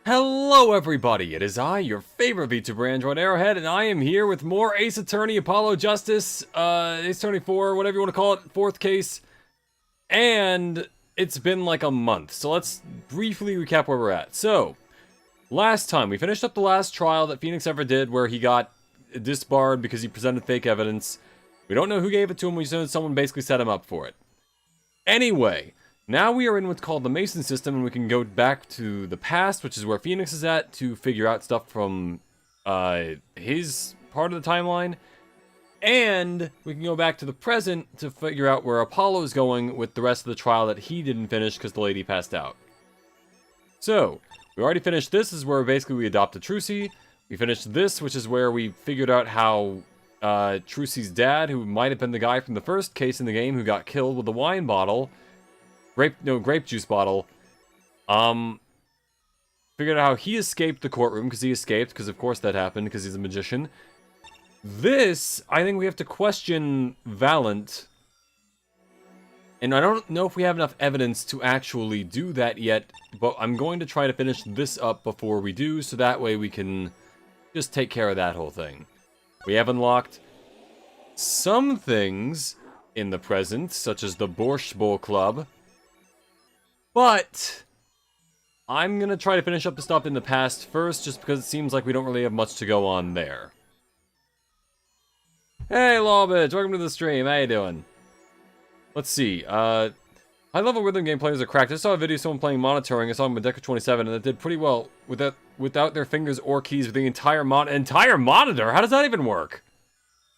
Hello everybody, it is I, your favorite VTuber Android Arrowhead, and I am here with more Ace Attorney, Apollo Justice, Ace Attorney 4, whatever you want to call it, fourth case, and it's been like a month, so let's briefly recap where we're at. So, last time, we finished up the last trial that Phoenix ever did, where he got disbarred because he presented fake evidence. We don't know who gave it to him, we just know someone basically set him up for it. Anyway, now we are in what's called the Mason system, and we can go back to the past, which is where Phoenix is at, to figure out stuff from his part of the timeline. And we can go back to the present to figure out where Apollo is going with the rest of the trial that he didn't finish because the lady passed out. So, we already finished this. This is where basically we adopted Trucy. We finished this, which is where we figured out how Trucy's dad, who might have been the guy from the first case in the game who got killed with a wine bottle, grape juice bottle, figured out how he escaped the courtroom, because he escaped, because of course that happened, because he's a magician. This, I think we have to question Valent, and I don't know if we have enough evidence to actually do that yet, but I'm going to try to finish this up before we do, so that way we can just take care of that whole thing. We have unlocked some things in the present, such as the Borscht Bowl Club, but I'm going to try to finish up the stuff in the past first, just because it seems like we don't really have much to go on there. Hey, Lawbitch, welcome to the stream. How you doing? Let's see. High-level rhythm game players are cracked. I saw a video of someone playing monitoring. I saw them with Deca 27, and it did pretty well without their fingers or keys with the entire monitor? How does that even work?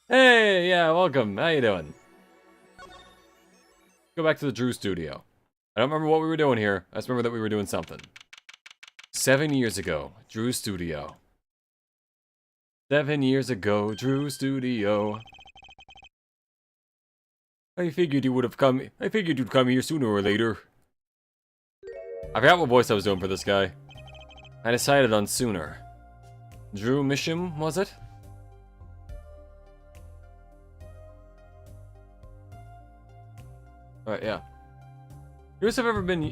Hey, yeah, welcome. How you doing? Go back to the Drew studio. I don't remember what we were doing here. I just remember that we were doing something. 7 years ago, Drew Studio. 7 years ago, Drew Studio. I figured you would have come. I figured you'd come here sooner or later. I forgot what voice I was doing for this guy. I decided on sooner. Drew Misham, was it? Alright, yeah. The earliest I've ever been,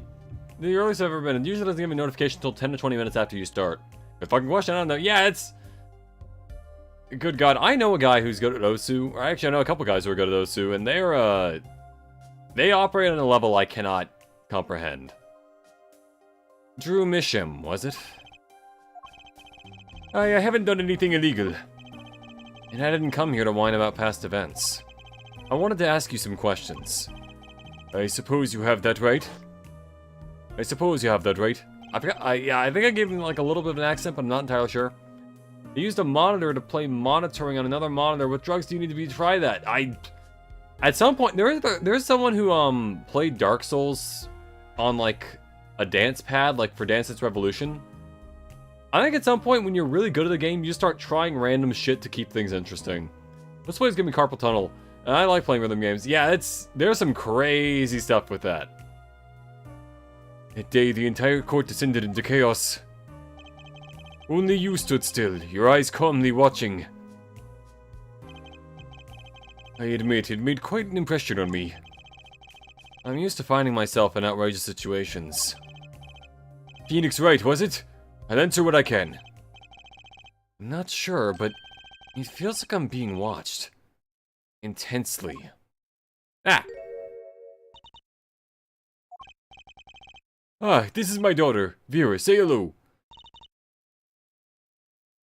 it usually doesn't give me a notification until 10 to 20 minutes after you start. If I can question, I don't know. Yeah, it's... Good God, I know a guy who's good at Osu, or actually I know a couple guys who are good at Osu, and they're, they operate on a level I cannot comprehend. Drew Misham, was it? I haven't done anything illegal. And I didn't come here to whine about past events. I wanted to ask you some questions. I suppose you have that right? I suppose you have that right. I forgot, yeah, I think I gave him like a little bit of an accent, but I'm not entirely sure. He used a monitor to play monitoring on another monitor. What drugs do you need to be to try that? At some point, there's someone who played Dark Souls on like a dance pad, like for Dance Dance Revolution. I think at some point when you're really good at the game, you start trying random shit to keep things interesting. This place gave me carpal tunnel, and I like playing rhythm games. Yeah, there's some crazy stuff with that. That day, the entire court descended into chaos. Only you stood still, your eyes calmly watching. I admit, it made quite an impression on me. I'm used to finding myself in outrageous situations. Phoenix right, was it? I'll answer what I can. I'm not sure, but it feels like I'm being watched. Intensely. Ah! Ah, this is my daughter, Vera. Say hello.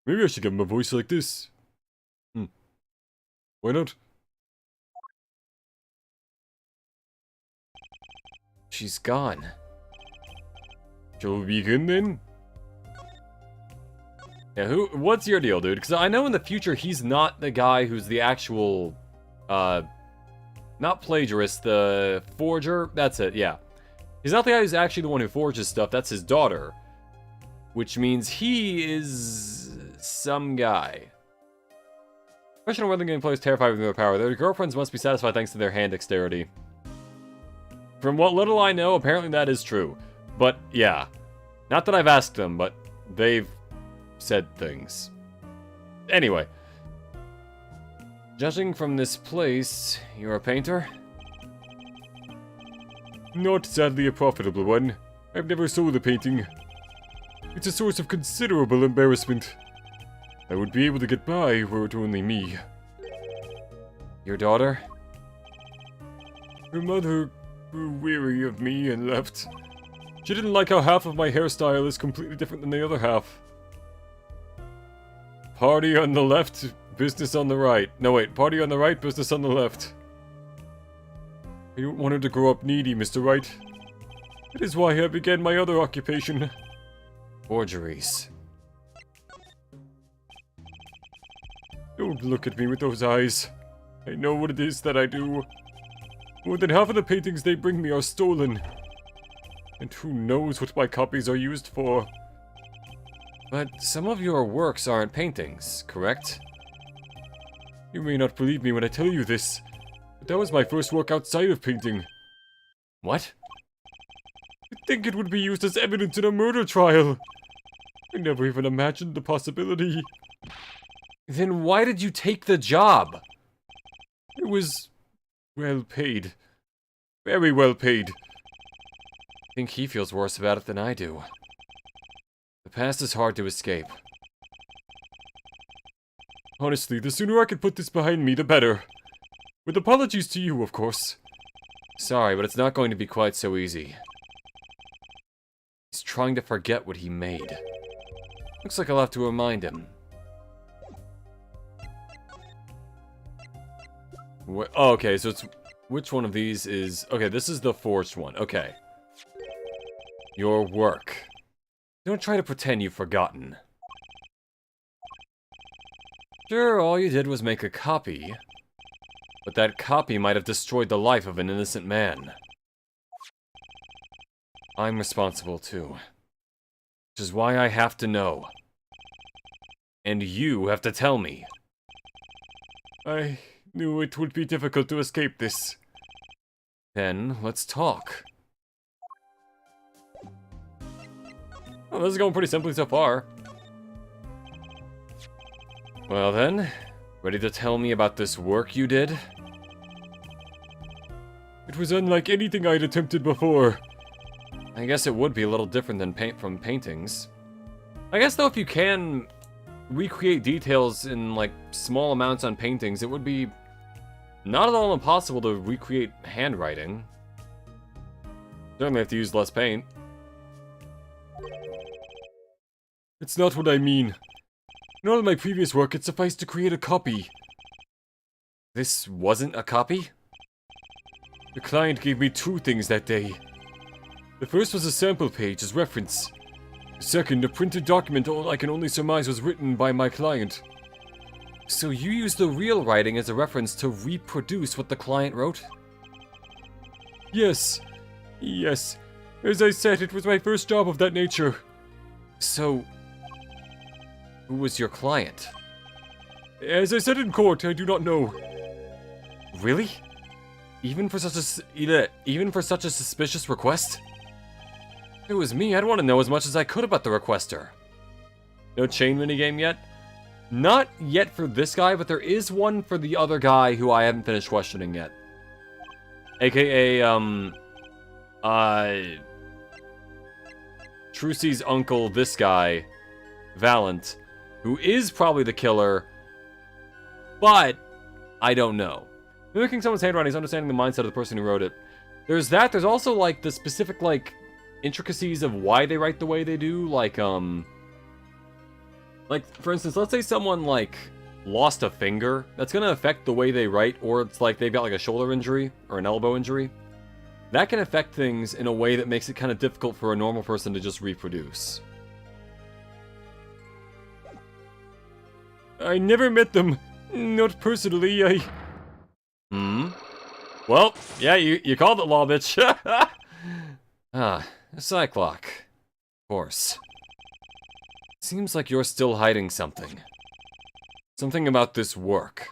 Maybe I should give him a voice like this. Why not? She's gone. Shall we begin then? Yeah, what's your deal, dude? Because I know in the future he's not the guy who's the actual, not plagiarist, the forger. That's it, yeah. He's not the guy who's actually the one who forges stuff. That's his daughter. Which means he is some guy. Question on whether game players terrified with their power. Their girlfriends must be satisfied thanks to their hand dexterity. From what little I know, apparently that is true. But, yeah. Not that I've asked them, but they've said things. Anyway. Judging from this place, you're a painter? Not sadly a profitable one. I've never sold a painting. It's a source of considerable embarrassment. I would be able to get by were it only me. Your daughter? Her mother grew weary of me and left. She didn't like how half of my hairstyle is completely different than the other half. Party on the left, business on the right. No wait, party on the right, business on the left. I don't want her to grow up needy, Mr. Wright. That is why I began my other occupation. Forgeries. Don't look at me with those eyes. I know what it is that I do. More than half of the paintings they bring me are stolen. And who knows what my copies are used for. But some of your works aren't paintings, correct? You may not believe me when I tell you this, but that was my first work outside of painting. What? You'd think it would be used as evidence in a murder trial. I never even imagined the possibility. Then why did you take the job? It was well paid. Very well paid. I think he feels worse about it than I do. The past is hard to escape. Honestly, the sooner I can put this behind me, the better. With apologies to you, of course. Sorry, but it's not going to be quite so easy. He's trying to forget what he made. Looks like I'll have to remind him. Oh, okay, so it's... Which one of these is... Okay, this is the forged one. Okay. Your work. Don't try to pretend you've forgotten. Sure, all you did was make a copy. But that copy might have destroyed the life of an innocent man. I'm responsible too. Which is why I have to know. And you have to tell me. I knew it would be difficult to escape this. Then, let's talk. Well, this is going pretty simply so far. Well then, ready to tell me about this work you did? It was unlike anything I'd attempted before. I guess it would be a little different than from paintings. I guess though if you can recreate details in like small amounts on paintings, it would be not at all impossible to recreate handwriting. Certainly have to use less paint. It's not what I mean. In all of my previous work, it sufficed to create a copy. This wasn't a copy? The client gave me two things that day. The first was a sample page as reference. The second, a printed document all I can only surmise was written by my client. So you used the real writing as a reference to reproduce what the client wrote? Yes. Yes. As I said, it was my first job of that nature. So... who was your client? As I said in court, I do not know. Really? Even for such a suspicious request? If it was me, I'd want to know as much as I could about the requester. No chain minigame yet? Not yet for this guy, but there is one for the other guy who I haven't finished questioning yet. AKA, Trucy's uncle, this guy, Valent, who is probably the killer, but I don't know. Mimicking someone's handwriting is understanding the mindset of the person who wrote it. There's that. There's also, like, the specific, like, intricacies of why they write the way they do. Like, for instance, let's say someone, like, lost a finger. That's gonna affect the way they write, or it's like they've got, like, a shoulder injury or an elbow injury. That can affect things in a way that makes it kind of difficult for a normal person to just reproduce. I never met them. Not personally, Well, yeah, you called it law, bitch. Ah, a Cyclock. Of course. Seems like you're still hiding something. Something about this work.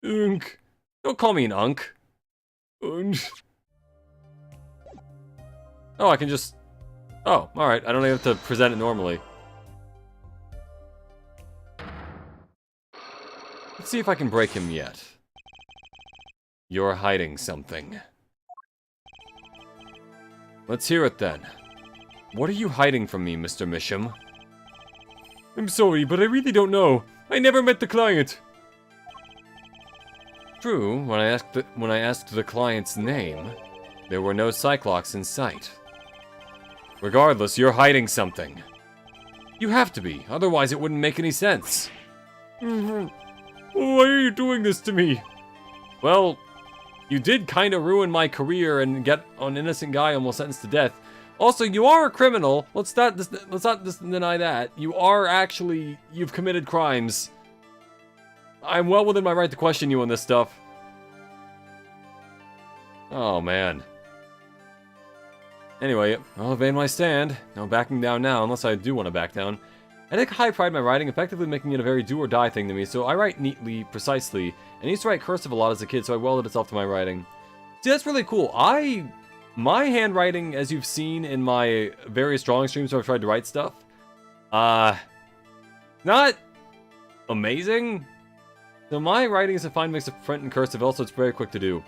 Unk. Don't call me an unk. Oh, I can just... Oh, alright, I don't even have to present it normally. Let's see if I can break him yet. You're hiding something. Let's hear it then. What are you hiding from me, Mr. Misham? I'm sorry, but I really don't know. I never met the client. True, when I asked the client's name, there were no Cyclops in sight. Regardless, you're hiding something. You have to be, otherwise it wouldn't make any sense. Why are you doing this to me? Well, you did kind of ruin my career and get an innocent guy almost sentenced to death. Also, you are a criminal. Let's not deny that. You've committed crimes. I'm well within my right to question you on this stuff. Oh, man. Anyway, I'll evade my stand. No backing down now, unless I do want to back down. I take high pride in my writing, effectively making it a very do-or-die thing to me, so I write neatly, precisely, and I used to write cursive a lot as a kid, so I welded itself to my writing. See, that's really cool. My handwriting, as you've seen in my various drawing streams where I've tried to write stuff, not amazing. So my writing is a fine mix of print and cursive, also it's very quick to do.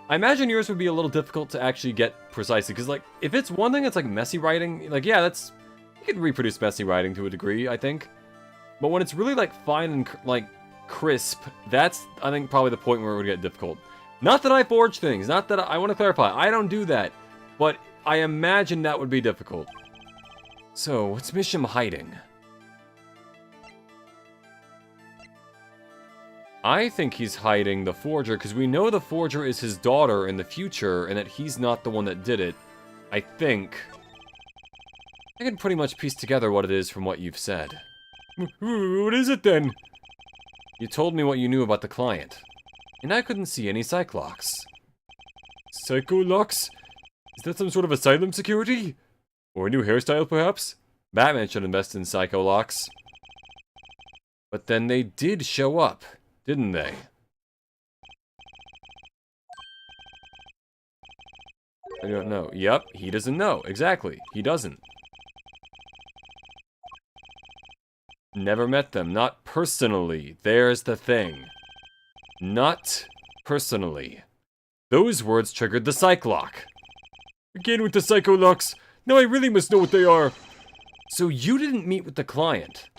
I imagine yours would be a little difficult to actually get precisely, because, like, if it's one thing that's, like, messy writing, like, yeah, that's... You can reproduce messy writing to a degree, I think. But when it's really, like, fine and, like, crisp, that's, I think, probably the point where it would get difficult. Not that I forge things, not that I want to clarify, I don't do that. But I imagine that would be difficult. So, what's Misham hiding? I think he's hiding the forger, because we know the forger is his daughter in the future, and that he's not the one that did it. I think. I can pretty much piece together what it is from what you've said. What is it then? You told me what you knew about the client, and I couldn't see any Cyclops. Psycho-Locks? Is that some sort of asylum security? Or a new hairstyle, perhaps? Batman should invest in Psycho-Locks. But then they did show up, didn't they? I don't know. Yep, he doesn't know. Exactly. He doesn't. Never met them. Not personally. There's the thing. Not personally. Those words triggered the Cyclock. Again with the Psycho-Locks. Now I really must know what they are. So you didn't meet with the client,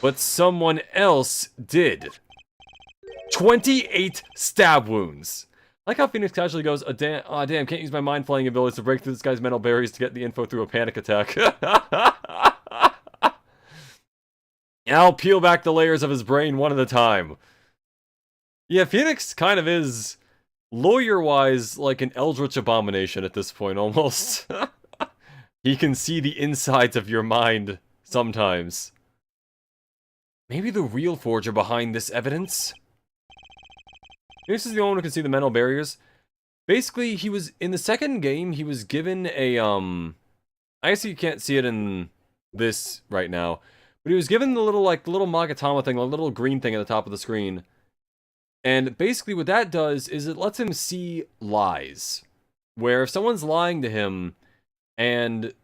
but someone else did. 28 stab wounds. I like how Phoenix casually goes, damn, can't use my mind-flaying abilities to break through this guy's mental barriers to get the info through a panic attack. I'll peel back the layers of his brain one at a time. Yeah, Phoenix kind of is, lawyer-wise, like an eldritch abomination at this point, almost. He can see the insides of your mind, sometimes. Maybe the real forger behind this evidence? This is the only one who can see the mental barriers. Basically, he was, in the second game, he was given a, I guess you can't see it in this right now, but he was given the little, like, the little Magatama thing, the little green thing at the top of the screen. And basically what that does is it lets him see lies. Where if someone's lying to him, and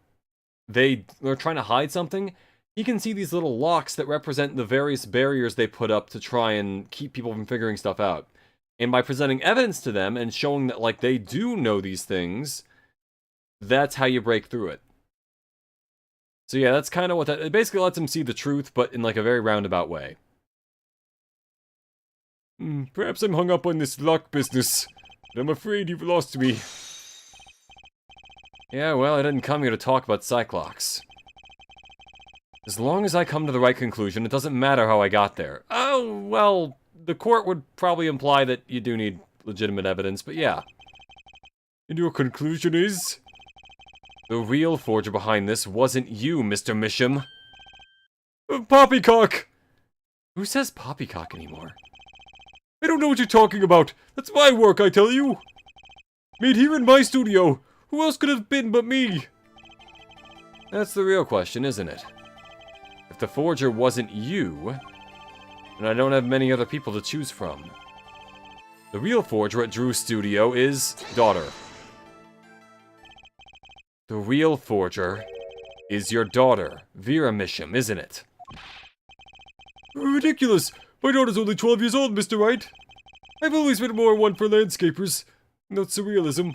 they're trying to hide something, he can see these little locks that represent the various barriers they put up to try and keep people from figuring stuff out. And by presenting evidence to them and showing that, like, they do know these things, that's how you break through it. So yeah, that's kind of what that... It basically lets him see the truth, but in, like, a very roundabout way. Perhaps I'm hung up on this lock business, but I'm afraid you've lost me. Yeah, well, I didn't come here to talk about Cyclops. As long as I come to the right conclusion, it doesn't matter how I got there. Oh, well, the court would probably imply that you do need legitimate evidence, but yeah. And your conclusion is? The real forger behind this wasn't you, Mr. Misham. Poppycock! Who says poppycock anymore? I don't know what you're talking about. That's my work, I tell you. Made here in my studio. Who else could have been but me? That's the real question, isn't it? If the forger wasn't you, then I don't have many other people to choose from. The real forger at Drew's studio is daughter. The real forger is your daughter, Vera Misham, isn't it? Ridiculous! My daughter's only 12 years old, Mr. Wright. I've always been more one for landscapers, not surrealism.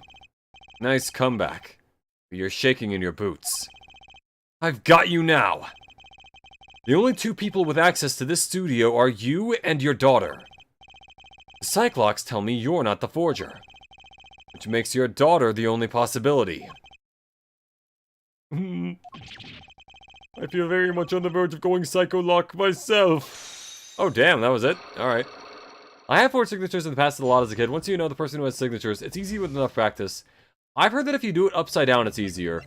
Nice comeback. But you're shaking in your boots. I've got you now. The only two people with access to this studio are you and your daughter. The Cyclops tell me you're not the forger, which makes your daughter the only possibility. I feel very much on the verge of going psycho-lock myself. Oh damn, that was it? Alright. I have forged signatures in the past a lot as a kid. Once you know the person who has signatures, it's easy with enough practice. I've heard that if you do it upside down, it's easier.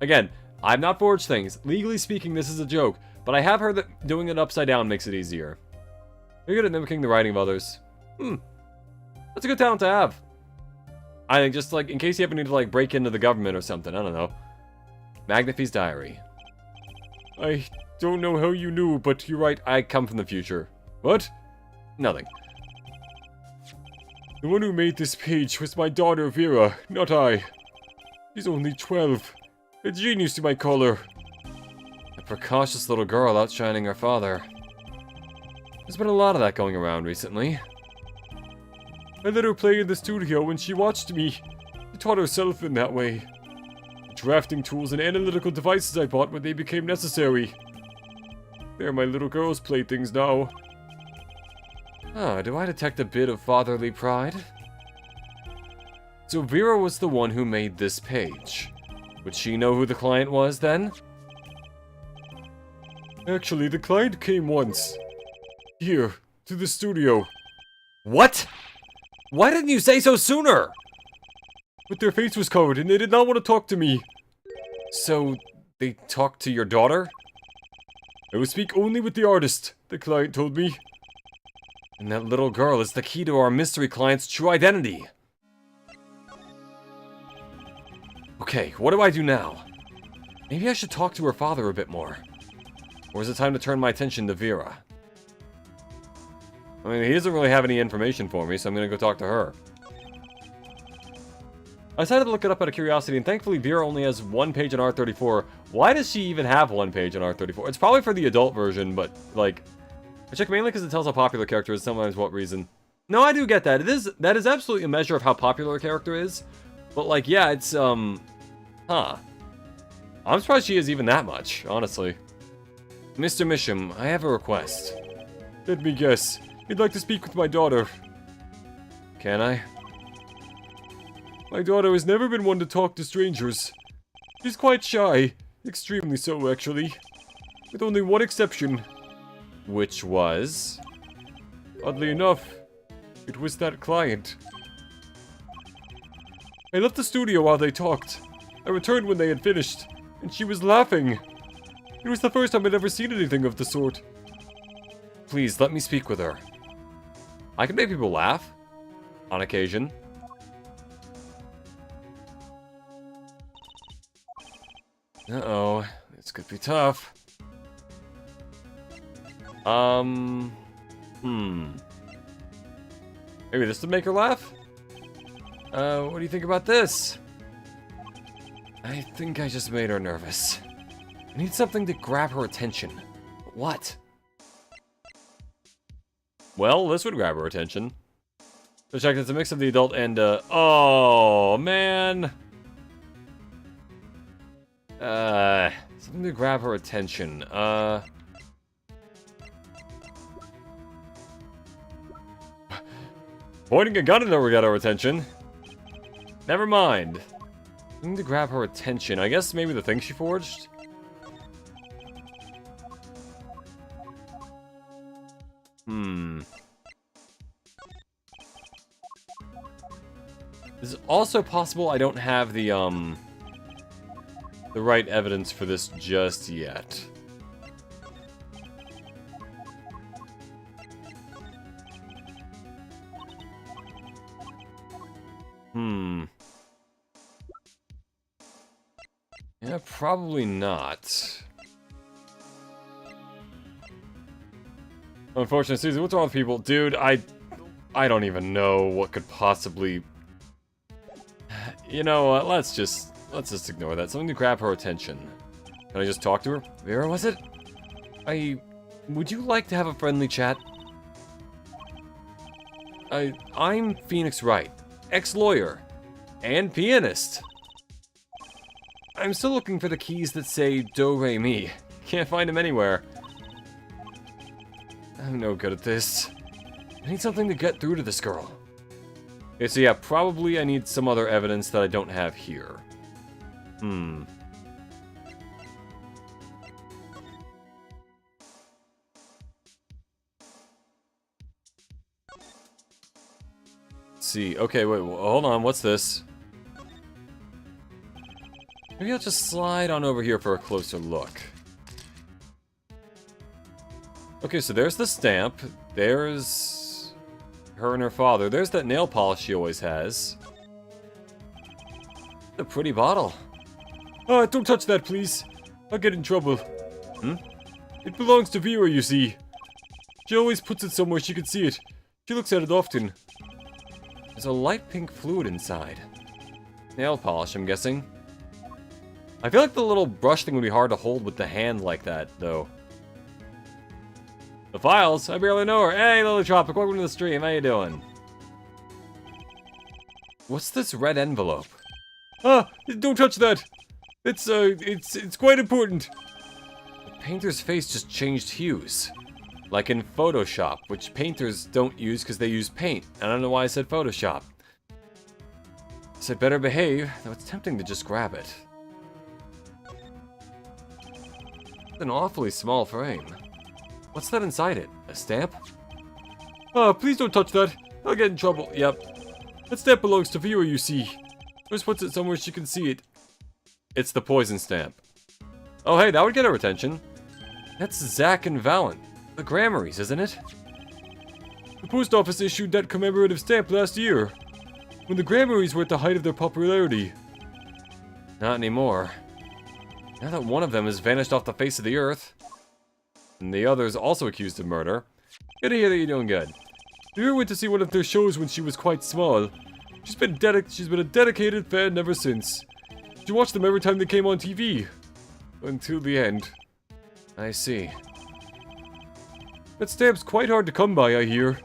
Again, I've not forged things. Legally speaking, this is a joke, but I have heard that doing it upside down makes it easier. You're good at mimicking the writing of others. That's a good talent to have. I think just, like, in case you ever need to, like, break into the government or something, I don't know. Magnify's diary. I don't know how you knew, but You're right, I come from the future. What? Nothing. the one who made this page was my daughter Vera, not I. She's only 12. A genius, you might call her. A precocious little girl outshining her father. There's been a lot of that going around recently. I let her play in the studio when she watched me. She taught herself in that way. The drafting tools and analytical devices I bought when they became necessary. They're my little girl's playthings now. Ah, do I detect a bit of fatherly pride? So Vera was the one who made this page. Would she know who the client was then? Actually, the client came once. Here, to the studio. What? Why didn't you say so sooner? But their face was covered and they did not want to talk to me. So, they talked to your daughter? I would speak only with the artist, the client told me. And that little girl is the key to our mystery client's true identity. Okay, what do I do now? Maybe I should talk to her father a bit more. Or is it time to turn my attention to Vera? I mean, he doesn't really have any information for me, so I'm gonna go talk to her. I decided to look it up out of curiosity, and thankfully Vera only has one page on R34. Why does she even have one page on R34? It's probably for the adult version, but, like... I check mainly because it tells how popular a character is, sometimes what reason. No, I do get that. That is absolutely a measure of how popular a character is. But, like, yeah, it's, Huh. I'm surprised she is even that much, honestly. Mr. Misham, I have a request. Let me guess. You'd like to speak with my daughter. Can I? My daughter has never been one to talk to strangers. She's quite shy. Extremely so, actually. With only one exception. Which was? Oddly enough, it was that client. I left the studio while they talked. I returned when they had finished, and she was laughing. It was the first time I'd ever seen anything of the sort. Please, let me speak with her. I can make people laugh. On occasion. Uh-oh. This could be tough. Maybe this would make her laugh? What do you think about this? I think I just made her nervous. I need something to grab her attention. But what? Well, this would grab her attention. So check, it's a mix of the adult and, oh, man. Something to grab her attention. Pointing a gun at her would get her attention. Never mind. Something to grab her attention. I guess maybe the thing she forged? It's also possible I don't have the right evidence for this just yet. Yeah, probably not. Unfortunately, Susie, what's wrong with people? Dude, I don't even know what could possibly... You know what, let's just ignore that. Something to grab her attention. Can I just talk to her? Vera, was it? Would you like to have a friendly chat? I'm Phoenix Wright, ex-lawyer, and pianist. I'm still looking for the keys that say Do-Re-Mi. Can't find them anywhere. I'm no good at this. I need something to get through to this girl. Okay, so yeah, probably I need some other evidence that I don't have here. Let's see. Okay, wait, hold on. What's this? Maybe I'll just slide on over here for a closer look. Okay, so there's the stamp. There's her and her father. There's that nail polish she always has. A pretty bottle. Ah, don't touch that, please. I'll get in trouble. It belongs to Vera, you see. She always puts it somewhere she can see it. She looks at it often. There's a light pink fluid inside. Nail polish, I'm guessing. I feel like the little brush thing would be hard to hold with the hand like that, though. The files? I barely know her. Hey, Lily Tropic, welcome to the stream. How you doing? What's this red envelope? Ah, don't touch that. It's quite important. The painter's face just changed hues. Like in Photoshop, which painters don't use because they use paint. I don't know why I said Photoshop. So I'd better behave, though it's tempting to just grab it. It's an awfully small frame. What's that inside it? A stamp? Ah, please don't touch that. I'll get in trouble. Yep. That stamp belongs to Vera, you see. Just puts it somewhere she can see it. It's the poison stamp. Oh hey, that would get our attention. That's Zack and Valent. The Grammarys, isn't it? The post office issued that commemorative stamp last year, when the Grammarys were at the height of their popularity. Not anymore. Now that one of them has vanished off the face of the earth, and the other's also accused of murder. Good to hear that you're doing good. Vera went to see one of their shows when she was quite small. She's been a dedicated fan ever since. She watched them every time they came on TV. Until the end. I see. That stamp's quite hard to come by, I hear.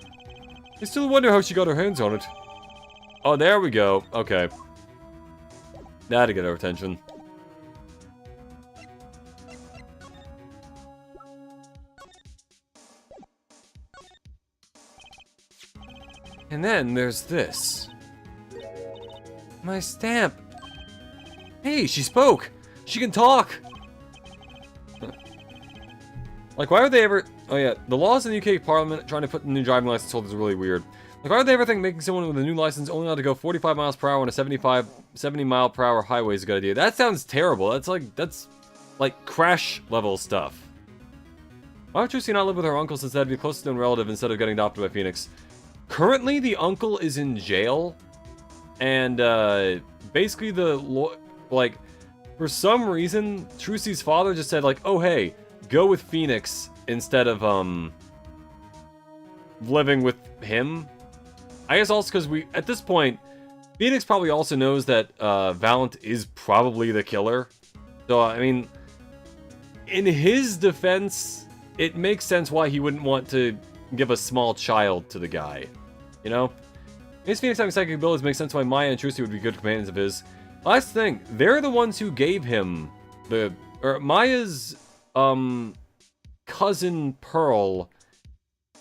I still wonder how she got her hands on it. Oh, there we go. Okay. That'll get our attention. And then there's this. My stamp. Hey, she spoke! She can talk! Like, why would they ever... Oh yeah, the laws in the UK Parliament trying to put the new driving license holders is really weird. Like, why would they ever think making someone with a new license only allowed to go 45 miles per hour on a 70 mile per hour highway is a good idea? That sounds terrible. That's like crash level stuff. Why would Trucy not live with her uncle since that'd be closest to a relative instead of getting adopted by Phoenix? Currently, the uncle is in jail, and basically like, for some reason, Trucy's father just said like, oh hey, go with Phoenix instead of living with him. I guess also because at this point, Phoenix probably also knows that Valent is probably the killer. So I mean, in his defense, it makes sense why he wouldn't want to give a small child to the guy, you know? His Phoenix having psychic abilities makes sense why Maya and Trucy would be good companions of his. Last thing, they're the ones who gave him Maya's cousin Pearl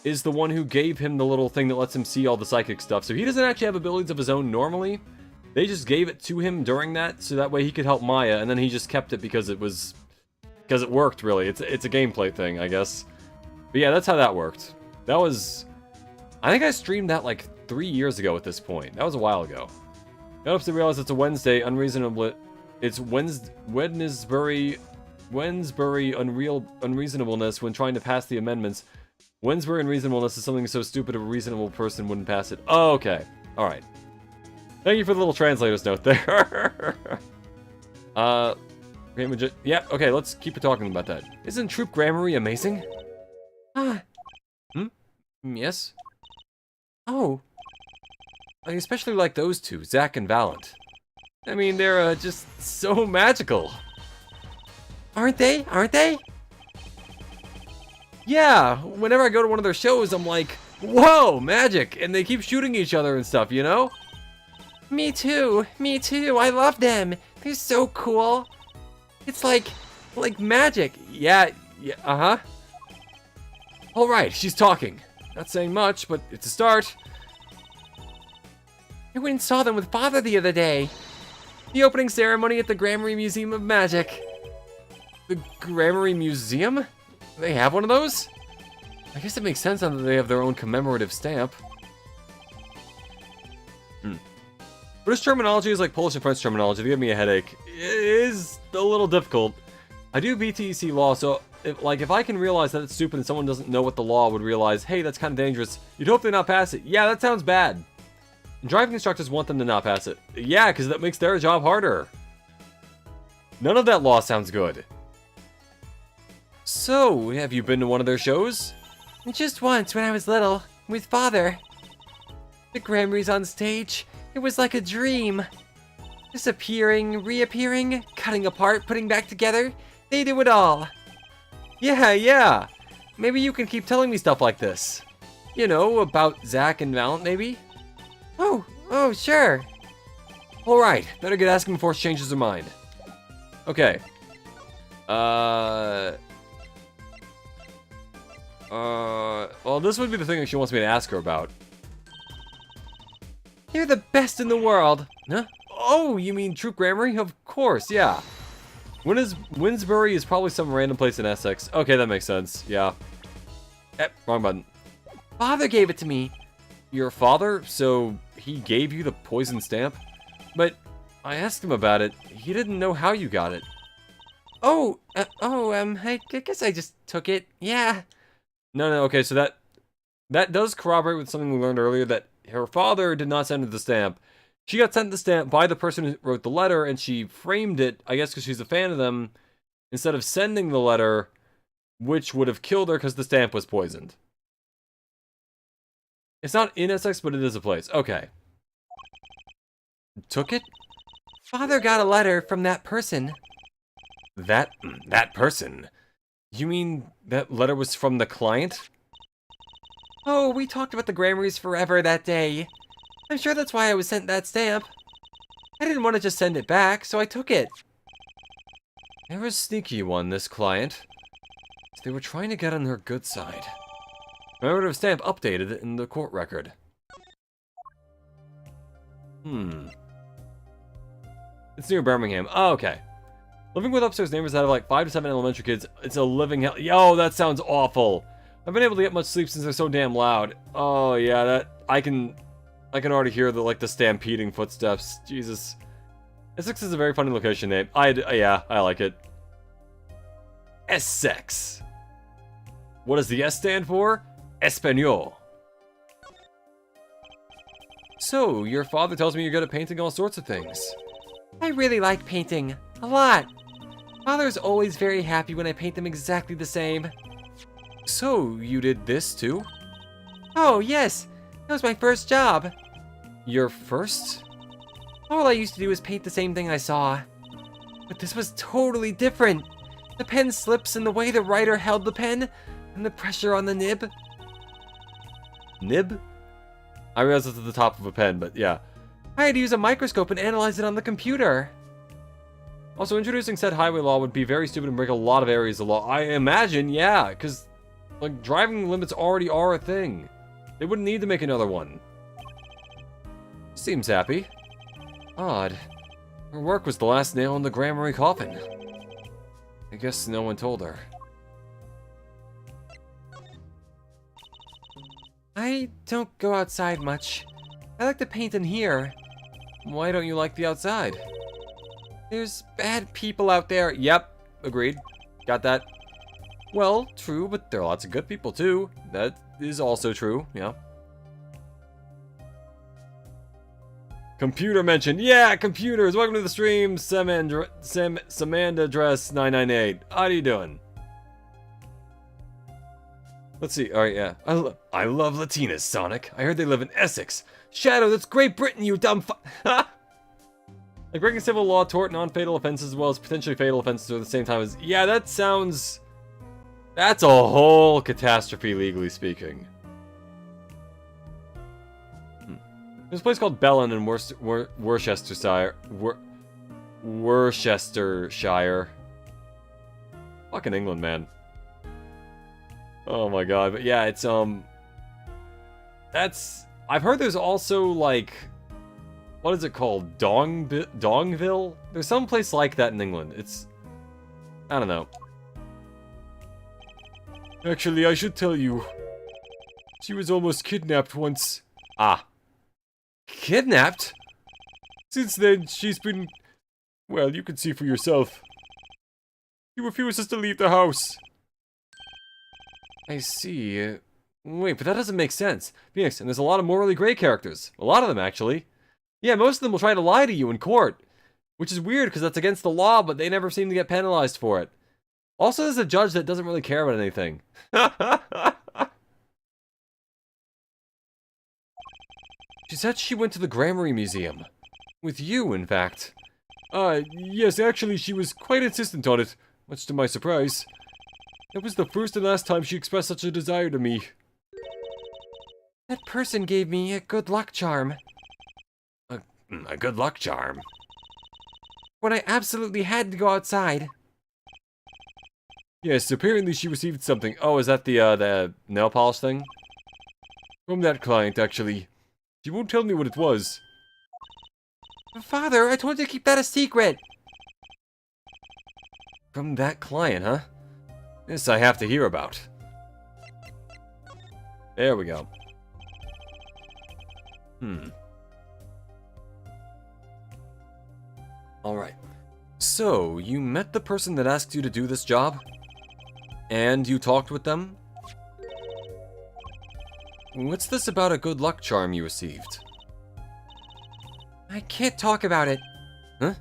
is the one who gave him the little thing that lets him see all the psychic stuff. So he doesn't actually have abilities of his own normally. They just gave it to him during that, so that way he could help Maya, and then he just kept it because it worked, really. It's a gameplay thing, I guess. But yeah, that's how that worked. That was... I think I streamed that like 3 years ago at this point. That was a while ago. Got up to realize it's a Wednesday, unreasonable... It's Wednesbury unreasonableness when trying to pass the amendments. Wednesbury unreasonableness is something so stupid a reasonable person wouldn't pass it. Oh, okay. Alright. Thank you for the little translator's note there. Yeah, okay, let's keep talking about that. Isn't Troop Grammary amazing? Yes? Oh. I especially like those two, Zack and Valent. I mean, they're just so magical. Aren't they? Aren't they? Yeah, whenever I go to one of their shows, I'm like, whoa, magic! And they keep shooting each other and stuff, you know? Me too, I love them. They're so cool. It's like magic. Yeah, uh-huh. All right, she's talking. Not saying much, but it's a start. I went and saw them with Father the other day. The opening ceremony at the Gramarye Museum of Magic. The Gramarye Museum? They have one of those? I guess it makes sense now that they have their own commemorative stamp. British terminology is like Polish and French terminology. They give me a headache. It is a little difficult. I do BTEC law, so if I can realize that it's stupid and someone doesn't know what the law would realize, hey, that's kind of dangerous, you'd hope they not pass it. Yeah, that sounds bad. And driving instructors want them to not pass it. Yeah, because that makes their job harder. None of that law sounds good. So, have you been to one of their shows? Just once when I was little, with Father. The Gramarye's on stage. It was like a dream. Disappearing, reappearing, cutting apart, putting back together. They do it all. Yeah. Maybe you can keep telling me stuff like this. You know, about Zack and Mount, maybe? Oh, sure. Alright, better get asking before she changes her mind. Okay. Well, this would be the thing that she wants me to ask her about. You're the best in the world. Huh? Oh, you mean Troop Gramarye? Of course, yeah. Winsbury is probably some random place in Essex. Okay, that makes sense, yeah. Wrong button. Father gave it to me. Your father? So he gave you the poison stamp? But I asked him about it. He didn't know how you got it. I guess I just took it. Yeah. No, okay, so that does corroborate with something we learned earlier, that her father did not send her the stamp. She got sent the stamp by the person who wrote the letter, and she framed it, I guess because she's a fan of them, instead of sending the letter, which would have killed her because the stamp was poisoned. It's not in Essex, but it is a place. Okay. Took it? Father got a letter from that person. That person? You mean that letter was from the client? Oh, we talked about the Gramaryes forever that day. I'm sure that's why I was sent that stamp. I didn't want to just send it back, so I took it. They were a sneaky one, this client. They were trying to get on her good side. Commemorative stamp updated in the court record. It's near Birmingham. Oh, okay. Living with upstairs neighbors that have like 5 to 7 elementary kids, it's a living hell. Yo, that sounds awful. I've been able to get much sleep since they're so damn loud. Oh yeah, that I can already hear the stampeding footsteps. Jesus. Essex is a very funny location name. Yeah, I like it. Essex. What does the S stand for? Espanol. So, your father tells me you're good at painting all sorts of things. I really like painting. A lot. Father's always very happy when I paint them exactly the same. So, you did this too? Oh, yes. That was my first job. Your first? All I used to do was paint the same thing I saw. But this was totally different. The pen slips and the way the writer held the pen, and the pressure on the nib. Nib? I realize it's at the top of a pen, but yeah. I had to use a microscope and analyze it on the computer. Also, introducing said highway law would be very stupid and break a lot of areas of law. I imagine, yeah, because like driving limits already are a thing. They wouldn't need to make another one. Seems happy. Odd. Her work was the last nail in the Gramarye coffin. I guess no one told her. I don't go outside much. I like to paint in here. Why don't you like the outside? There's bad people out there. Yep, agreed. Got that. Well, true, but there are lots of good people too. That is also true, yeah. Computer mentioned. Yeah, computers. Welcome to the stream, Samanda Dress 998. How are you doing? Let's see. All right, yeah. I love Latinas, Sonic. I heard they live in Essex. Shadow, that's Great Britain, you dumb like breaking civil law, tort, non-fatal offenses, as well as potentially fatal offenses at the same time as... Yeah, that sounds... That's a whole catastrophe, legally speaking. There's a place called Bellin in Worcestershire. Worcestershire. Fucking England, man. Oh my god, but yeah, it's, that's... I've heard there's also, like... What is it called? Dongville? There's some place like that in England. It's... I don't know. Actually, I should tell you. She was almost kidnapped once. Ah. Kidnapped? Since then, she's been... Well, you can see for yourself. She refuses to leave the house. I see. Wait, but that doesn't make sense. Phoenix, and there's a lot of morally gray characters. A lot of them, actually. Yeah, most of them will try to lie to you in court. Which is weird, because that's against the law, but they never seem to get penalized for it. Also, there's a judge that doesn't really care about anything. She said she went to the Grammary Museum. With you, in fact. Yes, actually, she was quite insistent on it, much to my surprise. That was the first and last time she expressed such a desire to me. That person gave me a good luck charm. A good luck charm? When I absolutely had to go outside. Yes, apparently she received something. Oh, is that the nail polish thing? From that client, actually. She won't tell me what it was. Father, I told you to keep that a secret! From that client, huh? This I have to hear about. There we go. Alright. So, you met the person that asked you to do this job? And you talked with them? What's this about a good luck charm you received? I can't talk about it. Huh?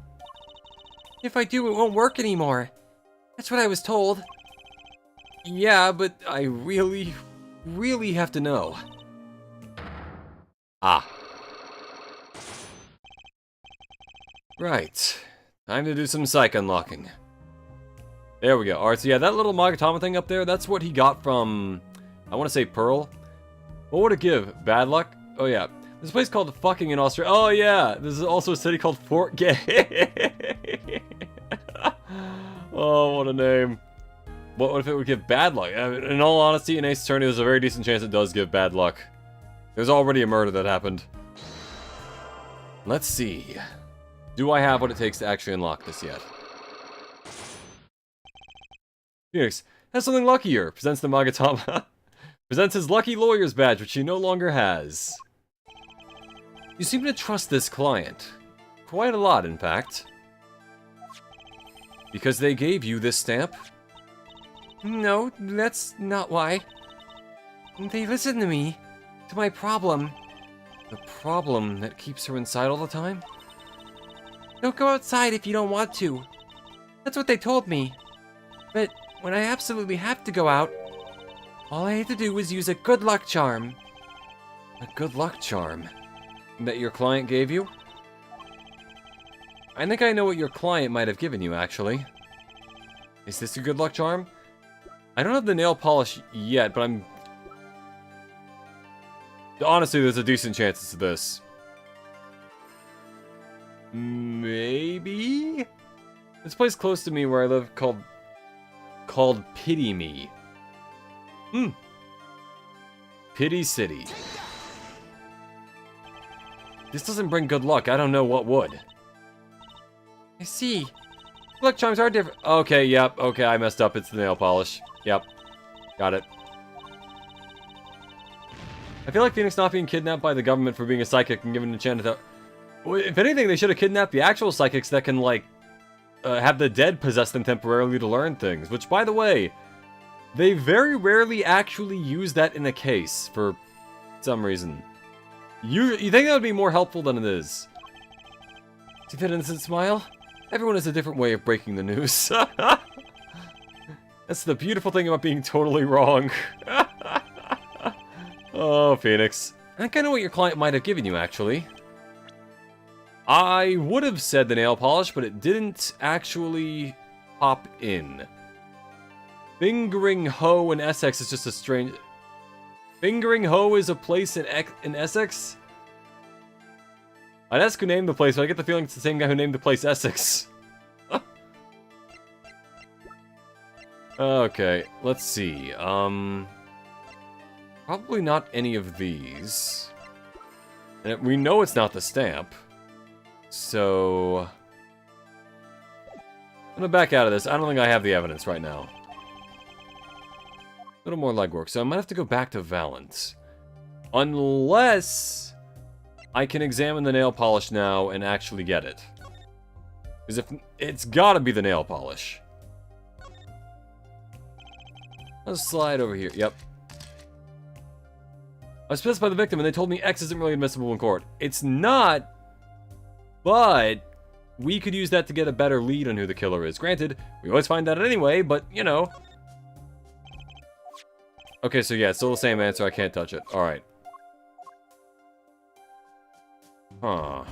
If I do, it won't work anymore. That's what I was told. Yeah, but I really have to know. Ah. Right. Time to do some psych unlocking. There we go. Alright, so yeah, that little Magatama thing up there, that's what he got from... I want to say Pearl. What would it give? Bad luck? Oh yeah. There's a place called Fucking in Australia. Oh yeah! There's also a city called Fort Gay. Oh, what a name. What if it would give bad luck? In all honesty, in Ace Attorney, there's a very decent chance it does give bad luck. There's already a murder that happened. Let's see. Do I have what it takes to actually unlock this yet? Phoenix has something luckier. Presents the Magatama. Presents his lucky lawyer's badge, which he no longer has. You seem to trust this client. Quite a lot, in fact. Because they gave you this stamp? No, that's not why. They listened to me. To my problem. The problem that keeps her inside all the time? Don't go outside if you don't want to. That's what they told me. But when I absolutely have to go out, all I had to do was use a good luck charm. A good luck charm? That your client gave you? I think I know what your client might have given you, actually. Is this a good luck charm? I don't have the nail polish yet, but I'm... Honestly, there's a decent chance it's this. Maybe? This place close to me where I live called Pity Me. Pity City. This doesn't bring good luck. I don't know what would. I see. Luck charms are different. Okay, yep. Okay, I messed up. It's the nail polish. Yep. Got it. I feel like Phoenix not being kidnapped by the government for being a psychic and given an enchanted... If anything, they should have kidnapped the actual psychics that can, like, have the dead possess them temporarily to learn things. Which, by the way, they very rarely actually use that in a case for some reason. You think that would be more helpful than it is? See that innocent smile? Everyone has a different way of breaking the news. That's the beautiful thing about being totally wrong. Oh, Phoenix. I think I know what your client might have given you, actually. I would have said the nail polish, but it didn't actually pop in. Fingering Hoe in Essex is just a strange... Fingering Hoe is a place in Essex? I'd ask who named the place, but I get the feeling it's the same guy who named the place Essex. Okay, let's see. Probably not any of these. And we know it's not the stamp. So... I'm gonna back out of this. I don't think I have the evidence right now. A little more legwork, so I might have to go back to Valent. Unless I can examine the nail polish now and actually get it. Because if it's gotta be the nail polish. Let's slide over here. Yep. I was specified the victim and they told me X isn't really admissible in court. It's not, but we could use that to get a better lead on who the killer is. Granted, we always find that anyway, but you know. Okay, so yeah, it's still the same answer. I can't touch it. Alright. Huh.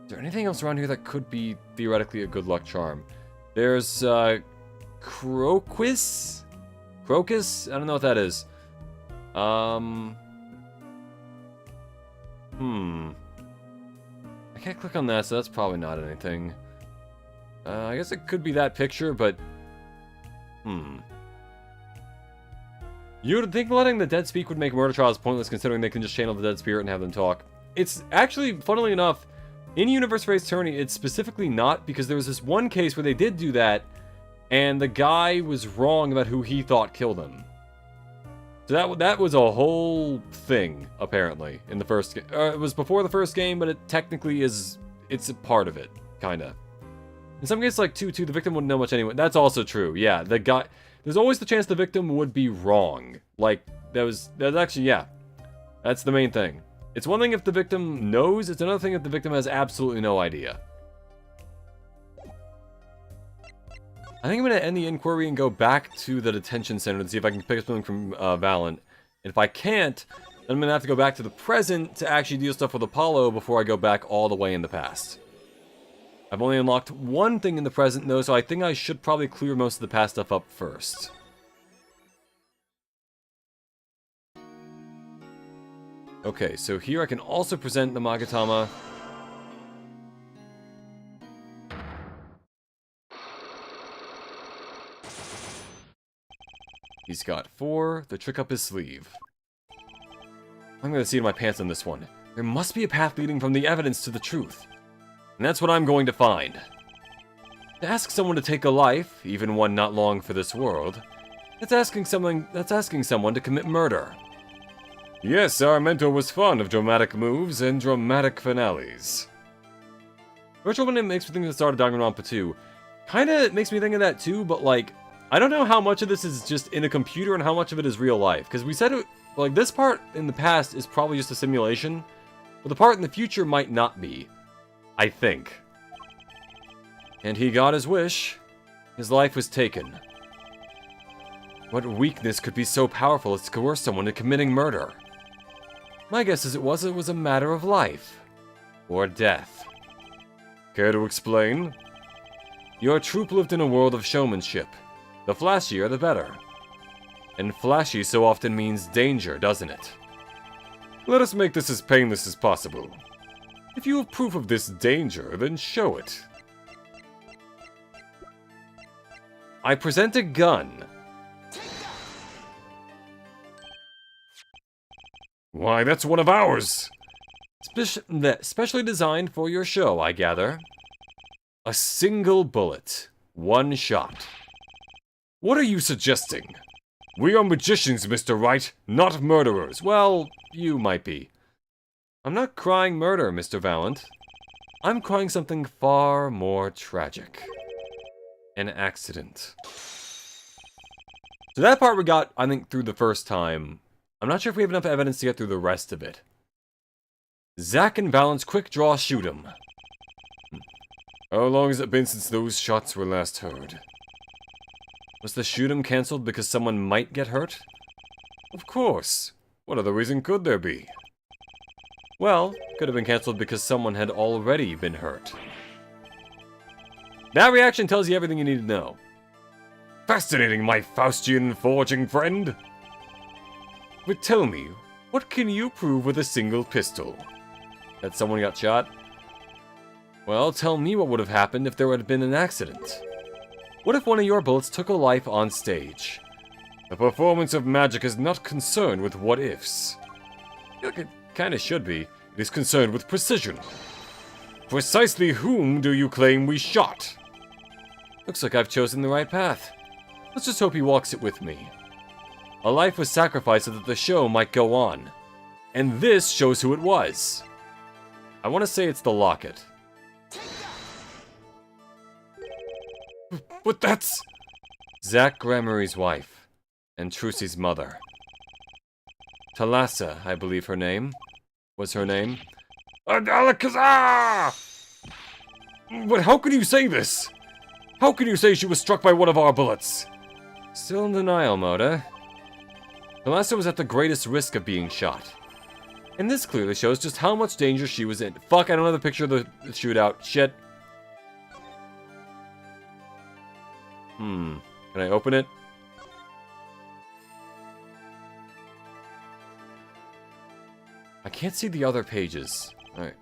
Is there anything else around here that could be theoretically a good luck charm? There's, Crocus? Crocus? I don't know what that is. I can't click on that, so that's probably not anything. I guess it could be that picture, but... You would think letting the dead speak would make murder trials pointless, considering they can just channel the dead spirit and have them talk. It's actually, funnily enough, in Universe for Ace Attorney, it's specifically not, because there was this one case where they did do that, and the guy was wrong about who he thought killed him. So that was a whole thing, apparently, in the first game. It was before the first game, but it technically is... It's a part of it, kinda. In some cases, like 2-2, the victim wouldn't know much anyway. That's also true, yeah. The guy... There's always the chance the victim would be wrong. Like, that's actually, yeah. That's the main thing. It's one thing if the victim knows, it's another thing if the victim has absolutely no idea. I think I'm going to end the inquiry and go back to the detention center and see if I can pick up something from Valent. And if I can't, then I'm going to have to go back to the present to actually deal stuff with Apollo before I go back all the way in the past. I've only unlocked one thing in the present, though, so I think I should probably clear most of the past stuff up first. Okay, so here I can also present the Magatama. He's got 4, the trick up his sleeve. I'm gonna see in my pants on this one. There must be a path leading from the evidence to the truth. And that's what I'm going to find. To ask someone to take a life, even one not long for this world, that's asking someone to commit murder. Yes, our mentor was fond of dramatic moves and dramatic finales. Virtual Minute makes me think of the start of Danganronpa 2. Kinda makes me think of that too, but like, I don't know how much of this is just in a computer and how much of it is real life. Because we said it, like, this part in the past is probably just a simulation, but the part in the future might not be. I think. And he got his wish. His life was taken. What weakness could be so powerful as to coerce someone to committing murder? My guess is it was a matter of life. Or death. Care to explain? Your troupe lived in a world of showmanship. The flashier, the better. And flashy so often means danger, doesn't it? Let us make this as painless as possible. If you have proof of this danger, then show it. I present a gun. Why, that's one of ours! Specially designed for your show, I gather. A single bullet. One shot. What are you suggesting? We are magicians, Mr. Wright, not murderers. Well, you might be. I'm not crying murder, Mr. Valent. I'm crying something far more tragic. An accident. So that part we got, I think, through the first time. I'm not sure if we have enough evidence to get through the rest of it. Zack and Valent's quick draw shoot 'em. How long has it been since those shots were last heard? Was the shoot 'em cancelled because someone might get hurt? Of course. What other reason could there be? Well, could have been cancelled because someone had already been hurt. That reaction tells you everything you need to know. Fascinating, my Faustian forging friend. But tell me, what can you prove with a single pistol? That someone got shot? Well, tell me what would have happened if there had been an accident. What if one of your bullets took a life on stage? The performance of magic is not concerned with what-ifs. It kinda should be. It is concerned with precision. Precisely whom do you claim we shot? Looks like I've chosen the right path. Let's just hope he walks it with me. A life was sacrificed so that the show might go on. And this shows who it was. I want to say it's the locket. But that's... Zack Gremory's wife. And Trucy's mother. Thalassa, I believe her name. Was her name. Alakazam! But how can you say this? How can you say she was struck by one of our bullets? Still in denial mode, eh? Thalassa was at the greatest risk of being shot. And this clearly shows just how much danger she was in. Fuck, I don't have the picture of the shootout. Shit. Can I open it? I can't see the other pages. Alright.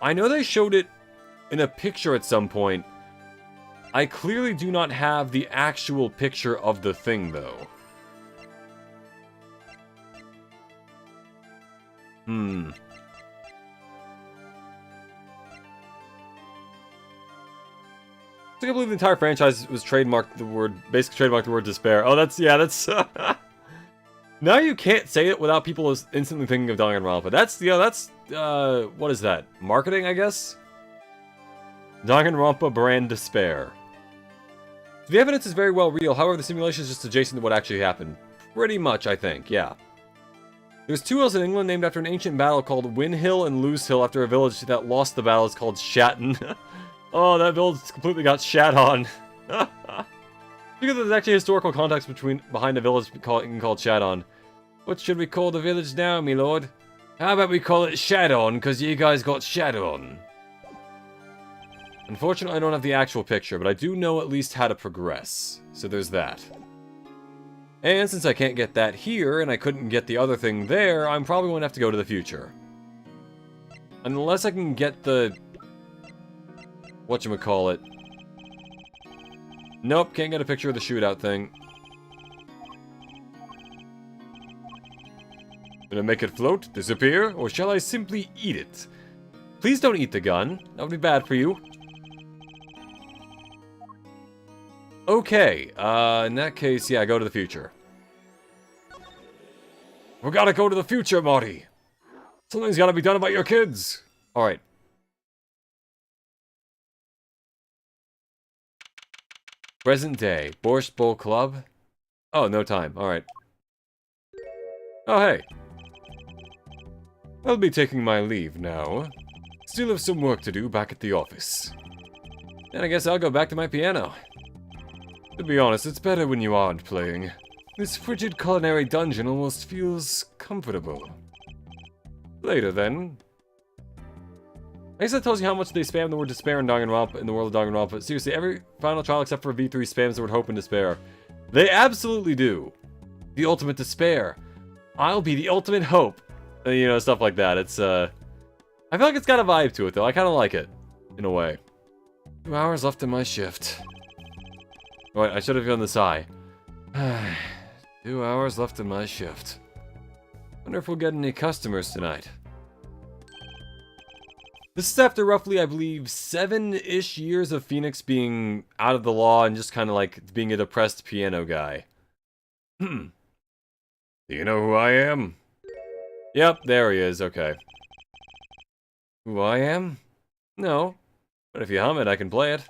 I know they showed it in a picture at some point. I clearly do not have the actual picture of the thing, though. I can't believe the entire franchise was trademarked the word, basically trademarked the word despair. Oh, that's, yeah, that's, now you can't say it without people instantly thinking of Danganronpa. That's, you know, that's, what is that? Marketing, I guess? Danganronpa brand despair. The evidence is very well real, however the simulation is just adjacent to what actually happened. Pretty much, I think, yeah. There's two hills in England named after an ancient battle called Win Hill and Lose Hill after a village that lost the battle is called Shatton. Oh, that village completely got shat on. Because there's actually historical context behind a village called Shadon. What should we call the village now, me lord? How about we call it Shadon, cause you guys got shat on. Unfortunately, I don't have the actual picture, but I do know at least how to progress. So there's that. And since I can't get that here, and I couldn't get the other thing there, I'm probably going to have to go to the future. Unless I can get the... whatchamacallit. Nope, can't get a picture of the shootout thing. Gonna make it float, disappear, or shall I simply eat it? Please don't eat the gun. That would be bad for you. Okay, in that case, yeah, go to the future. We gotta go to the future, Marty. Something's gotta be done about your kids. Alright. Present day. Borscht Bowl Club. Oh, no time. Alright. Oh, hey. I'll be taking my leave now. Still have some work to do back at the office. Then I guess I'll go back to my piano. To be honest, it's better when you aren't playing. This frigid culinary dungeon almost feels comfortable. Later, then. I guess that tells you how much they spam the word despair in Danganronpa, in the world of Danganronpa. Seriously, every final trial except for V3 spams the word hope and despair. They absolutely do. The ultimate despair. I'll be the ultimate hope. You know, stuff like that. It's, I feel like it's got a vibe to it, though. I kind of like it. In a way. 2 hours left in my shift. Wait, I should have gone the sigh. 2 hours left in my shift. Wonder if we'll get any customers tonight. This is after roughly, I believe, 7-ish years of Phoenix being out of the law and just kind of like being a depressed piano guy. Do you know who I am? Yep, there he is, okay. Who I am? No. But if you hum it, I can play it.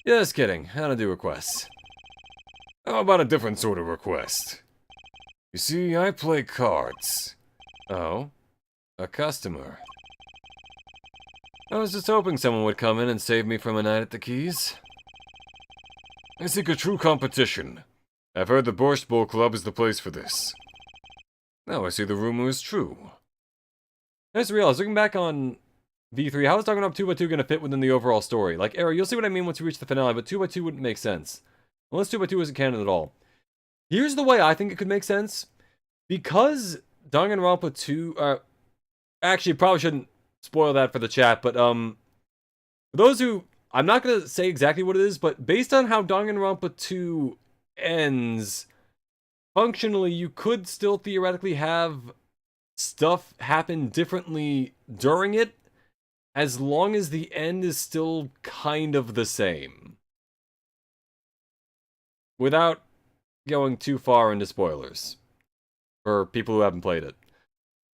Just kidding, I don't do requests. How about a different sort of request? You see, I play cards. Oh? A customer. I was just hoping someone would come in and save me from a night at the Keys. I seek a true competition. I've heard the Borscht Bowl Club is the place for this. Now I see the rumor is true. I just realized, looking back on V3, how is Danganronpa 2x2 going to fit within the overall story? Like, Arrow, you'll see what I mean once we reach the finale, but 2x2 wouldn't make sense. Unless 2x2 isn't canon at all. Here's the way I think it could make sense. Because Danganronpa 2... actually, probably shouldn't spoil that for the chat, but, For those who, I'm not going to say exactly what it is, but based on how Danganronpa 2 ends, functionally, you could still theoretically have stuff happen differently during it, as long as the end is still kind of the same. Without going too far into spoilers for people who haven't played it.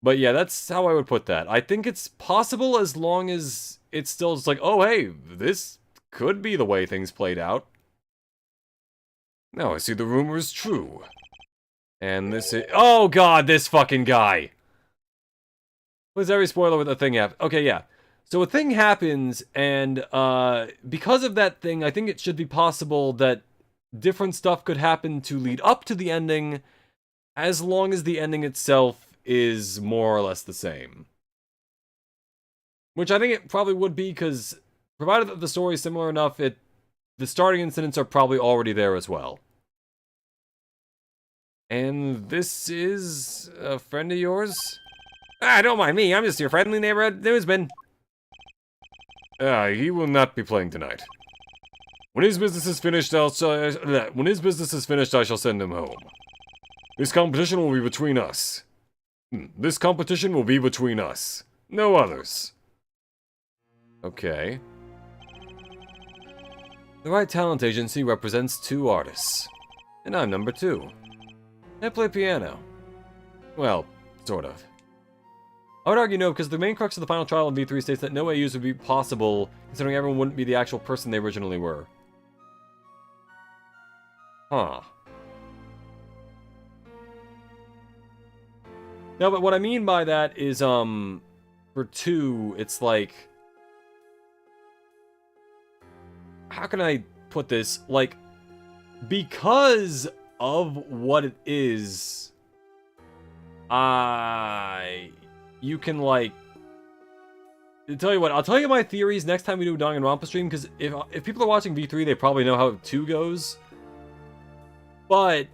But yeah, that's how I would put that. I think it's possible as long as it's still just like, oh hey, this could be the way things played out. Now I see the rumor is true. And this is... Oh god, this fucking guy! What's every spoiler with a thing happen? Okay, yeah. So a thing happens, and because of that thing, I think it should be possible that different stuff could happen to lead up to the ending, as long as the ending itself is more or less the same. Which I think it probably would be, because provided that the story is similar enough, the starting incidents are probably already there as well. And this is a friend of yours? Ah, don't mind me, I'm just your friendly neighborhood newsman. He will not be playing tonight. When his business is finished, I shall send him home. This competition will be between us. This competition will be between us. No others. Okay. The Right Talent Agency represents 2 artists. And I'm number 2. I play piano. Well, sort of. I would argue no, because the main crux of the final trial in V3 states that no AUs would be possible, considering everyone wouldn't be the actual person they originally were. Huh. No, but what I mean by that is, for 2, it's like... How can I put this? Like, because of what it is, you can, like... I'll tell you what, I'll tell you my theories next time we do a Danganronpa stream, because if people are watching V3, they probably know how 2 goes. But,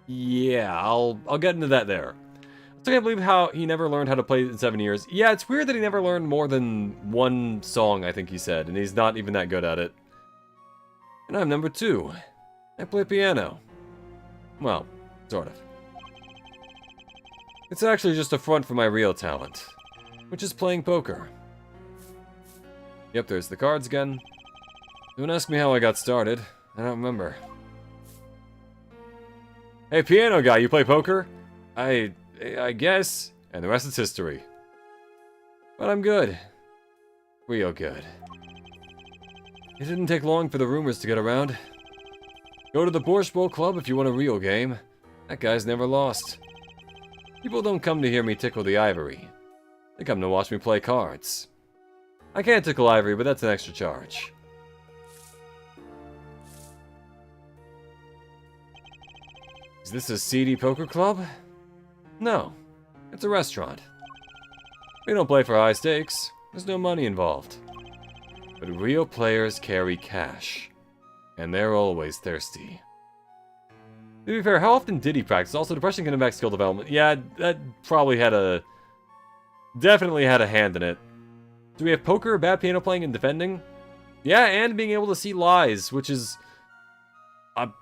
yeah, I'll get into that there. I still can't believe how he never learned how to play in 7 years. Yeah, it's weird that he never learned more than 1 song, I think he said, and he's not even that good at it. And I'm number 2. I play piano. Well, sort of. It's actually just a front for my real talent, which is playing poker. Yep, there's the cards again. Don't ask me how I got started. I don't remember. Hey, piano guy, you play poker? I guess. And the rest is history. But I'm good. Real good. It didn't take long for the rumors to get around. Go to the Borscht Bowl Club if you want a real game. That guy's never lost. People don't come to hear me tickle the ivory. They come to watch me play cards. I can't tickle ivory, but that's an extra charge. Is this a seedy poker club? No, it's a restaurant. We don't play for high stakes. There's no money involved. But real players carry cash. And they're always thirsty. To be fair, how often did he practice? Also, depression can impact skill development. Yeah, that probably definitely had a hand in it. Do we have poker, bad piano playing, and defending? Yeah, and being able to see lies, which is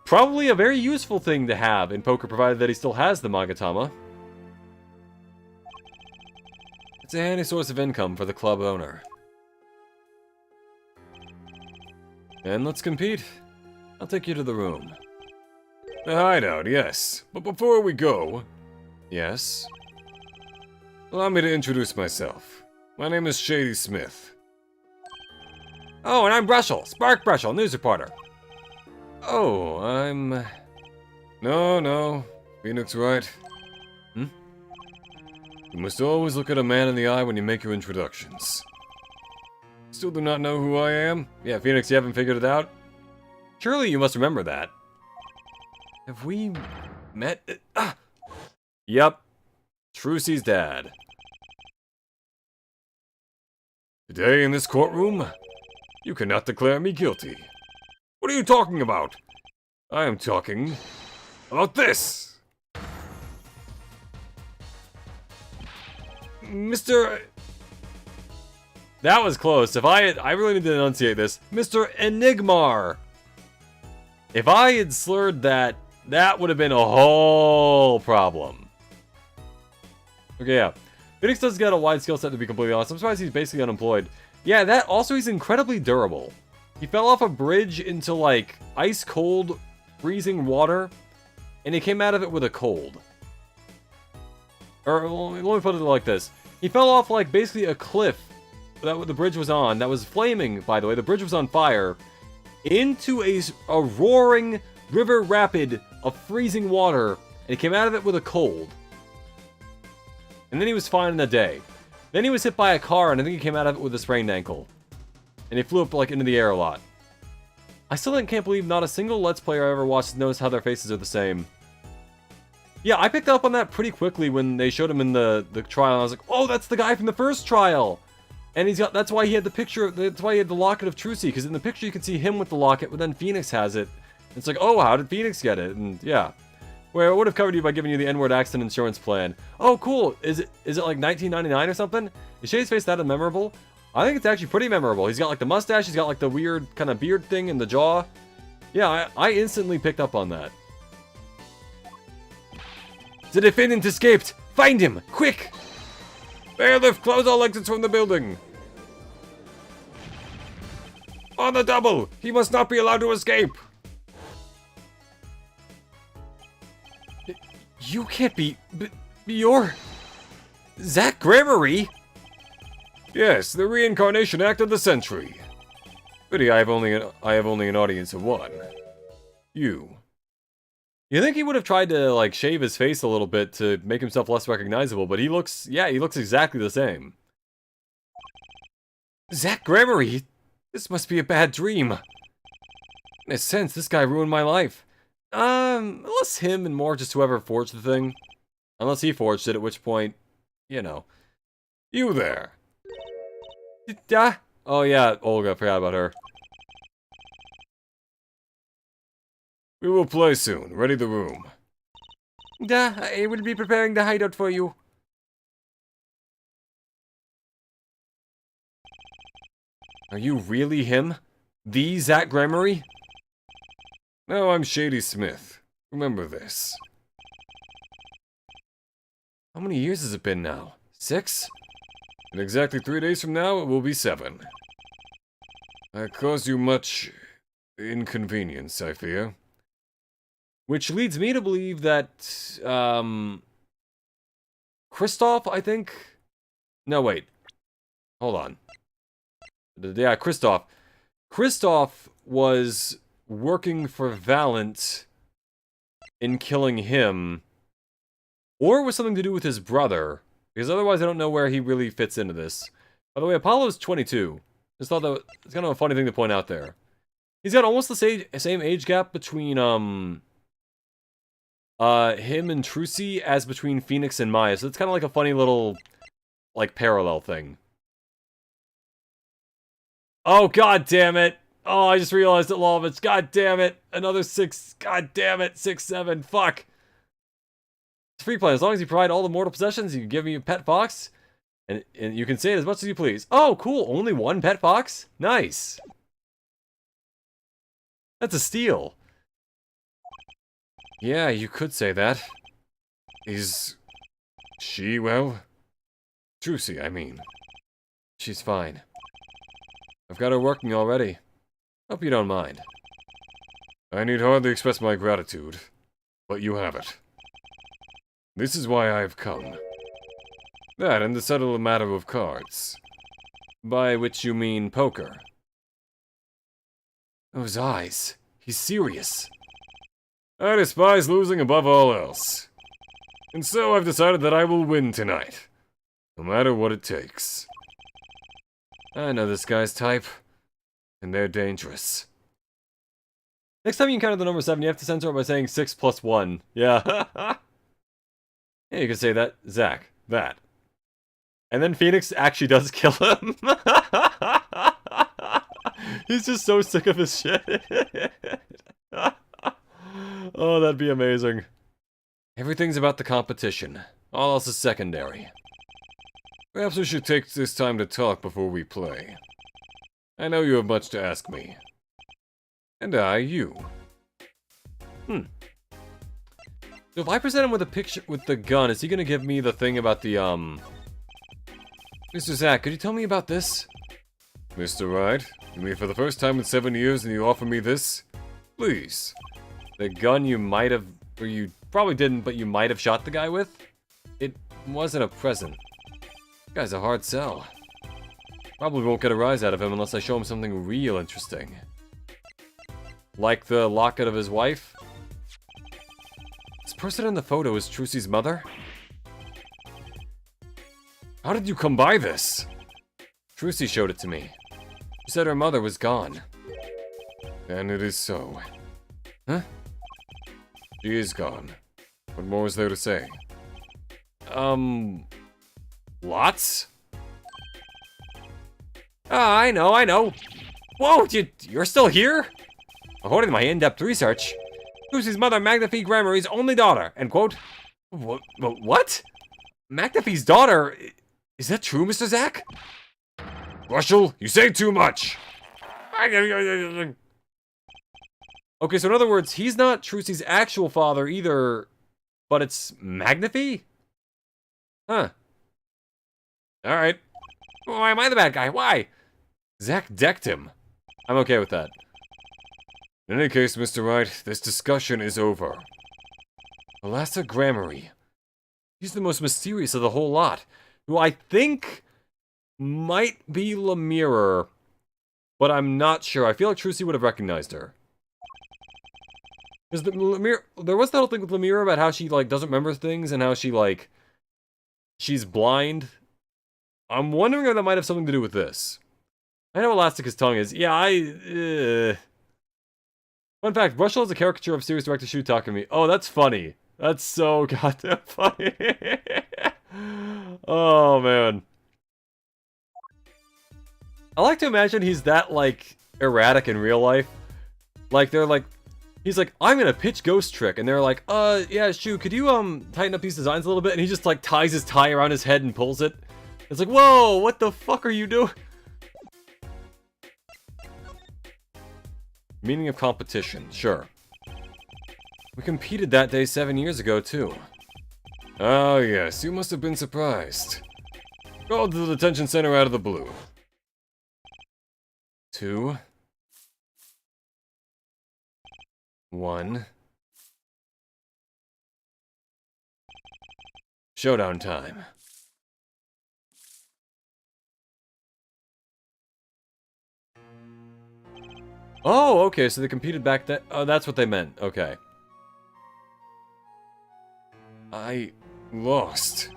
probably a very useful thing to have in poker, provided that he still has the Magatama. It's a handy source of income for the club owner. And let's compete. I'll take you to the room. The hideout, yes. But before we go... Yes? Allow me to introduce myself. My name is Shady Smith. Oh, and I'm Brushel, Spark Brushel, news reporter. Oh, I'm... No. Phoenix right. Hmm? You must always look at a man in the eye when you make your introductions. Still do not know who I am? Yeah, Phoenix, you haven't figured it out? Surely you must remember that. Have we met? Yep. Trucy's dad. Today in this courtroom, you cannot declare me guilty. What are you talking about? I am talking about this! Mr... That was close. I really need to enunciate this. Mr. Enigmar. If I had slurred that, that would have been a whole problem. Okay, yeah. Phoenix does get a wide skill set, to be completely honest. I'm surprised he's basically unemployed. Yeah, that also, he's incredibly durable. He fell off a bridge into, like, ice-cold, freezing water, and he came out of it with a cold. Or, let me put it like this. He fell off, like, basically a cliff that the bridge was on, that was flaming, by the way. The bridge was on fire, into a roaring river rapid of freezing water, and he came out of it with a cold. And then he was fine in a day. Then he was hit by a car, and I think he came out of it with a sprained ankle. And he flew up, like, into the air a lot. I still can't believe not a single Let's Player I ever watched knows how their faces are the same. Yeah, I picked up on that pretty quickly when they showed him in the trial. I was like, oh, that's the guy from the first trial! And that's why he had the picture, that's why he had the Locket of Trucy, because in the picture you can see him with the locket, but then Phoenix has it. It's like, oh, how did Phoenix get it? And yeah. Where I would have covered you by giving you the N-word accident insurance plan. Oh, cool. Is it like 1999 or something? Is Shay's face that memorable? I think it's actually pretty memorable. He's got like the mustache, he's got like the weird kind of beard thing in the jaw. Yeah, I instantly picked up on that. The defendant escaped! Find him! Quick! Bailiff, close all exits from the building! On the double! He must not be allowed to escape! You can't be... you're... Zach Gregory? Yes, the reincarnation act of the century. Pity I have only an audience of one. You. You think he would have tried to, like, shave his face a little bit to make himself less recognizable, but he looks exactly the same. Zach Gregory? This must be a bad dream. In a sense, this guy ruined my life. Unless him and more just whoever forged the thing. Unless he forged it, at which point, you know. You there. Oh yeah, Olga, forgot about her. We will play soon. Ready the room. I will be preparing the hideout for you. Are you really him? The Zach Gregory? No, I'm Shady Smith. Remember this. How many years has it been now? 6? In exactly 3 days from now, it will be 7. I caused you much inconvenience, I fear. Which leads me to believe that, Kristoff, I think? No, wait. Hold on. Yeah, Kristoff. Kristoff was working for Valent in killing him. Or it was something to do with his brother. Because otherwise I don't know where he really fits into this. By the way, Apollo's 22. Just thought that it's kind of a funny thing to point out there. He's got almost the same age gap between, him and Trucy as between Phoenix and Maya. So it's kind of like a funny little, like, parallel thing. Oh, god damn it! Oh, I just realized it, Lovitz. God damn it! Another 6. God damn it! 6, 7. Fuck! It's free play. As long as you provide all the mortal possessions, you can give me a pet fox. And you can say it as much as you please. Oh, cool! Only 1 pet fox? Nice! That's a steal. Yeah, you could say that. Is she well? Trucy, I mean. She's fine. I've got her working already. Hope you don't mind. I need hardly express my gratitude, but you have it. This is why I have come. That and to settle a matter of cards. By which you mean poker. Those eyes. He's serious. I despise losing above all else. And so I've decided that I will win tonight. No matter what it takes. I know this guy's type. And they're dangerous. Next time you encounter the number 7, you have to censor it by saying 6 plus 1. Yeah. Yeah, you can say that. Zach. That. And then Phoenix actually does kill him. He's just so sick of his shit. Oh, that'd be amazing. Everything's about the competition. All else is secondary. Perhaps we should take this time to talk before we play. I know you have much to ask me. And I, you. So if I present him with a picture with the gun, is he gonna give me the thing about the, Mr. Zack, could you tell me about this? Mr. Wright, you mean for the first time in 7 years and you offer me this? Please. The gun you might have, or you probably didn't, but you might have shot the guy with? It wasn't a present. This guy's a hard sell. Probably won't get a rise out of him unless I show him something real interesting. Like the locket of his wife? This person in the photo is Trucy's mother? How did you come by this? Trucy showed it to me. She said her mother was gone. And it is so. Huh? She is gone. What more is there to say? Lots? Ah, I know. Whoa, you're still here? According to my in-depth research, Trucy's mother, Magnifi Gramarie's only daughter, end quote. What? Magnifi's daughter? Is that true, Mr. Zack? Rushel, you say too much! Okay, so in other words, he's not Trucy's actual father either, but it's Magnifi? Huh. Alright. Why am I the bad guy? Why? Zack decked him. I'm okay with that. In any case, Mr. Wright, this discussion is over. Alassa Gramarye. He's the most mysterious of the whole lot, who I think might be Lemire, but I'm not sure. I feel like Trucy would have recognized her. Because there was that whole thing with Lemire about how she, like, doesn't remember things and how she, like, she's blind. I'm wondering if that might have something to do with this. I know Elastic's tongue is. Yeah, Fun fact, Rushel is a caricature of series director Shu Takumi. Oh, that's funny. That's so goddamn funny. Oh, man. I like to imagine he's that, like, erratic in real life. Like, they're like, he's like, I'm gonna pitch Ghost Trick. And they're like, yeah, Shu, could you, tighten up these designs a little bit? And he just, like, ties his tie around his head and pulls it. It's like, whoa, what the fuck are you doing? Meaning of competition, sure. We competed that day 7 years ago, too. Oh, yes, you must have been surprised. Called to the detention center out of the blue. 2, 1. Showdown time. Oh, okay, so they competed back then. Oh, that's what they meant. Okay. I lost.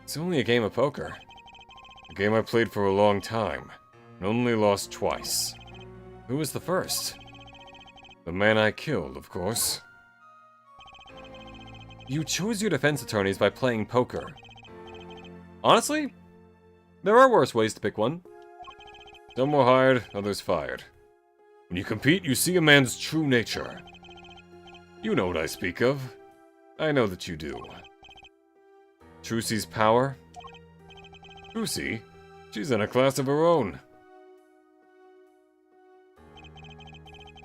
It's only a game of poker. A game I played for a long time, and only lost twice. Who was the first? The man I killed, of course. You chose your defense attorneys by playing poker. Honestly, there are worse ways to pick one. Some were hired, others fired. When you compete, you see a man's true nature. You know what I speak of. I know that you do. Trucy's power? Trucy? She's in a class of her own.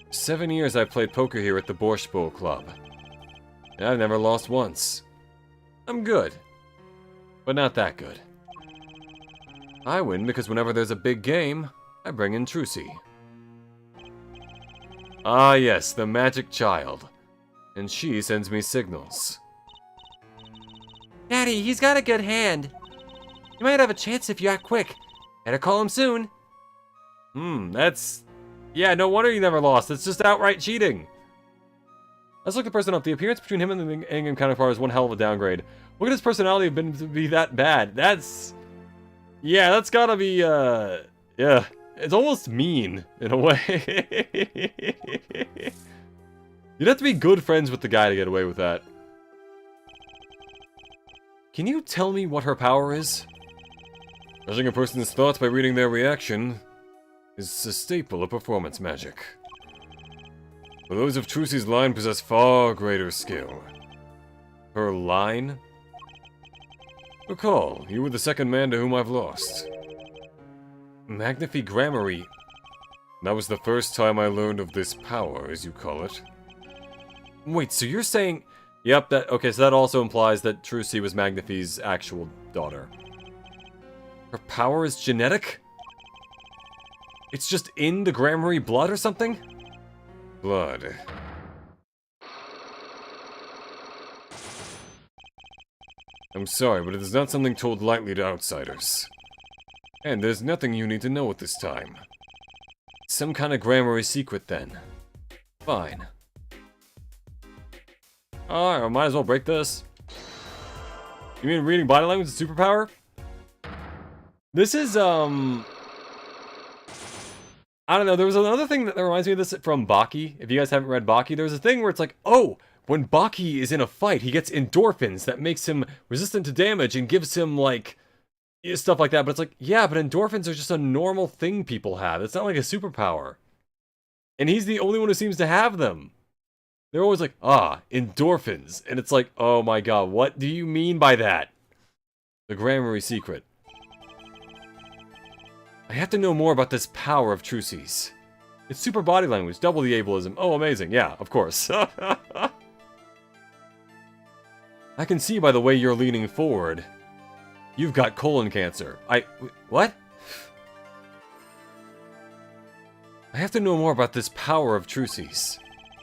7 years I've played poker here at the Borscht Bowl Club. And I've never lost once. I'm good. But not that good. I win because whenever there's a big game, I bring in Trucy. Ah yes, the magic child. And she sends me signals. Daddy, he's got a good hand. You might have a chance if you act quick. Better call him soon. That's... Yeah, no wonder you never lost. It's just outright cheating. Let's look the person up. The appearance between him and the Ingham counterpart is one hell of a downgrade. Look at his personality to be that bad. That's... Yeah, that's gotta be, yeah. It's almost mean, in a way. You'd have to be good friends with the guy to get away with that. Can you tell me what her power is? Judging a person's thoughts by reading their reaction is a staple of performance magic. But those of Trucy's line possess far greater skill. Her line? Recall, you were the second man to whom I've lost. Magnify Gramarye. That was the first time I learned of this power, as you call it. Wait, so you're saying... Yep, okay, so that also implies that Trucy was Magnify's actual daughter. Her power is genetic? It's just in the Gramarye blood or something? Blood. I'm sorry, but it is not something told lightly to outsiders. And there's nothing you need to know at this time. Some kind of Gramarye secret, then. Fine. Alright, I might as well break this. You mean reading body language is a superpower? This is, I don't know, there was another thing that reminds me of this from Baki. If you guys haven't read Baki, there's a thing where it's like, oh, when Baki is in a fight, he gets endorphins that makes him resistant to damage and gives him, like, stuff like that. But it's like, yeah, but endorphins are just a normal thing people have. It's not like a superpower. And he's the only one who seems to have them. They're always like, ah, endorphins. And it's like, oh my god, what do you mean by that? The Gramarye secret. I have to know more about this power of Trucy's. It's super body language, double the ableism. Oh, amazing. Yeah, of course. I can see by the way you're leaning forward. You've got colon cancer. What? I have to know more about this power of Trucy's.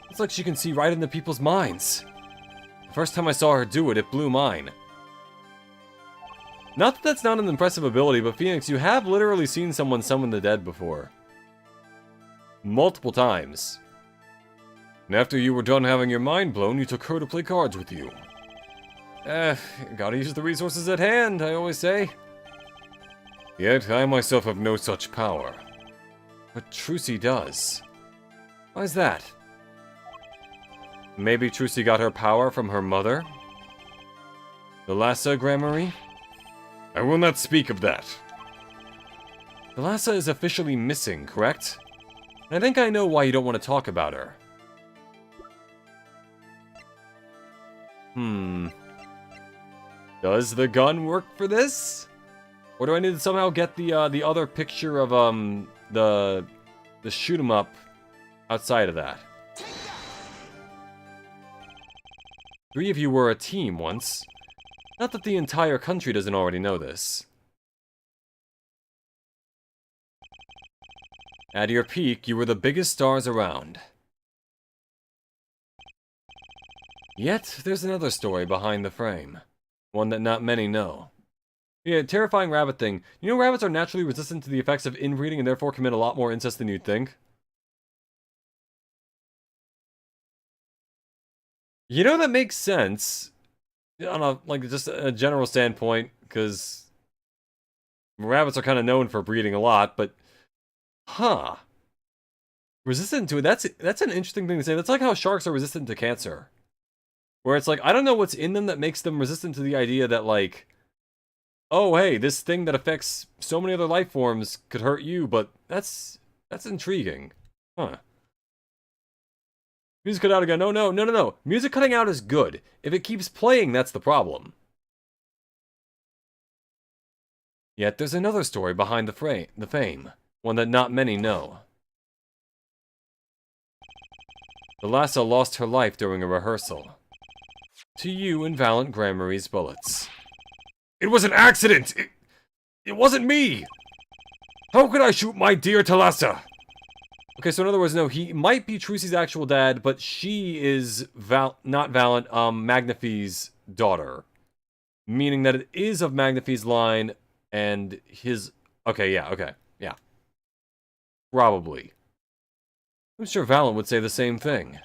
It's like she can see right into people's minds. The first time I saw her do it, it blew mine. Not that that's not an impressive ability, but Phoenix, you have literally seen someone summon the dead before. Multiple times. And after you were done having your mind blown, you took her to play cards with you. Gotta use the resources at hand, I always say. Yet, I myself have no such power. But Trucy does. Why is that? Maybe Trucy got her power from her mother? Thalassa Gramarye? I will not speak of that. Thalassa is officially missing, correct? And I think I know why you don't want to talk about her. Does the gun work for this? Or do I need to somehow get the other picture of the shoot 'em up outside of that? 3 of you were a team once. Not that the entire country doesn't already know this. At your peak, you were the biggest stars around. Yet, there's another story behind the frame. One that not many know. Yeah, terrifying rabbit thing. You know rabbits are naturally resistant to the effects of inbreeding and therefore commit a lot more incest than you'd think? You know, that makes sense. On a, like, just a general standpoint, because rabbits are kind of known for breeding a lot, but... Huh. Resistant to it, that's an interesting thing to say. That's like how sharks are resistant to cancer. Where it's like, I don't know what's in them that makes them resistant to the idea that, like, oh, hey, this thing that affects so many other life forms could hurt you, but that's intriguing. Huh. Music cut out again. No. Music cutting out is good. If it keeps playing, that's the problem. Yet there's another story behind the fame. One that not many know. Thalassa lost her life during a rehearsal. To you and Valiant Gramarye's bullets. It was an accident! It wasn't me! How could I shoot my dear Thalassa? Okay, so in other words, no, he might be Trucy's actual dad, but she is not Valiant, Magnify's daughter. Meaning that it is of Magnify's line, and his... Okay, yeah. Probably. I'm sure Valiant would say the same thing.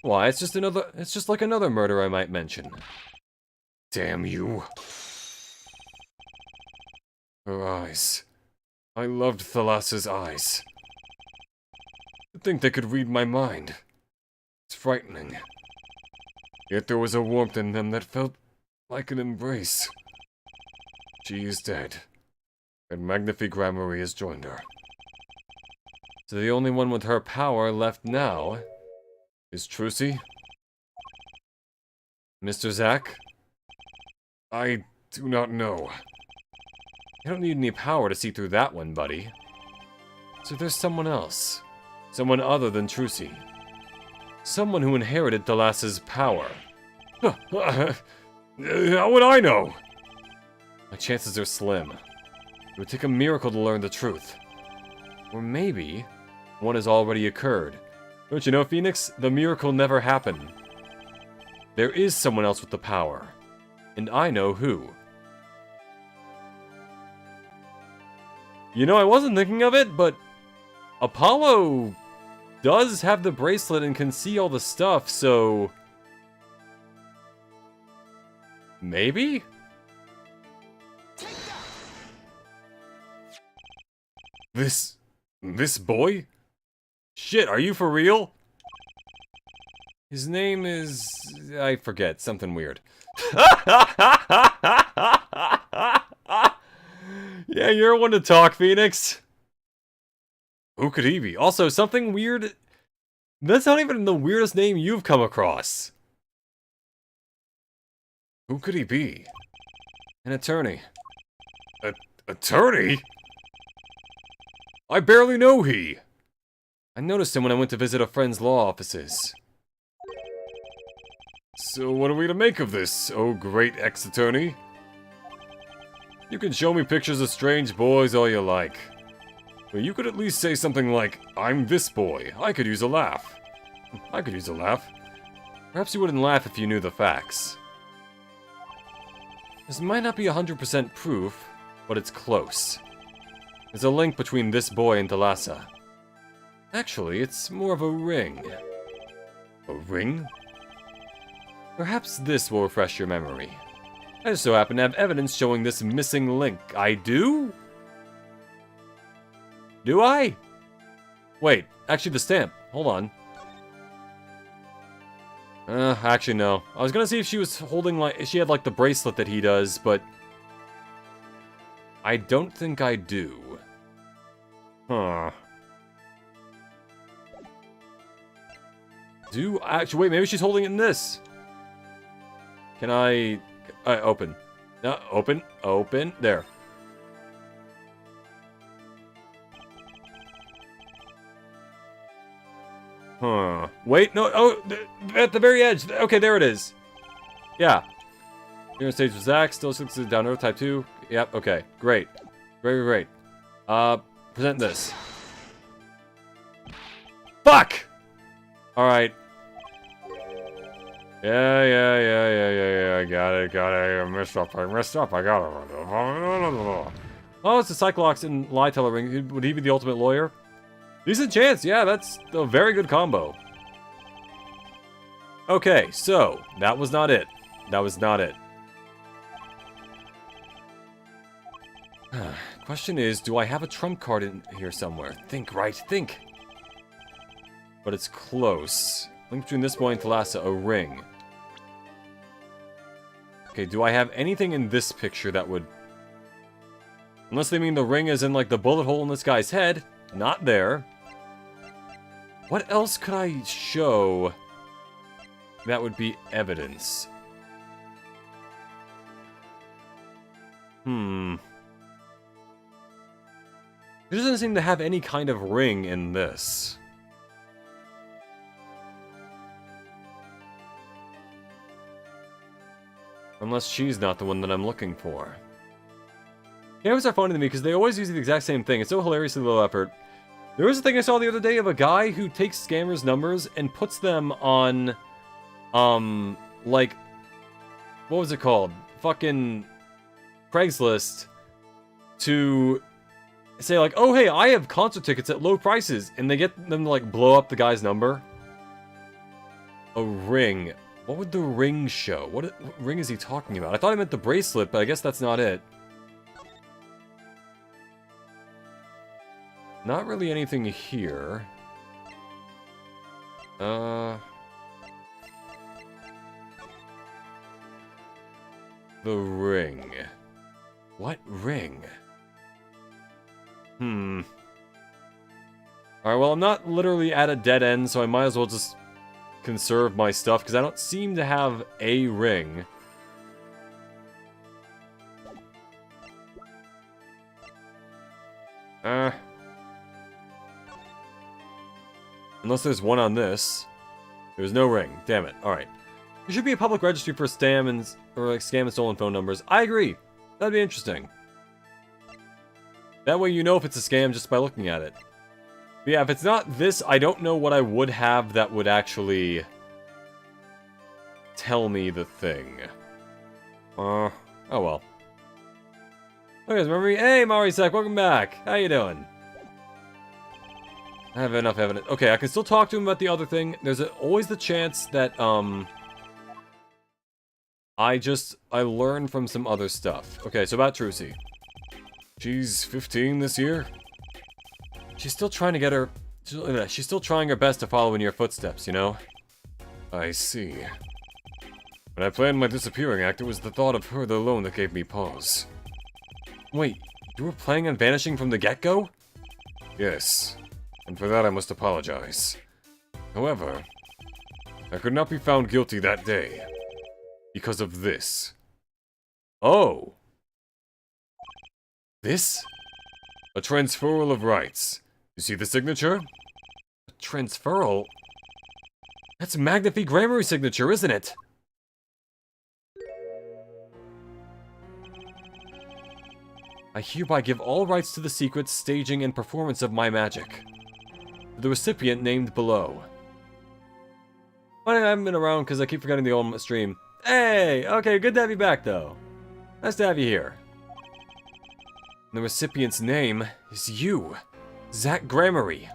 Why, it's just like another murder I might mention. Damn you. Her eyes. I loved Thalassa's eyes. To think they could read my mind. It's frightening. Yet there was a warmth in them that felt like an embrace. She is dead, and Magnify Gramarye has joined her. So the only one with her power left now is Trucy? Mr. Zack? I do not know. You don't need any power to see through that one, buddy. So there's someone else. Someone other than Trucy. Someone who inherited Thalassa's power. How would I know? My chances are slim. It would take a miracle to learn the truth. Or maybe one has already occurred. Don't you know, Phoenix? The miracle never happened. There is someone else with the power. And I know who. You know, I wasn't thinking of it, but Apollo does have the bracelet and can see all the stuff, so maybe? This boy? Shit, are you for real? His name is... I forget, something weird. Yeah, you're one to talk, Phoenix. Who could he be? Also, something weird... That's not even the weirdest name you've come across. Who could he be? An attorney. Attorney? I barely know he. I noticed him when I went to visit a friend's law offices. So what are we to make of this, oh great ex-attorney? You can show me pictures of strange boys all you like. But you could at least say something like, I'm this boy. I could use a laugh. I could use a laugh. Perhaps you wouldn't laugh if you knew the facts. This might not be 100% proof, but it's close. There's a link between this boy and Thalassa. Actually, it's more of a ring. A ring? Perhaps this will refresh your memory. I just so happen to have evidence showing this missing link. I do? Do I? Wait, actually the stamp. Hold on. Actually no. I was gonna see if she was holding if she had like the bracelet that he does, but I don't think I do. Huh. Actually, wait, maybe she's holding it in this. Can I open? No, open, open, there. Huh. Wait, no, oh, at the very edge. Okay, there it is. Yeah. You're on stage with Zack, still 6 down Earth, type 2. Yep, okay, great. Great. Present this. Fuck! Alright. Yeah, I got it, I messed up, I got it. Oh, it's the Cyclops and Lieteller ring. Would he be the ultimate lawyer? Decent chance, yeah, that's a very good combo. Okay, so, that was not it. Question is, do I have a trump card in here somewhere? Think, right? Think! But it's close. Link between this boy and Thalassa, a ring. Okay, do I have anything in this picture that would... Unless they mean the ring is in, like, the bullet hole in this guy's head. Not there. What else could I show that would be evidence? There doesn't seem to have any kind of ring in this. Unless she's not the one that I'm looking for. Cameras are funny to me because they always use the exact same thing. It's so hilariously low effort. There was a thing I saw the other day of a guy who takes scammers' numbers and puts them on, like, what was it called? Fucking Craigslist to say, like, oh, hey, I have concert tickets at low prices, and they get them to, like, blow up the guy's number. A ring. What would the ring show? What ring is he talking about? I thought he meant the bracelet, but I guess that's not it. Not really anything here. The ring. What ring? Alright, well, I'm not literally at a dead end, so I might as well just conserve my stuff, because I don't seem to have a ring. Unless there's one on this. There's no ring. Damn it. Alright. There should be a public registry for scam and stolen phone numbers. I agree. That'd be interesting. That way you know if it's a scam just by looking at it. But yeah, if it's not this, I don't know what I would have that would actually tell me the thing. Oh well. Okay, remember me? Hey, Marisek, welcome back. How you doing? I have enough evidence. Okay, I can still talk to him about the other thing. There's always the chance that, I learn from some other stuff. Okay, so about Trucy. She's 15 this year? She's still trying to get her... She's still trying her best to follow in your footsteps, you know? I see. When I planned my disappearing act, it was the thought of her alone that gave me pause. Wait, you were planning on vanishing from the get-go? Yes, and for that I must apologize. However, I could not be found guilty that day. Because of this. Oh. This? A transferal of rights. You see the signature? A transferal? That's Magnifi Gramarye's signature, isn't it? I hereby give all rights to the secrets, staging, and performance of my magic. To the recipient named below. Funny, I haven't been around because I keep forgetting the old stream. Hey! Okay, good to have you back, though. Nice to have you here. The recipient's name is you, Zach Gramarye.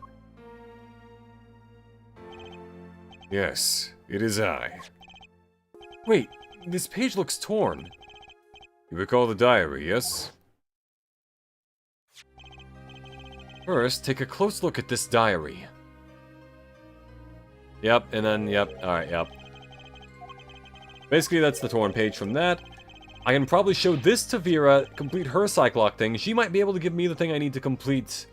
Yes, it is I. Wait, this page looks torn. You recall the diary, yes? First, take a close look at this diary. Yep, and then, yep, alright, yep. Basically, that's the torn page from that. I can probably show this to Vera, complete her Cyclock thing. She might be able to give me the thing I need to complete,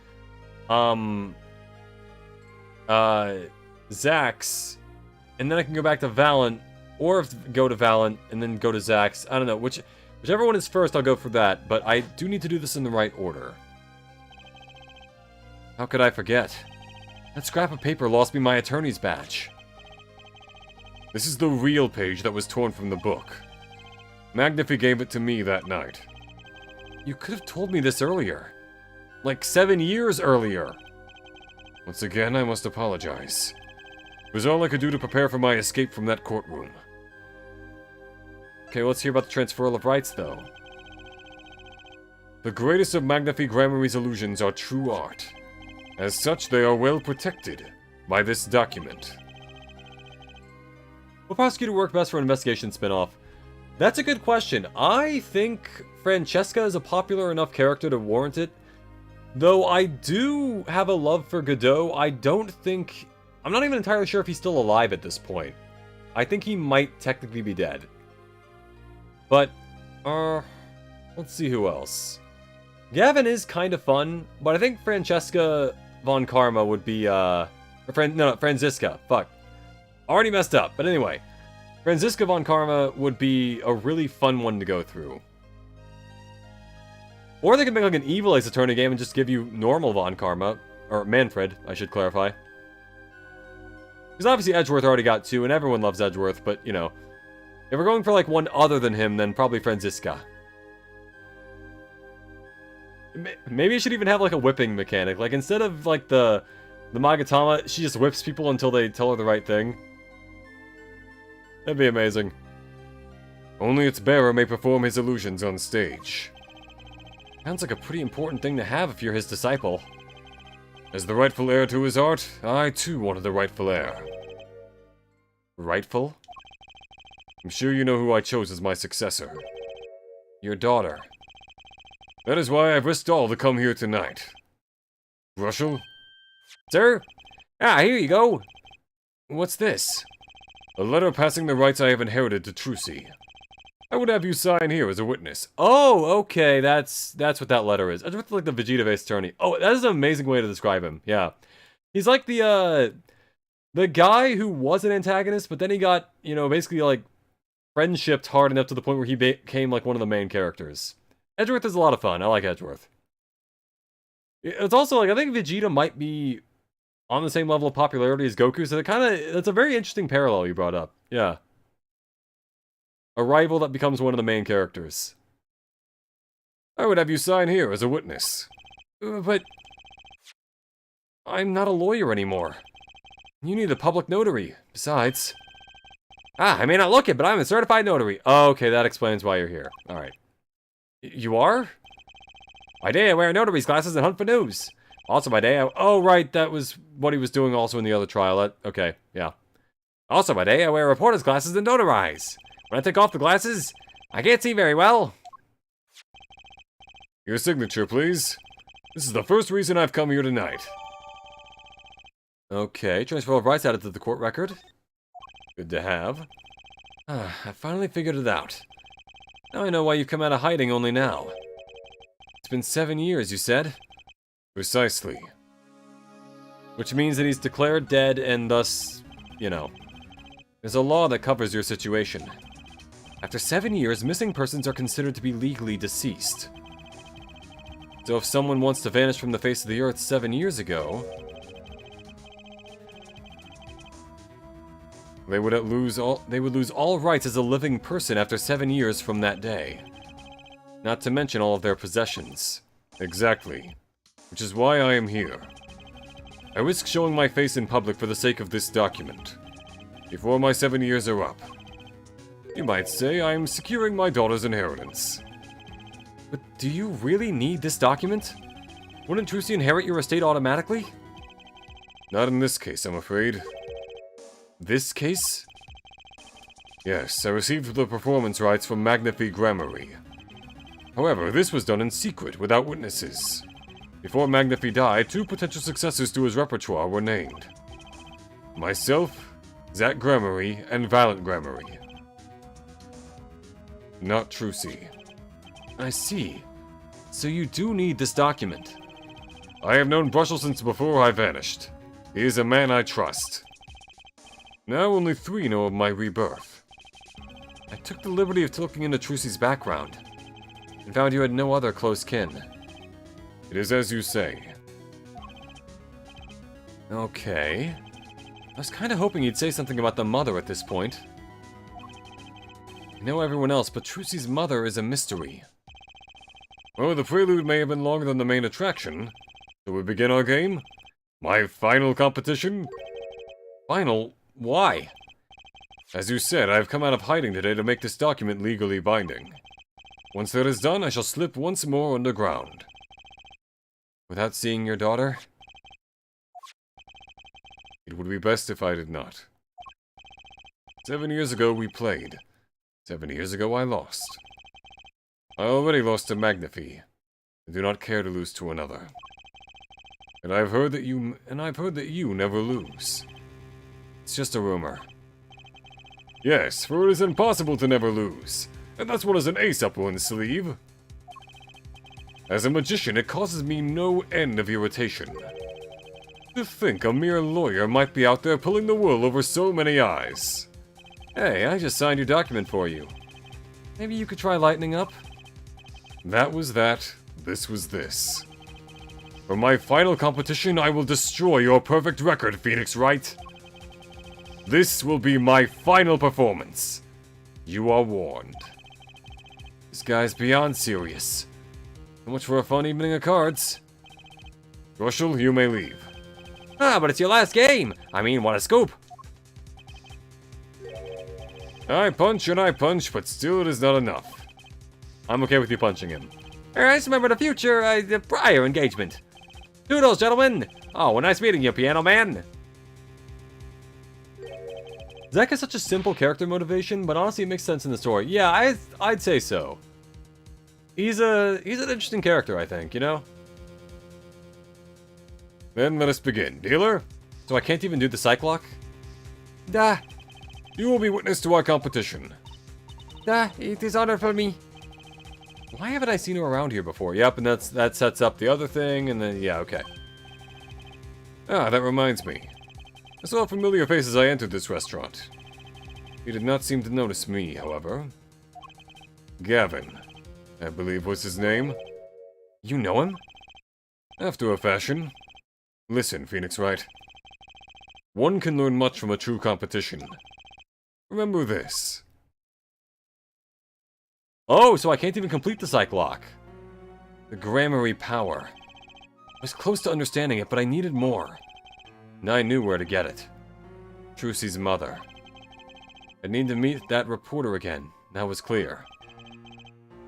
Zach's. And then I can go back to Valent, or go to Valent, and then go to Zach's. I don't know, whichever one is first, I'll go for that. But I do need to do this in the right order. How could I forget? That scrap of paper lost me my attorney's badge. This is the real page that was torn from the book. Magnifi gave it to me that night. You could have told me this earlier. Like 7 years earlier. Once again, I must apologize. It was all I could do to prepare for my escape from that courtroom. Okay, let's hear about the transferal of rights, though. The greatest of Magnifi Gramarye's illusions are true art. As such, they are well protected by this document. What prosecutor worked best for an investigation spin-off? That's a good question. I think Francesca is a popular enough character to warrant it. Though I do have a love for Godot, I don't think... I'm not even entirely sure if he's still alive at this point. I think he might technically be dead. But, let's see who else. Gavin is kind of fun, but I think Francesca von Karma would be, Franziska. Fuck. Already messed up, but anyway. Franziska von Karma would be a really fun one to go through. Or they could make like an evil Ace Attorney game and just give you normal von Karma. Or Manfred, I should clarify. Because obviously Edgeworth already got 2, and everyone loves Edgeworth, but, you know. If we're going for like one other than him, then probably Franziska. Maybe I should even have like a whipping mechanic. Like instead of like the Magatama, she just whips people until they tell her the right thing. That'd be amazing. Only its bearer may perform his illusions on stage. Sounds like a pretty important thing to have if you're his disciple. As the rightful heir to his art, I too wanted the rightful heir. Rightful? I'm sure you know who I chose as my successor. Your daughter. That is why I've risked all to come here tonight. Russell? Sir? Ah, here you go. What's this? A letter passing the rights I have inherited to Trucy. I would have you sign here as a witness. Oh, okay, that's what that letter is. I just like the Vegeta Ace Attorney. Oh, that is an amazing way to describe him. Yeah. He's like the guy who was an antagonist, but then he got, you know, basically like friendshipped hard enough to the point where he became like one of the main characters. Edgeworth is a lot of fun. I like Edgeworth. It's also like, I think Vegeta might be on the same level of popularity as Goku, so that's a very interesting parallel you brought up. Yeah. A rival that becomes one of the main characters. I would have you sign here as a witness. But I'm not a lawyer anymore. You need a public notary. Besides... I may not look it, but I'm a certified notary. Oh, okay, that explains why you're here. Alright. You are? By day, I wear notary's glasses and hunt for news. Also by day, oh, right, that was what he was doing also in the other trial. Okay, yeah. Also by day, I wear reporter's glasses and notarize. When I take off the glasses, I can't see very well. Your signature, please. This is the first reason I've come here tonight. Okay, transfer of rights added to the court record. Good to have. I finally figured it out. Now I know why you've come out of hiding only now. It's been 7 years, you said? Precisely. Which means that he's declared dead and thus, you know. There's a law that covers your situation. After 7 years, missing persons are considered to be legally deceased. So if someone wants to vanish from the face of the earth 7 years ago... They would lose all rights as a living person after 7 years from that day. Not to mention all of their possessions. Exactly. Which is why I am here. I risk showing my face in public for the sake of this document. Before my 7 years are up. You might say I am securing my daughter's inheritance. But do you really need this document? Wouldn't Trucy inherit your estate automatically? Not in this case, I'm afraid. This case? Yes, I received the performance rights from Magnify Gramarye. However, this was done in secret, without witnesses. Before Magnify died, 2 potential successors to his repertoire were named. Myself, Zack Gramarye, and Valiant Gramarye. Not Trucy. I see. So you do need this document. I have known Brushel since before I vanished. He is a man I trust. Now only 3 know of my rebirth. I took the liberty of looking into Trucy's background, and found you had no other close kin. It is as you say. Okay. I was kinda hoping you'd say something about the mother at this point. I know everyone else, but Trucy's mother is a mystery. Oh, the prelude may have been longer than the main attraction. Shall we begin our game? My final competition? Final? Why? As you said, I have come out of hiding today to make this document legally binding. Once that is done, I shall slip once more underground. Without seeing your daughter? It would be best if I did not. 7 years ago we played. 7 years ago I lost. I already lost to Magnify. I do not care to lose to another. And I've heard that you never lose. It's just a rumor. Yes, for it is impossible to never lose. And that's what is an ace up one's sleeve. As a magician, it causes me no end of irritation. To think a mere lawyer might be out there pulling the wool over so many eyes. Hey, I just signed your document for you. Maybe you could try lightening up? That was that. This was this. For my final competition, I will destroy your perfect record, Phoenix Wright. This will be my final performance. You are warned. This guy's beyond serious. So much for a fun evening of cards. Brushel, you may leave. But it's your last game! I mean, what a scoop! I punch and I punch, but still it is not enough. I'm okay with you punching him. I just remember the prior engagement. Toodles, gentlemen! Oh, well, nice meeting you, Piano Man! Zack has such a simple character motivation, but honestly it makes sense in the story. Yeah, I'd say so. He's an interesting character, I think, you know? Then let us begin. Dealer? So I can't even do the Cyclock? You will be witness to our competition. It is honor for me. Why haven't I seen her around here before? Yep, and that sets up the other thing, and then, yeah, okay. That reminds me. I saw a familiar face as I entered this restaurant. He did not seem to notice me, however. Gavin, I believe was his name. You know him? After a fashion. Listen, Phoenix Wright. One can learn much from a true competition. Remember this. Oh, so I can't even complete the Cyclock. The Gramarye power. I was close to understanding it, but I needed more. And I knew where to get it. Trucy's mother. I need to meet that reporter again. That was clear.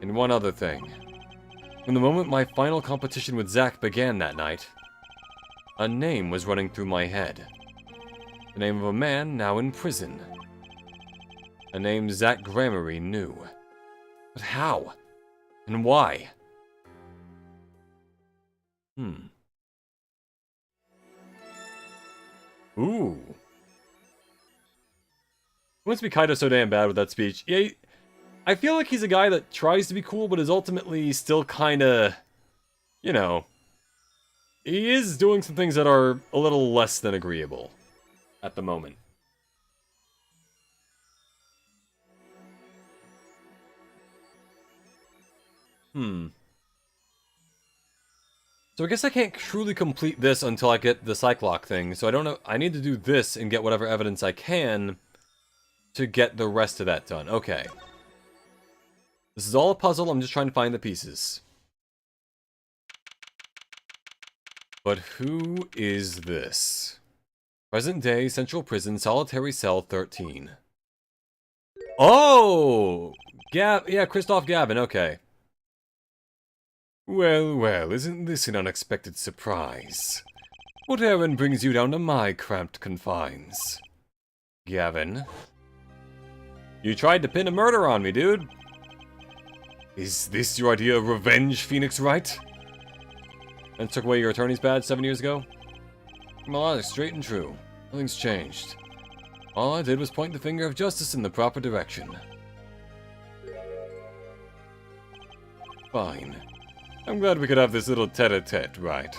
And one other thing. From the moment my final competition with Zack began that night, a name was running through my head. The name of a man now in prison. A name Zack Gramarye knew. But how? And why? Ooh. He must be kind of so damn bad with that speech. Yeah, I feel like he's a guy that tries to be cool, but is ultimately still kind of, you know, he is doing some things that are a little less than agreeable at the moment. So I guess I can't truly complete this until I get the Cyclock thing, so I don't know, I need to do this and get whatever evidence I can to get the rest of that done. Okay. This is all a puzzle, I'm just trying to find the pieces. But who is this? Present day, Central Prison, Solitary Cell 13. Oh! Yeah, Christoph Gavin, okay. Well, well, isn't this an unexpected surprise? What errand brings you down to my cramped confines? Gavin? You tried to pin a murder on me, dude. Is this your idea of revenge, Phoenix Wright? And took away your attorney's badge 7 years ago? My logic straight and true. Nothing's changed. All I did was point the finger of justice in the proper direction. Fine. I'm glad we could have this little tete-a-tete, right?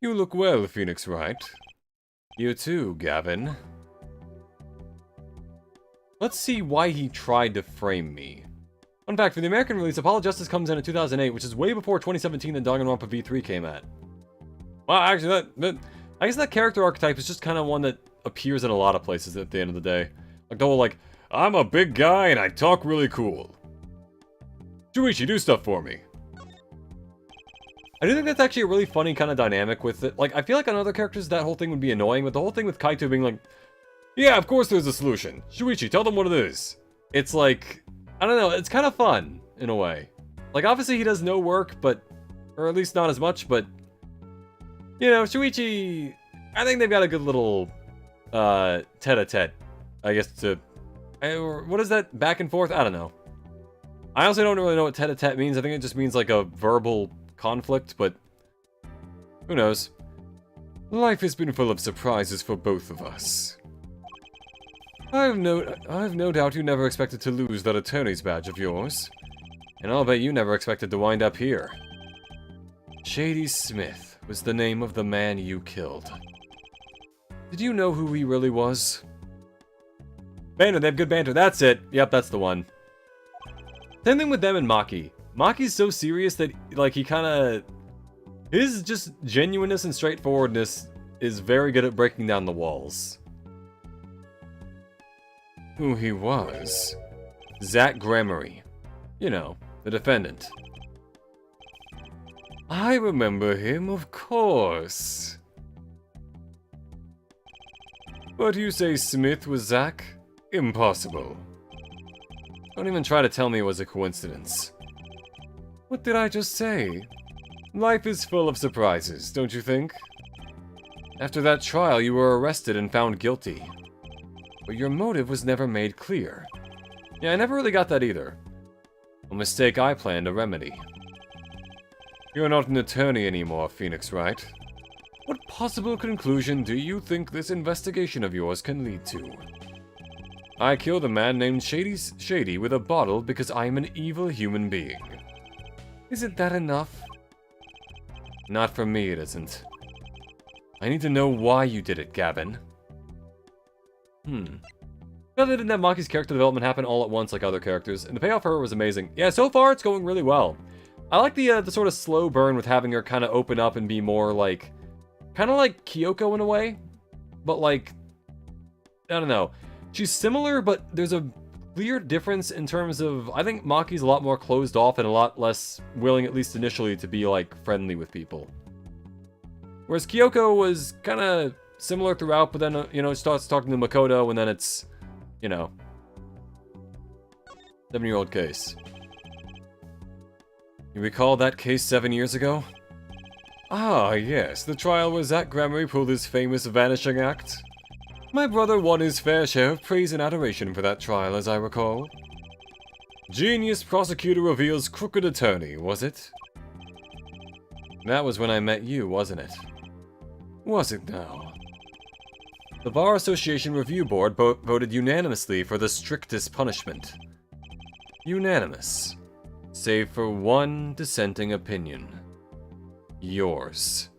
You look well, Phoenix Wright. You too, Gavin. Let's see why he tried to frame me. Fun fact, for the American release, Apollo Justice comes in 2008, which is way before 2017 and Danganronpa V3 came out. Well, actually, I guess that character archetype is just kind of one that appears in a lot of places at the end of the day. Like the whole, like, I'm a big guy and I talk really cool. Shuichi, do stuff for me. I do think that's actually a really funny kind of dynamic with it. Like, I feel like on other characters that whole thing would be annoying, but the whole thing with Kaito being like, yeah, of course there's a solution. Shuichi, tell them what it is. It's like, I don't know, it's kind of fun, in a way. Like, obviously he does no work, but, or at least not as much, but, you know, Shuichi, I think they've got a good little, tete-a-tete, I guess, to, what is that, back and forth? I don't know. I honestly don't really know what tete-a-tete means. I think it just means like a verbal conflict, but who knows? Life has been full of surprises for both of us. I've no doubt you never expected to lose that attorney's badge of yours. And I'll bet you never expected to wind up here. Shady Smith was the name of the man you killed. Did you know who he really was? Banter, they have good banter. That's it. Yep, that's the one. Same thing with them and Maki. Maki's so serious that, like, he kind of... His just genuineness and straightforwardness is very good at breaking down the walls. Who he was? Zack Gramarye. You know, the defendant. I remember him, of course. But you say Smith was Zack? Impossible. Don't even try to tell me it was a coincidence. What did I just say? Life is full of surprises, don't you think? After that trial, you were arrested and found guilty. But your motive was never made clear. Yeah, I never really got that either. A mistake I plan to remedy. You're not an attorney anymore, Phoenix Wright. What possible conclusion do you think this investigation of yours can lead to? I killed a man named Shady with a bottle because I am an evil human being. Isn't that enough? Not for me, it isn't. I need to know why you did it, Gavin. Glad they didn't have Maki's character development happen all at once like other characters, and the payoff for her was amazing. Yeah, so far it's going really well. I like the sort of slow burn with having her kind of open up and be more like, kind of like Kyoko in a way, but like, I don't know. She's similar, but there's a clear difference in terms of, I think Maki's a lot more closed off and a lot less willing, at least initially, to be like friendly with people. Whereas Kyoko was kind of similar throughout, but then, you know, starts talking to Makoto, and then it's, you know, 7-year-old case. You recall that case 7 years ago? Ah, yes, the trial where Zack Gremory pulled his famous vanishing act. My brother won his fair share of praise and adoration for that trial, as I recall. Genius prosecutor reveals crooked attorney, was it? That was when I met you, wasn't it? Was it now? The Bar Association Review Board voted unanimously for the strictest punishment. Unanimous. Save for one dissenting opinion. Yours.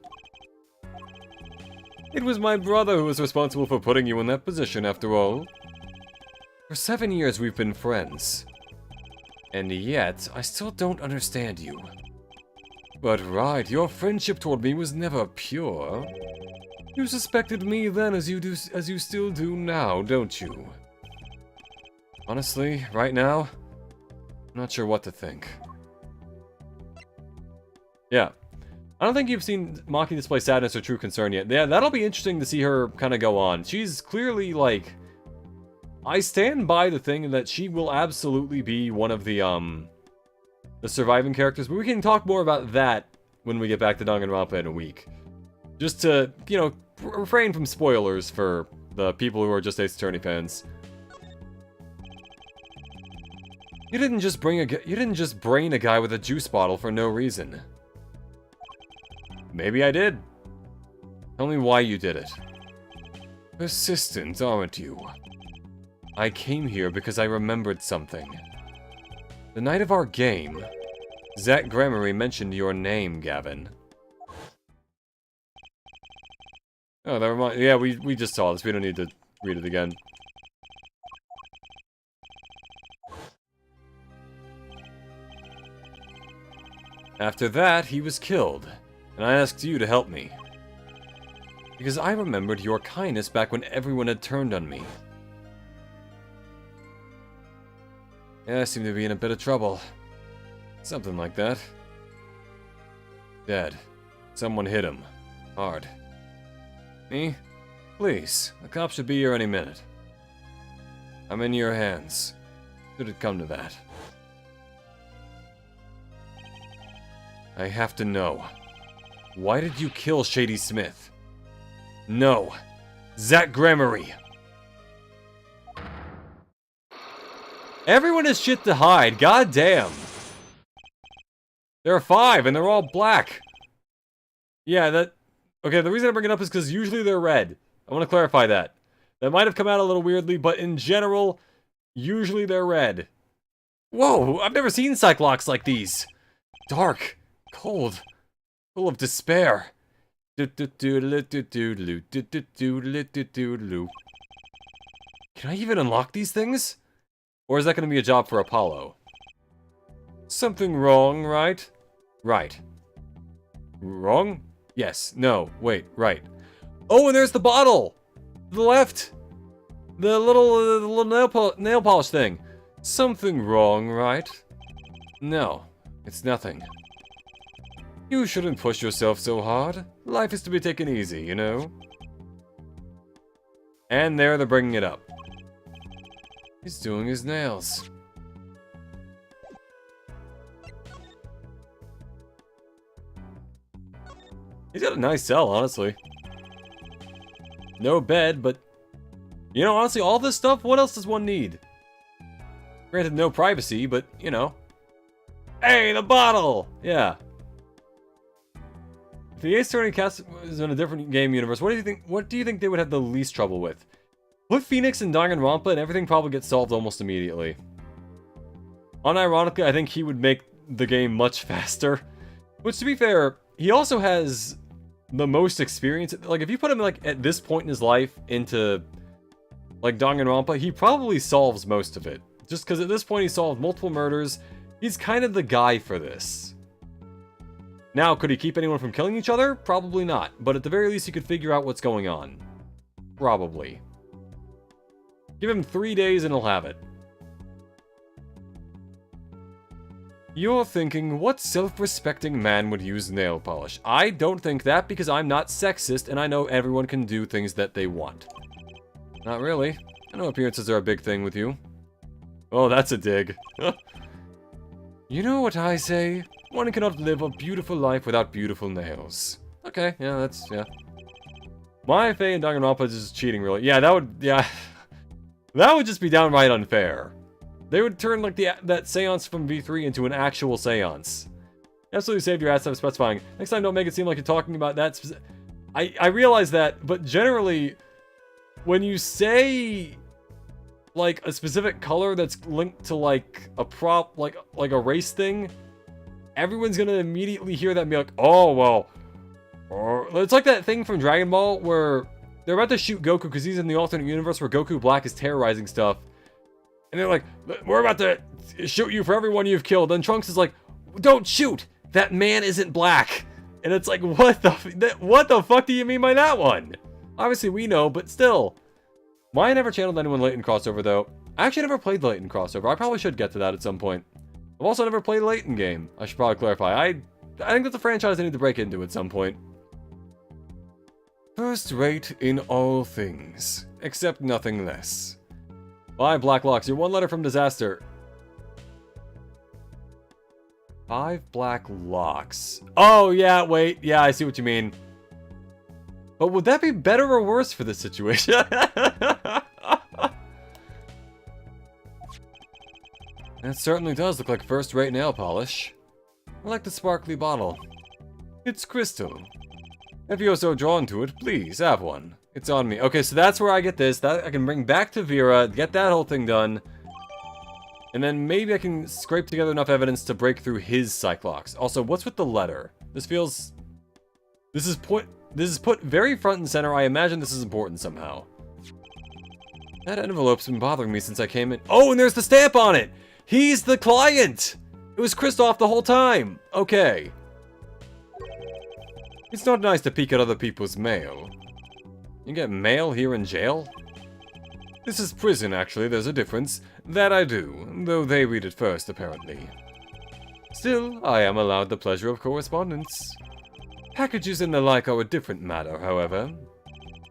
It was my brother who was responsible for putting you in that position, after all. For 7 years we've been friends. And yet, I still don't understand you. But right, your friendship toward me was never pure. You suspected me then as you still do now, don't you? Honestly, right now, I'm not sure what to think. Yeah. I don't think you've seen Maki display sadness or true concern yet. Yeah, that'll be interesting to see her kind of go on. She's clearly, like... I stand by the thing that she will absolutely be one of the surviving characters, but we can talk more about that when we get back to Danganronpa in a week. Just to, you know, refrain from spoilers for the people who are just Ace Attorney fans. You didn't just brain a guy with a juice bottle for no reason. Maybe I did. Tell me why you did it. Persistent, aren't you? I came here because I remembered something. The night of our game, Zack Gremory mentioned your name, Gavin. Oh, never mind. Yeah, we just saw this. We don't need to read it again. After that, he was killed, and I asked you to help me. Because I remembered your kindness back when everyone had turned on me. Yeah, I seem to be in a bit of trouble. Something like that. Dead. Someone hit him. Hard. Me? Please, the cops should be here any minute. I'm in your hands. Should it come to that. I have to know. Why did you kill Shady Smith? No. Zack Gremory. Everyone has shit to hide, god damn. There are 5, and they're all black. Yeah, that... Okay, the reason I bring it up is because usually they're red. I want to clarify that. That might have come out a little weirdly, but in general, usually they're red. Whoa, I've never seen Cyclops like these. Dark, cold, full of despair. Can I even unlock these things? Or is that going to be a job for Apollo? Something wrong, right? Right. Wrong? Yes. No. Wait. Right. Oh, and there's the bottle! To the left! The little nail polish thing. Something wrong, right? No. It's nothing. You shouldn't push yourself so hard. Life is to be taken easy, you know? And there they're bringing it up. He's doing his nails. He's got a nice cell, honestly. No bed, but... You know, honestly, all this stuff, what else does one need? Granted, no privacy, but, you know. Hey, the bottle! Yeah. If the Ace Attorney cast was in a different game universe, what do you think they would have the least trouble with? Put Phoenix in Danganronpa and everything probably gets solved almost immediately. Unironically, I think he would make the game much faster. Which, to be fair, he also has the most experience. Like, if you put him, like, at this point in his life into, like, Danganronpa, he probably solves most of it. Just because at this point he solved multiple murders. He's kind of the guy for this. Now, could he keep anyone from killing each other? Probably not, but at the very least he could figure out what's going on. Probably. Give him 3 days and he'll have it. You're thinking, what self-respecting man would use nail polish? I don't think that because I'm not sexist and I know everyone can do things that they want. Not really. I know appearances are a big thing with you. Oh, that's a dig. You know what I say? One cannot live a beautiful life without beautiful nails. Okay, yeah, that's, yeah. My Faye and Danganronpa is just cheating, really. Yeah, that would, yeah. That would just be downright unfair. They would turn, like, that seance from V3 into an actual seance. Absolutely saved your ass out of specifying. Next time, don't make it seem like you're talking about that I realize that, but generally, when you say, like, a specific color that's linked to, like, a prop, like a race thing, everyone's gonna immediately hear that and be like, oh, well. It's like that thing from Dragon Ball where they're about to shoot Goku because he's in the alternate universe where Goku Black is terrorizing stuff. And they're like, we're about to shoot you for everyone you've killed. And Trunks is like, don't shoot! That man isn't black! And it's like, what the fuck do you mean by that one? Obviously we know, but still. Why I never channeled anyone Layton crossover though? I actually never played the Layton crossover. I probably should get to that at some point. I've also never played a Layton game. I should probably clarify. I think that's a franchise I need to break into at some point. First rate in all things, except nothing less. Bye, Black Locks. You're one letter from disaster. 5 Black Locks. Oh, yeah, wait. Yeah, I see what you mean. But would that be better or worse for this situation? That certainly does look like first-rate nail polish. I like the sparkly bottle. It's crystal. If you're so drawn to it, please have one. It's on me. Okay, so that's where I get this. That I can bring back to Vera, get that whole thing done. And then maybe I can scrape together enough evidence to break through his Cyclops. Also, what's with the letter? This feels... This is put very front and center. I imagine this is important somehow. That envelope's been bothering me since I came in. Oh, and there's the stamp on it! He's the client! It was Kristoff the whole time. Okay. It's not nice to peek at other people's mail. You get mail here in jail? This is prison, actually. There's a difference. That I do, though they read it first, apparently. Still, I am allowed the pleasure of correspondence. Packages and the like are a different matter, however.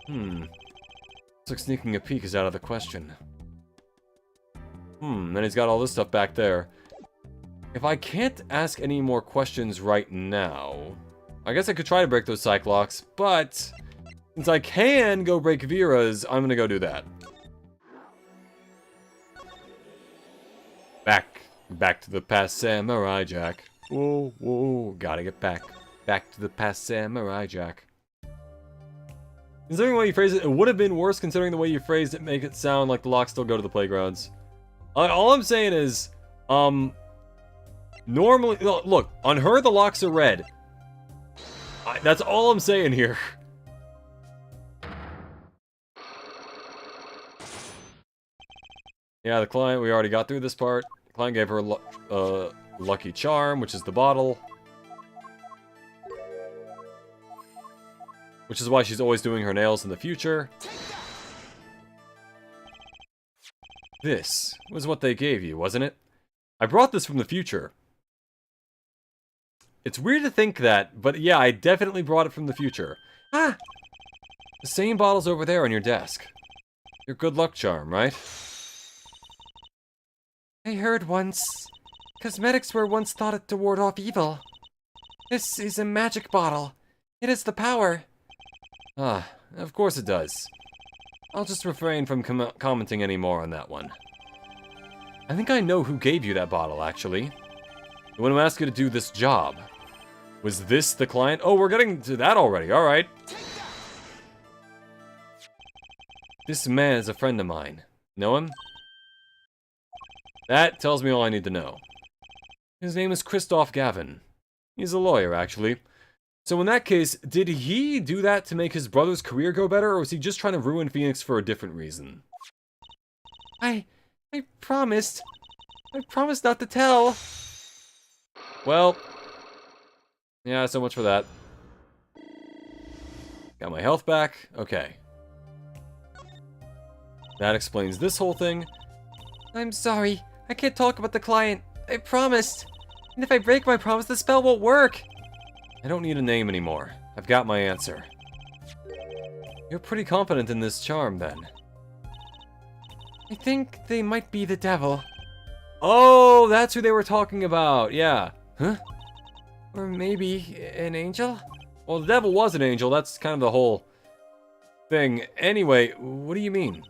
Looks like sneaking a peek is out of the question. Then he's got all this stuff back there. If I can't ask any more questions right now, I guess I could try to break those Cyclops, but since I can go break Vera's, I'm gonna go do that. Back to the past, Samurai Jack. Whoa, whoa, gotta get back to the past, Samurai Jack. Considering the way you phrased it, it would have been worse considering the way you phrased it, make it sound like the locks still go to the playgrounds. All I'm saying is, normally, look, on her the locks are red. That's all I'm saying here. Yeah, the client, we already got through this part. The client gave her a lucky charm, which is the bottle. Which is why she's always doing her nails in the future. This was what they gave you, wasn't it? I brought this from the future. It's weird to think that, but yeah, I definitely brought it from the future. Ah! The same bottle's over there on your desk. Your good luck charm, right? I heard once. Cosmetics were once thought to ward off evil. This is a magic bottle. It has the power. Ah, of course it does. I'll just refrain from commenting any more on that one. I think I know who gave you that bottle, actually. The one who asked you to do this job. Was this the client? Oh, we're getting to that already. All right. This man is a friend of mine. Know him? That tells me all I need to know. His name is Kristoff Gavin. He's a lawyer, actually. So in that case, did he do that to make his brother's career go better, or was he just trying to ruin Phoenix for a different reason? I promised. I promised not to tell. Well, Yeah, so much for that. Got my health back. Okay. That explains this whole thing. I'm sorry. I can't talk about the client. I promised. And if I break my promise, the spell won't work. I don't need a name anymore. I've got my answer. You're pretty confident in this charm, then. I think they might be the devil. Oh, that's who they were talking about. Yeah. Huh? Or maybe an angel? Well, the devil was an angel. That's kind of the whole thing. Anyway, what do you mean?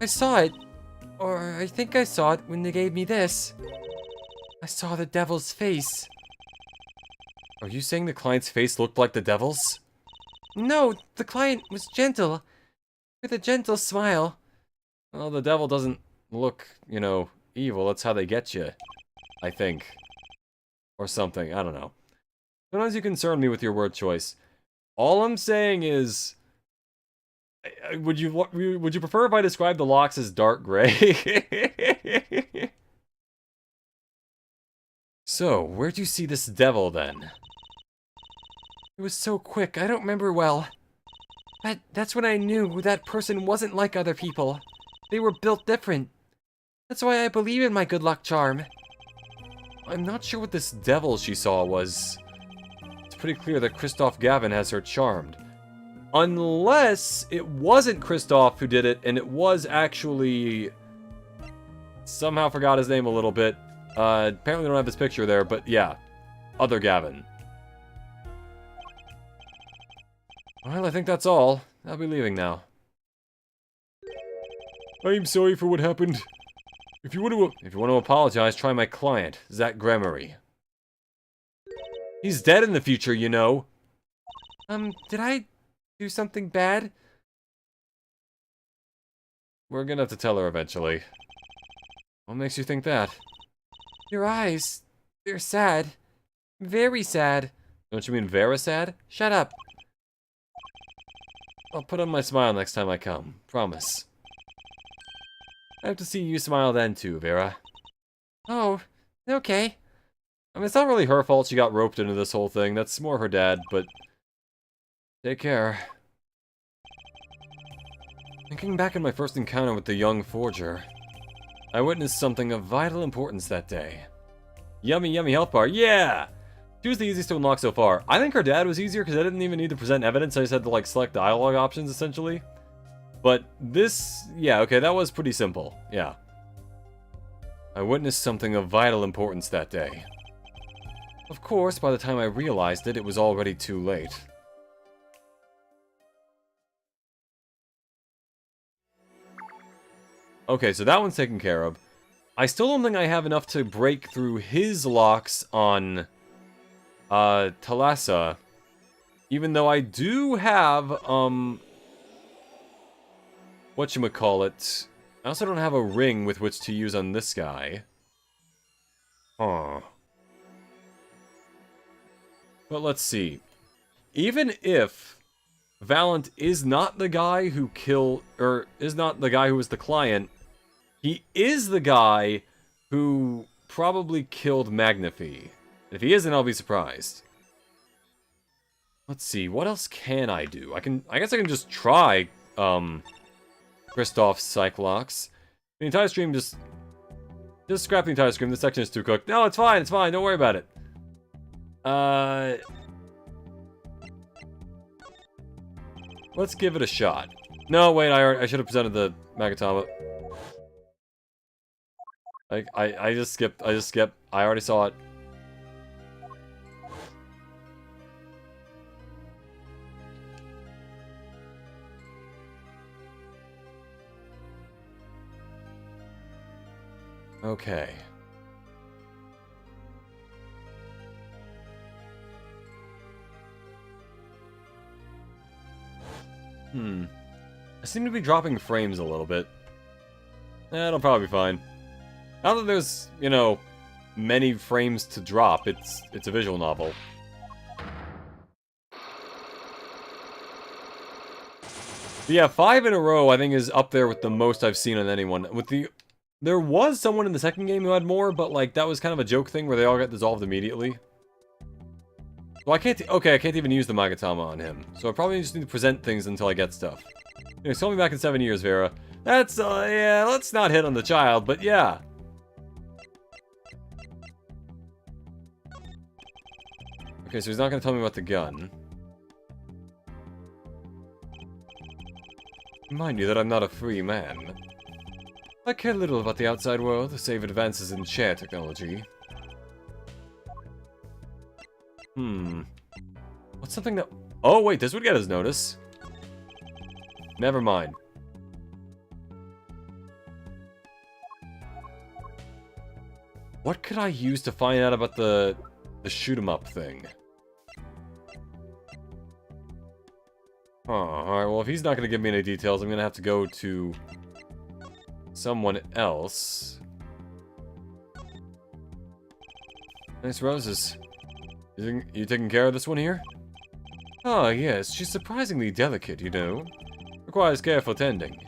I saw it. Or I think I saw it when they gave me this. I saw the devil's face. Are you saying the client's face looked like the devil's? No, the client was gentle. With a gentle smile. Well, the devil doesn't look, you know, evil. That's how they get you, I think. Or something. I don't know. Sometimes you concern me with your word choice. All I'm saying is... Would you prefer if I described the locks as dark gray? So, where'd you see this devil, then? It was so quick, I don't remember well. But that's when I knew that person wasn't like other people. They were built different. That's why I believe in my good luck charm. I'm not sure what this devil she saw was. It's pretty clear that Kristoff Gavin has her charmed. Unless it wasn't Kristoff who did it, and it was actually... Somehow forgot his name a little bit. Apparently don't have his picture there, but yeah. Other Gavin. Well, I think that's all. I'll be leaving now. I'm sorry for what happened. If you want to apologize, try my client, Zach Gremory. He's dead in the future, you know. Did I do something bad? We're gonna have to tell her eventually. What makes you think that? Your eyes. They're sad. Very sad. Don't you mean Vera sad? Shut up. I'll put on my smile next time I come. Promise. I have to see you smile then too, Vera. Oh, okay. I mean, it's not really her fault she got roped into this whole thing. That's more her dad, but... Take care. Thinking back on my first encounter with the young forger, I witnessed something of vital importance that day. Yummy, yummy health bar. Yeah! She was the easiest to unlock so far. I think her dad was easier because I didn't even need to present evidence. I just had to, like, select dialogue options, essentially. But this... Yeah, okay, that was pretty simple. Yeah. I witnessed something of vital importance that day. Of course, by the time I realized it, it was already too late. Okay, so that one's taken care of. I still don't think I have enough to break through his locks on... Thalassa. Even though I do have, whatchamacallit. I also don't have a ring with which to use on this guy. Huh. But let's see. Even if Valant is not the guy who is not the guy who was the client, he is the guy who probably killed Magnifee. If he isn't, I'll be surprised. Let's see, what else can I do? I guess I can just try, Kristoff's Cyclox. The entire stream just scrap the entire stream. This section is too cooked. No, it's fine, don't worry about it. Let's give it a shot. No, wait, I should have presented the Magatama. I just skipped, I already saw it. Okay. I seem to be dropping frames a little bit. It'll probably be fine. Now that there's, you know, many frames to drop, it's a visual novel. But yeah, 5 in a row I think is up there with the most I've seen on anyone. There was someone in the second game who had more, but like that was kind of a joke thing where they all got dissolved immediately. Well, I can't... Okay, I can't even use the Magatama on him. So I probably just need to present things until I get stuff. Anyways, call me back in 7 years, Vera. That's, yeah, let's not hit on the child, but yeah. Okay, so he's not going to tell me about the gun. Mind you that I'm not a free man. I care little about the outside world, save advances in chair technology. What's something that... Oh, wait, this would get his notice. Never mind. What could I use to find out about the shoot-'em-up thing? Alright, well, if he's not going to give me any details, I'm going to have to go to someone else. Nice roses. You taking care of this one here? Ah, yes, she's surprisingly delicate, you know. Requires careful tending.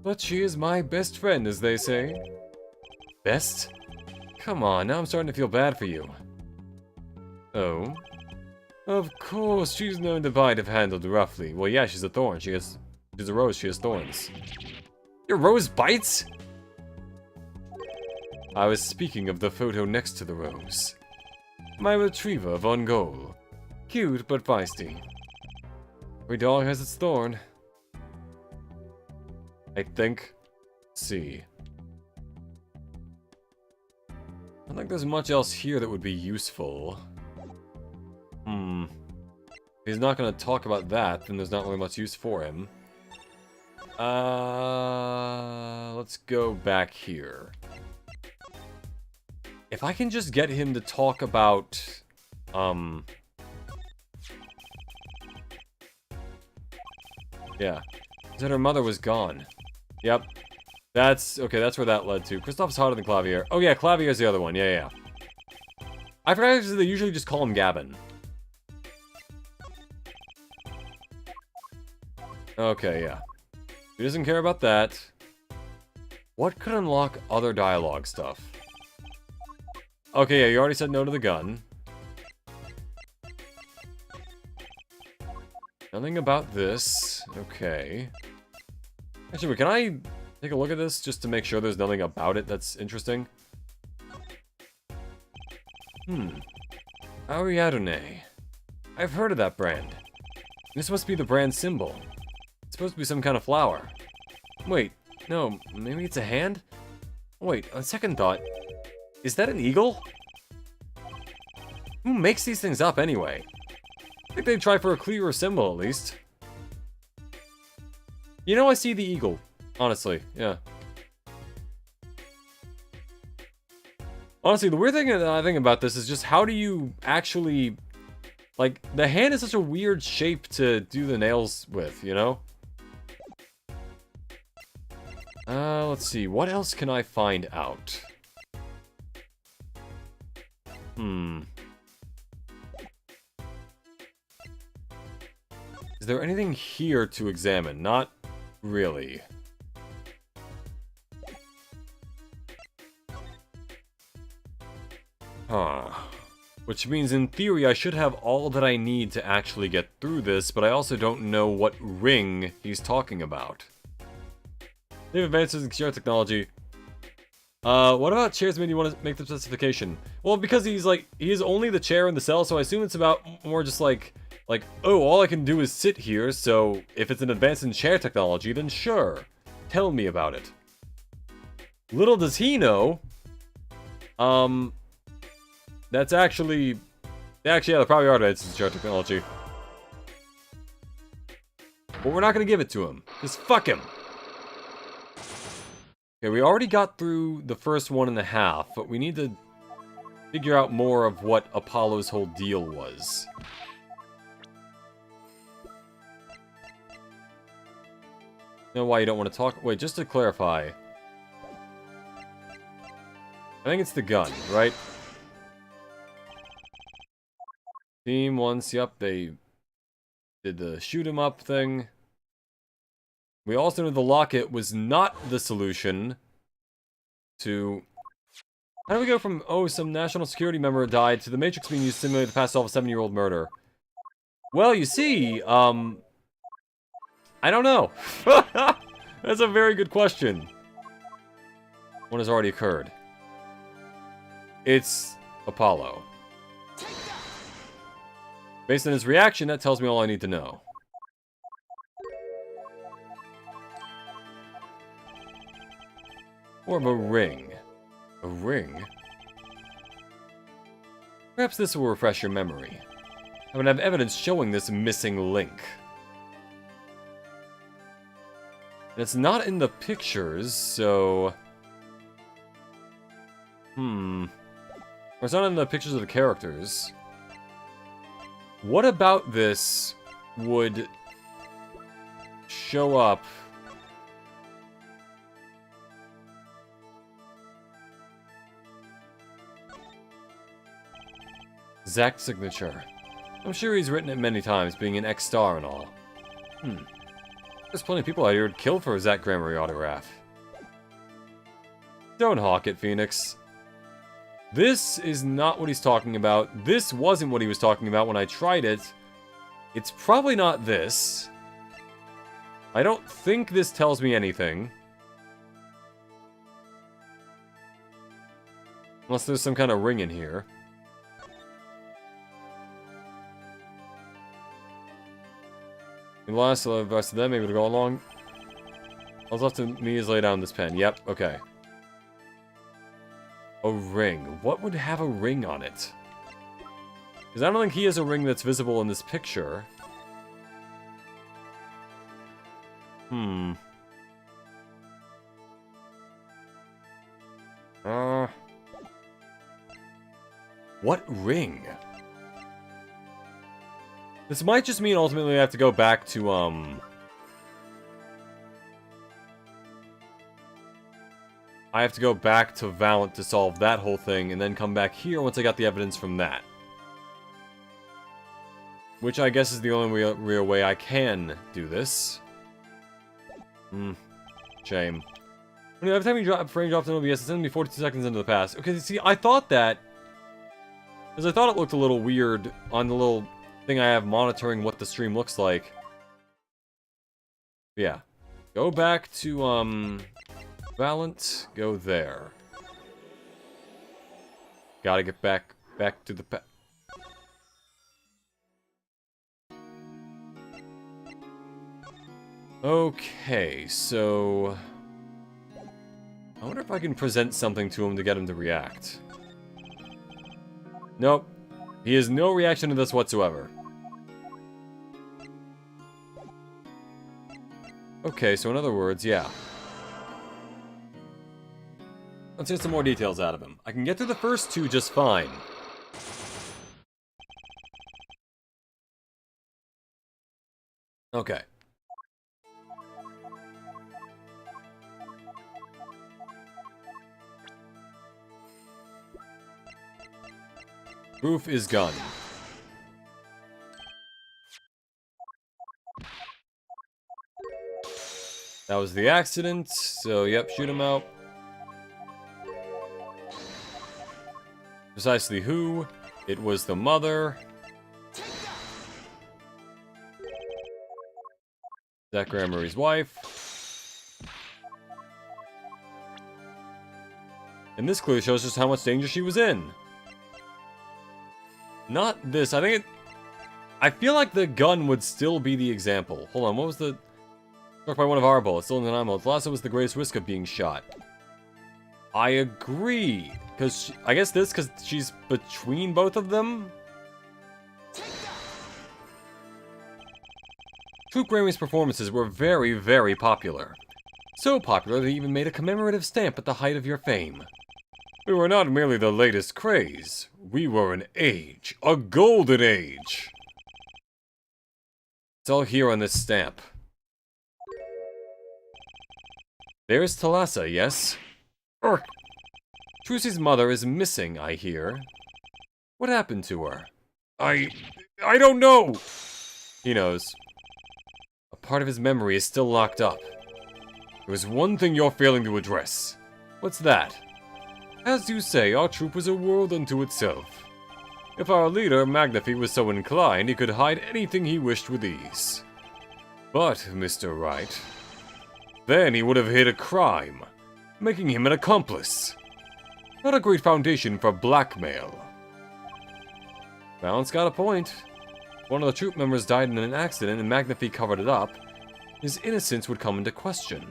But she is my best friend, as they say. Best? Come on, now I'm starting to feel bad for you. Oh? Of course, she's known to bite if handled roughly. Well, yeah, she's a thorn. She's a rose, she has thorns. Your rose bites? I was speaking of the photo next to the rose. My retriever, Von Gol. Cute, but feisty. Every dog has its thorn. I think. Let's see. I don't think there's much else here that would be useful. If he's not going to talk about that, then there's not really much use for him. Let's go back here. If I can just get him to talk about, yeah. Said her mother was gone. Yep. That's, okay, that's where that led to. Kristoff's hotter than Clavier. Oh yeah, Clavier's the other one. Yeah. I forgot they usually just call him Gavin. Okay, yeah. He doesn't care about that. What could unlock other dialogue stuff? Okay, yeah, you already said no to the gun. Nothing about this. Okay. Actually, can I take a look at this just to make sure there's nothing about it that's interesting? Ariadne. I've heard of that brand. This must be the brand symbol. It's supposed to be some kind of flower. Wait, no, maybe it's a hand? Wait, on second thought, is that an eagle? Who makes these things up anyway? I think they'd try for a clearer symbol at least. You know, I see the eagle. Honestly, yeah. Honestly, the weird thing that I think about this is just how do you actually... Like, the hand is such a weird shape to do the nails with, you know? Let's see. What else can I find out? Is there anything here to examine? Not really. Which means in theory I should have all that I need to actually get through this, but I also don't know what ring he's talking about. They have advances in chair technology. What about chairs made you want to make the specification? Well, because he is only the chair in the cell, so I assume it's about more just like, oh, all I can do is sit here, so if it's an advance in chair technology, then sure. Tell me about it. Little does he know, that's actually, yeah, they probably are advances in chair technology. But we're not gonna give it to him, because fuck him. Okay, we already got through the first 1.5, but we need to figure out more of what Apollo's whole deal was. Know why you don't want to talk? Wait, just to clarify. I think it's the gun, right? Team once, yep, they did the shoot 'em up thing. We also know the locket was not the solution to How do we go from, oh, some national security member died, to the Matrix being used to simulate the past to solve a 7-year-old murder? Well, you see, I don't know. That's a very good question. One has already occurred. It's Apollo. Based on his reaction, that tells me all I need to know. Or of a ring. A ring? Perhaps this will refresh your memory. I would have evidence showing this missing link. And it's not in the pictures, so... Or it's not in the pictures of the characters. What about this would show up... Zack's signature. I'm sure he's written it many times, being an ex-star and all. There's plenty of people out here who'd kill for a Zack Grammary autograph. Don't hawk it, Phoenix. This is not what he's talking about. This wasn't what he was talking about when I tried it. It's probably not this. I don't think this tells me anything. Unless there's some kind of ring in here. And last, the rest of them able to go along. All left to me is lay down this pen. Yep, okay. A ring. What would have a ring on it? Because I don't think he has a ring that's visible in this picture. What ring? This might just mean ultimately I have to go back to, I have to go back to Valent to solve that whole thing, and then come back here once I got the evidence from that. Which I guess is the only real way I can do this. Shame. Every time you frame drops in OBS, it's going to be 42 seconds into the past. Okay, see, I thought that... Because I thought it looked a little weird on the little thing I have monitoring what the stream looks like. Yeah. Go back to, Valent. Go there. Gotta get back to the Okay, so... I wonder if I can present something to him to get him to react. Nope. He has no reaction to this whatsoever. Okay, so in other words, yeah. Let's get some more details out of him. I can get through the first two just fine. Okay. Roof is gone. That was the accident, so yep, shoot him out. Precisely who? It was the mother. Zack Grammari's wife. And this clearly shows just how much danger she was in. Not this. I think it... I feel like the gun would still be the example. Hold on, what was the... Struck by one of our bullets, still in the 9 mode. Lhasa was the greatest risk of being shot. I agree. Because, I guess this, because she's between both of them? Troop Grammy's performances were very, very popular. So popular they even made a commemorative stamp at the height of your fame. We were not merely the latest craze. We were an age. A golden age. It's all here on this stamp. There's Thalassa, yes? Urgh. Trucy's mother is missing, I hear. What happened to her? I don't know! He knows. A part of his memory is still locked up. There is one thing you're failing to address. What's that? As you say, our troop was a world unto itself. If our leader, Magnafy, was so inclined, he could hide anything he wished with ease. But, Mr. Wright, then he would have hid a crime, making him an accomplice. Not a great foundation for blackmail. Balance got a point. One of the troop members died in an accident and Magnafy covered it up. His innocence would come into question.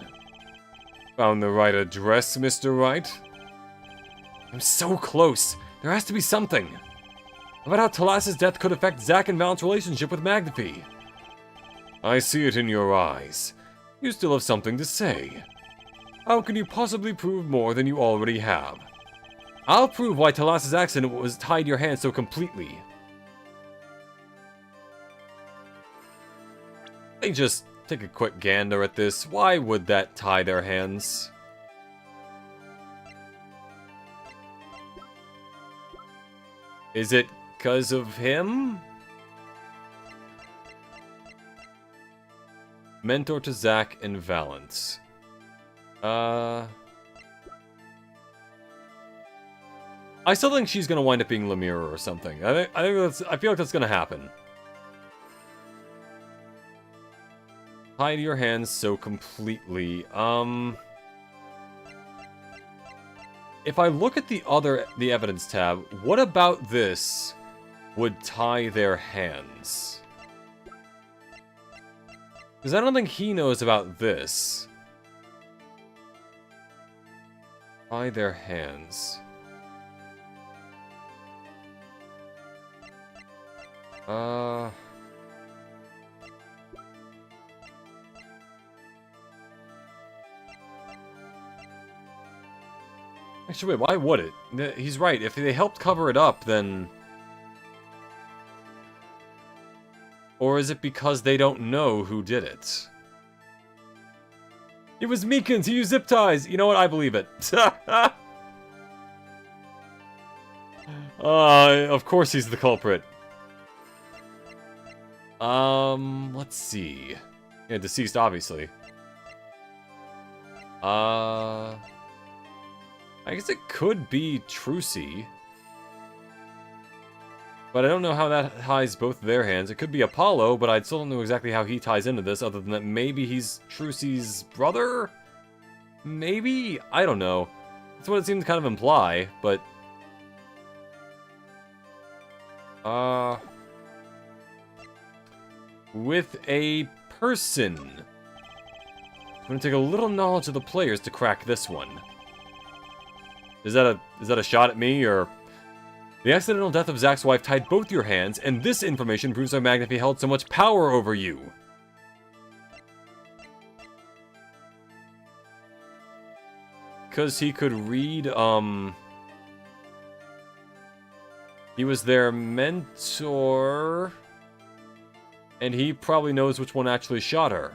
Found the right address, Mr. Wright? I'm so close. There has to be something. About how Talas's death could affect Zack and Valent's relationship with Magnafy. I see it in your eyes. You still have something to say. How can you possibly prove more than you already have? I'll prove why Talas's accident was tied your hands so completely. They just take a quick gander at this. Why would that tie their hands? Is it 'cause of him? Mentor to Zack and Valance. I still think she's gonna wind up being Lemira or something. I feel like that's gonna happen. Hide your hands so completely. If I look at the evidence tab, what about this would tie their hands? Because I don't think he knows about this. Tie their hands. Actually, wait, why would it? He's right. If they helped cover it up, then... Or is it because they don't know who did it? It was Meekins! He used zip ties! You know what? I believe it. Of course he's the culprit. Let's see. Yeah, deceased, obviously. I guess it could be Trucy. But I don't know how that ties both their hands. It could be Apollo, but I still don't know exactly how he ties into this, other than that maybe he's Trucy's brother? Maybe? I don't know. That's what it seems to kind of imply, but... With a person. I'm gonna take a little knowledge of the players to crack this one. Is that a shot at me, or... The accidental death of Zack's wife tied both your hands, and this information proves why Magnafy held so much power over you. Because he could read, He was their mentor... And he probably knows which one actually shot her.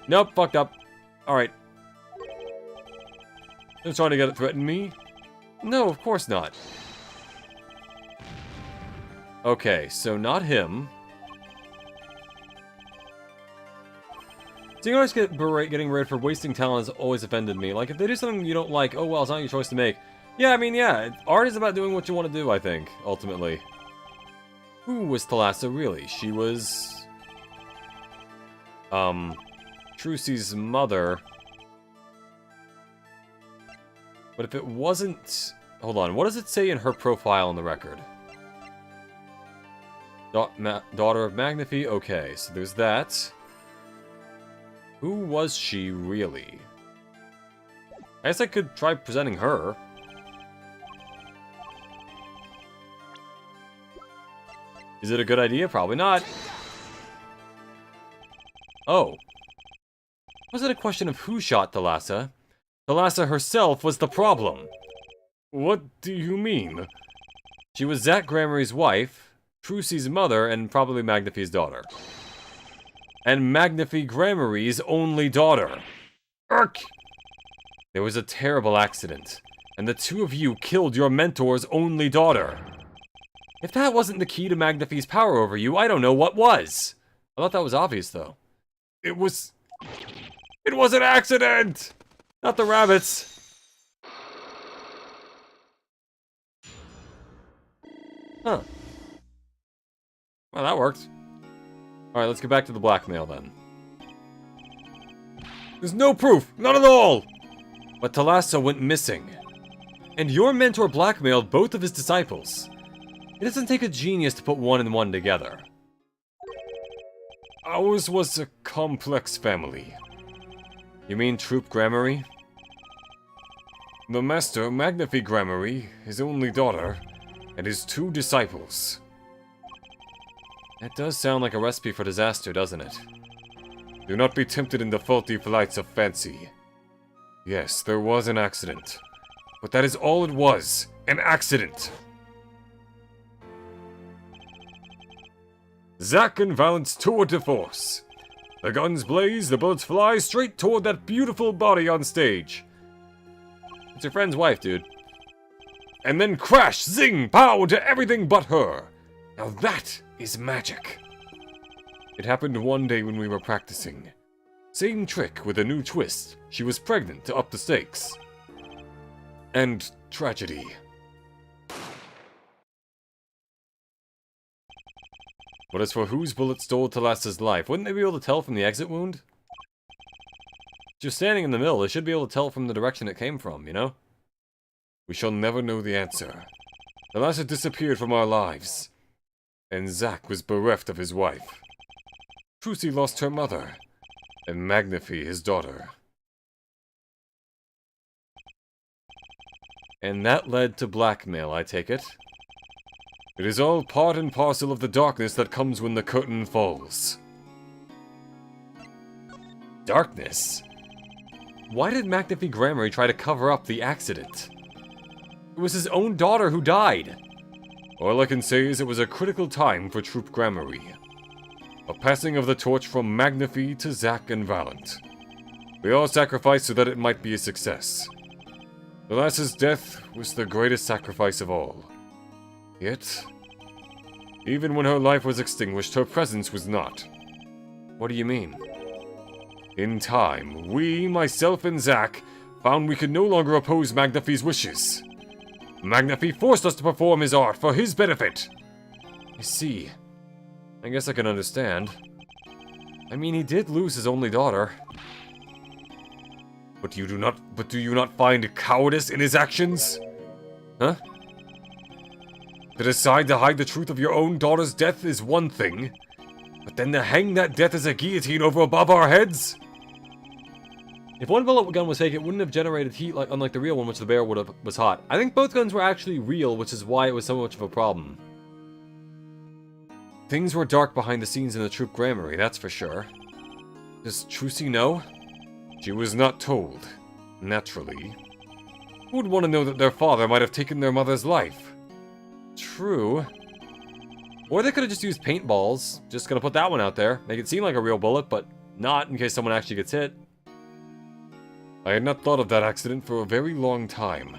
Nope, fucked up. Alright. They're trying to get it threaten me? No, of course not. Okay, so not him. Seeing others getting berated for wasting talent has always offended me. Like, if they do something you don't like, oh well, it's not your choice to make. Yeah, I mean, yeah, art is about doing what you want to do, I think, ultimately. Who was Thalassa, really? She was... Trucy's mother. But if it wasn't... Hold on, what does it say in her profile on the record? Daughter of Magnafy? Okay, so there's that. Who was she, really? I guess I could try presenting her. Is it a good idea? Probably not. Oh. Was it a question of who shot Thalassa? Thalassa herself was the problem. What do you mean? She was Zack Gramarye's wife, Trucy's mother, and probably Magnafy's daughter. And Magnafy Gramarye's only daughter. Urk! There was a terrible accident, and the two of you killed your mentor's only daughter. If that wasn't the key to Magnafy's power over you, I don't know what was. I thought that was obvious, though. It was an accident! Not the rabbits. Huh. Well, that worked. Alright, let's get back to the blackmail then. There's no proof! None at all! But Thalassa went missing. And your mentor blackmailed both of his disciples. It doesn't take a genius to put one and one together. Ours was a complex family. You mean Troop Gramarye? The master, Magnafy Gramarye, his only daughter, and his 2 disciples. That does sound like a recipe for disaster, doesn't it? Do not be tempted in the faulty flights of fancy. Yes, there was an accident. But that is all it was. An accident. Zack and Valent's tour de force. The guns blaze, the bullets fly straight toward that beautiful body on stage. It's your friend's wife, dude. And then crash, zing, pow into everything but her. Now that is magic. It happened one day when we were practicing. Same trick with a new twist. She was pregnant to up the stakes. And tragedy. But as for whose bullet stole Thalassa's life, wouldn't they be able to tell from the exit wound? Just standing in the middle, they should be able to tell from the direction it came from, you know? We shall never know the answer. Thalassa disappeared from our lives. And Zack was bereft of his wife. Trucy lost her mother. And Magnafy his daughter. And that led to blackmail, I take it? It is all part and parcel of the darkness that comes when the curtain falls. Darkness? Why did Magnafy Gramarye try to cover up the accident? It was his own daughter who died. All I can say is it was a critical time for Troop Gramarye. A passing of the torch from Magnafy to Zack and Valent. We all sacrificed so that it might be a success. Thalassa's death was the greatest sacrifice of all. Yet, even when her life was extinguished, her presence was not. What do you mean? In time, we, myself and Zack, found we could no longer oppose Magnafy's wishes. Magnafy forced us to perform his art for his benefit. I see. I guess I can understand. I mean, he did lose his only daughter. But do you not find cowardice in his actions? Huh? To decide to hide the truth of your own daughter's death is one thing, but then to hang that death as a guillotine over above our heads? If one bullet gun was fake, it wouldn't have generated heat unlike the real one, which the bear was hot. I think both guns were actually real, which is why it was so much of a problem. Things were dark behind the scenes in the Troop Gramarye, that's for sure. Does Trucy know? She was not told, naturally. Who would want to know that their father might have taken their mother's life? True. Or they could have just used paintballs. Just gonna put that one out there. Make it seem like a real bullet, but not in case someone actually gets hit. I had not thought of that accident for a very long time.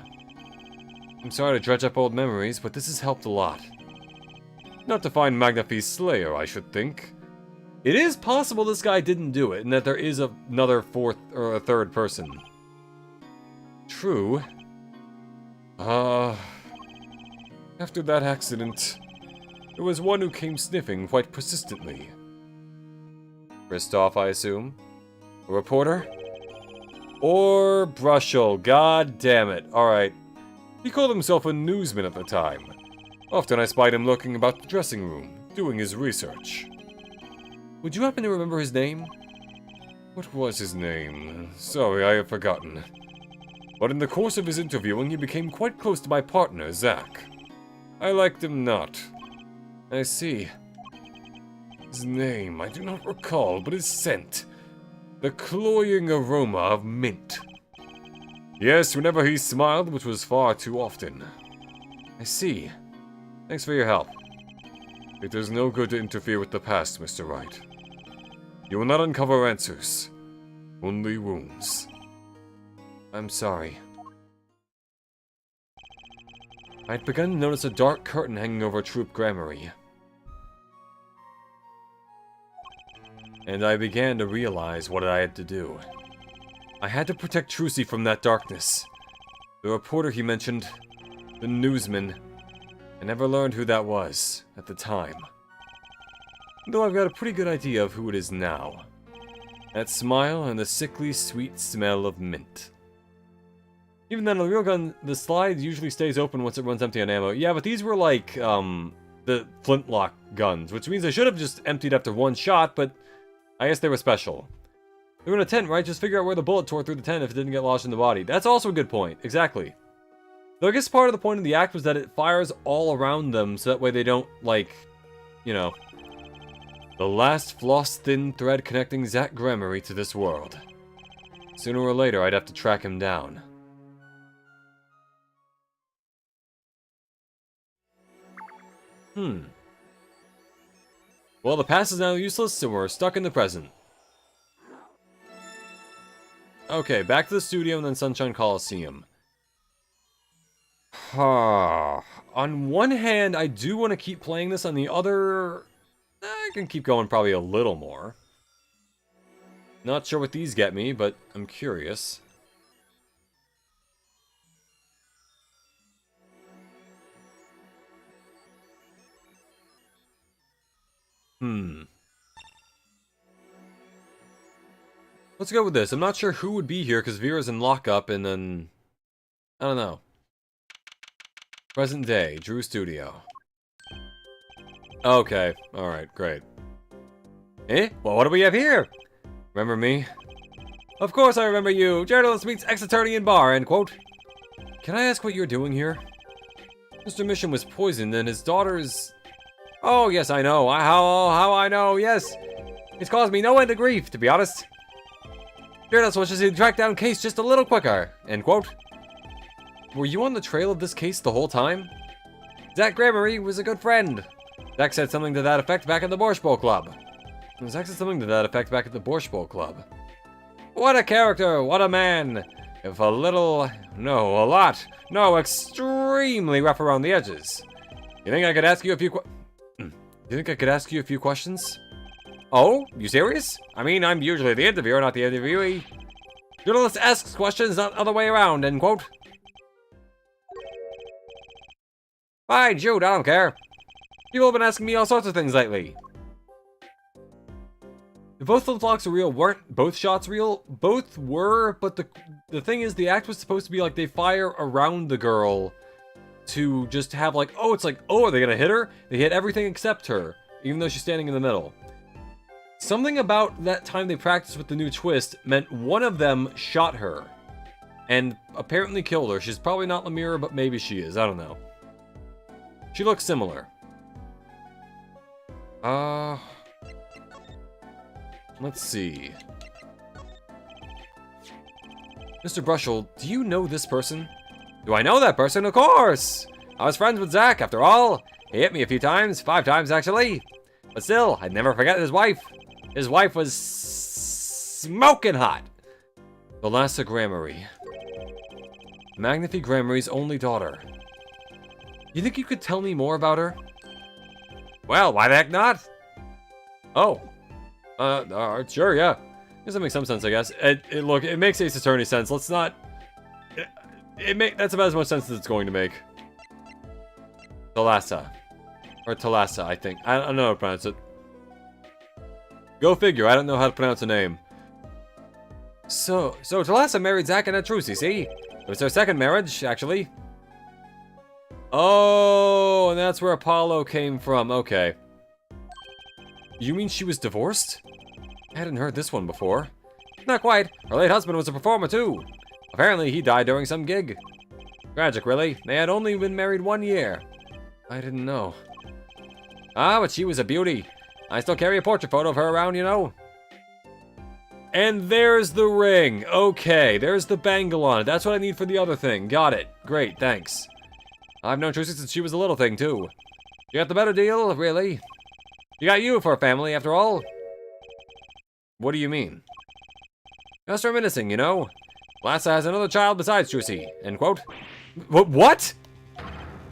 I'm sorry to dredge up old memories, but this has helped a lot. Not to find Magnafy's slayer, I should think. It is possible this guy didn't do it, and that there is another fourth or a third person. True. After that accident, there was one who came sniffing quite persistently. Kristoff, I assume? A reporter? Or Brushel, god damn it. Alright. He called himself a newsman at the time. Often I spied him lurking about the dressing room, doing his research. Would you happen to remember his name? What was his name? Sorry, I have forgotten. But in the course of his interviewing, he became quite close to my partner, Zack. I liked him not. I see. His name, I do not recall, but his scent. The cloying aroma of mint. Yes, whenever he smiled, which was far too often. I see. Thanks for your help. It does no good to interfere with the past, Mr. Wright. You will not uncover answers. Only wounds. I'm sorry. I'd begun to notice a dark curtain hanging over Troop Gramarye. And I began to realize what I had to do. I had to protect Trucy from that darkness. The reporter he mentioned, the newsman, I never learned who that was at the time. Though I've got a pretty good idea of who it is now. That smile and the sickly sweet smell of mint. Even then, on the real gun, the slide usually stays open once it runs empty on ammo. Yeah, but these were like, the flintlock guns, which means they should have just emptied after one shot, but I guess they were special. They were in a tent, right? Just figure out where the bullet tore through the tent if it didn't get lodged in the body. That's also a good point. Exactly. Though I guess part of the point of the act was that it fires all around them, so that way they don't, like, you know. The last floss-thin thread connecting Zach Gramarye to this world. Sooner or later, I'd have to track him down. Well, the past is now useless, so we're stuck in the present. Okay, back to the studio and then Sunshine Coliseum. On one hand, I do want to keep playing this. On the other, I can keep going probably a little more. Not sure what these get me, but I'm curious. Let's go with this. I'm not sure who would be here because Vera's in lockup and then... I don't know. Present day, Drew Studio. Okay, alright, great. Eh? Well, what do we have here? Remember me? Of course I remember you! Journalist meets ex-attorney in bar, end quote. Can I ask what you're doing here? Mr. Mission was poisoned and his daughter's... Oh, yes, I know. How I know, yes. It's caused me no end of grief, to be honest. Journalist wishes he'd track down case just a little quicker, end quote. Were you on the trail of this case the whole time? Zach Gramarye was a good friend. Zach said something to that effect back at the Borscht Bowl Club. Zach said something to that effect back at the Borscht Bowl Club. What a character, what a man. If a little, no, a lot, no, extremely rough around the edges. You think I could ask you a few questions? Oh, you serious? I mean, I'm usually the interviewer, not the interviewee. Journalist asks questions, not the other way around, end quote. Fine, shoot, I don't care. People have been asking me all sorts of things lately. If both flip-flops are real, weren't both shots real? Both were, but the thing is, the act was supposed to be like they fire around the girl to just have like, oh, it's like, oh, are they gonna hit her? They hit everything except her, even though she's standing in the middle. Something about that time they practiced with the new twist meant one of them shot her and apparently killed her. She's probably not Lemira, but maybe she is. I don't know. She looks similar. Let's see. Mr. Brushel, do you know this person? Do I know that person? Of course! I was friends with Zach, after all. He hit me a few times, 5 times actually. But still, I'd never forget his wife. His wife was smoking hot. Thalassa Gramarye. Magnifi Gramarye's only daughter. You think you could tell me more about her? Well, why the heck not? Oh. Sure, yeah. Does that make some sense, I guess. Look, it makes Ace Attorney sense. Let's not... That's about as much sense as it's going to make. Thalassa. Or Thalassa, I think. I don't know how to pronounce it. Go figure, I don't know how to pronounce a name. So Thalassa married Zach and Trucy, see? It was their second marriage, actually. Oh, and that's where Apollo came from, okay. You mean she was divorced? I hadn't heard this one before. Not quite. Her late husband was a performer, too. Apparently, he died during some gig. Tragic, really. They had only been married 1 year. I didn't know. Ah, but she was a beauty. I still carry a portrait photo of her around, you know. And there's the ring. Okay, there's the bangle on it. That's what I need for the other thing. Got it. Great, thanks. I've known Trucy since she was a little thing, too. You got the better deal, really. You got you for a family, after all. What do you mean? Just reminiscing, you know. Thalassa has another child besides Trucy. End quote. What?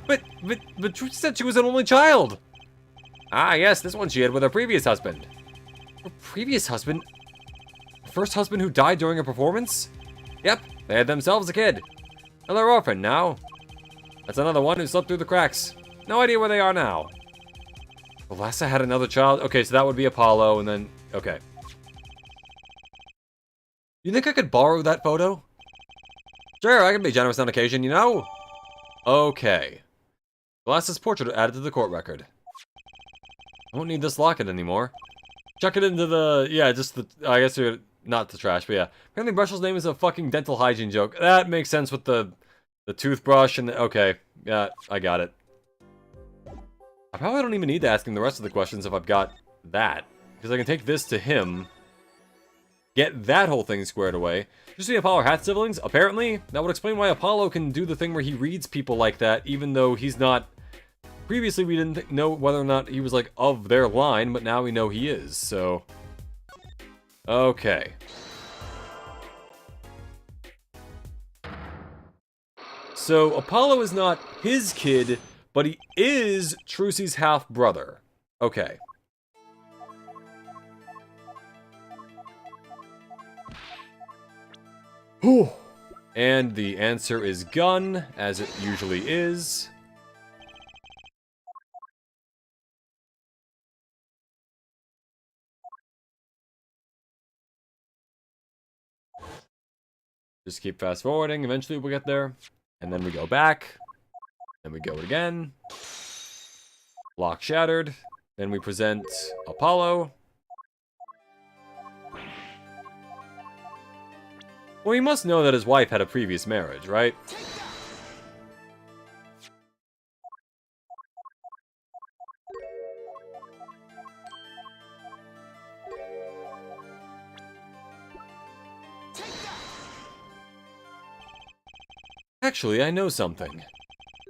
But Trucy said she was an only child. Ah, yes, this one she had with her previous husband. Her previous husband? First husband who died during a performance? Yep, they had themselves a kid. Another orphan now. That's another one who slipped through the cracks. No idea where they are now. Thalassa had another child? Okay, so that would be Apollo, and then... Okay. You think I could borrow that photo? Sure, I can be generous on occasion, you know? Okay. Thalassa's portrait added to the court record. I won't need this locket anymore. Chuck it into the... Yeah, just the... I guess you're... Not the trash, but yeah. Apparently Brushel's name is a fucking dental hygiene joke. That makes sense with the toothbrush and the... Okay. Yeah, I got it. I probably don't even need to ask him the rest of the questions if I've got that. Because I can take this to him. Get that whole thing squared away. Just see Apollo had siblings? Apparently, that would explain why Apollo can do the thing where he reads people like that, even though he's not... Previously, we didn't know whether or not he was, like, of their line, but now we know he is, so... Okay. So, Apollo is not his kid, but he is Trucy's half-brother. Okay. Whew. And the answer is gun, as it usually is. Just keep fast forwarding, eventually we'll get there. And then we go back. Then we go again. Lock shattered. Then we present Apollo. Well, he must know that his wife had a previous marriage, right? Actually, I know something.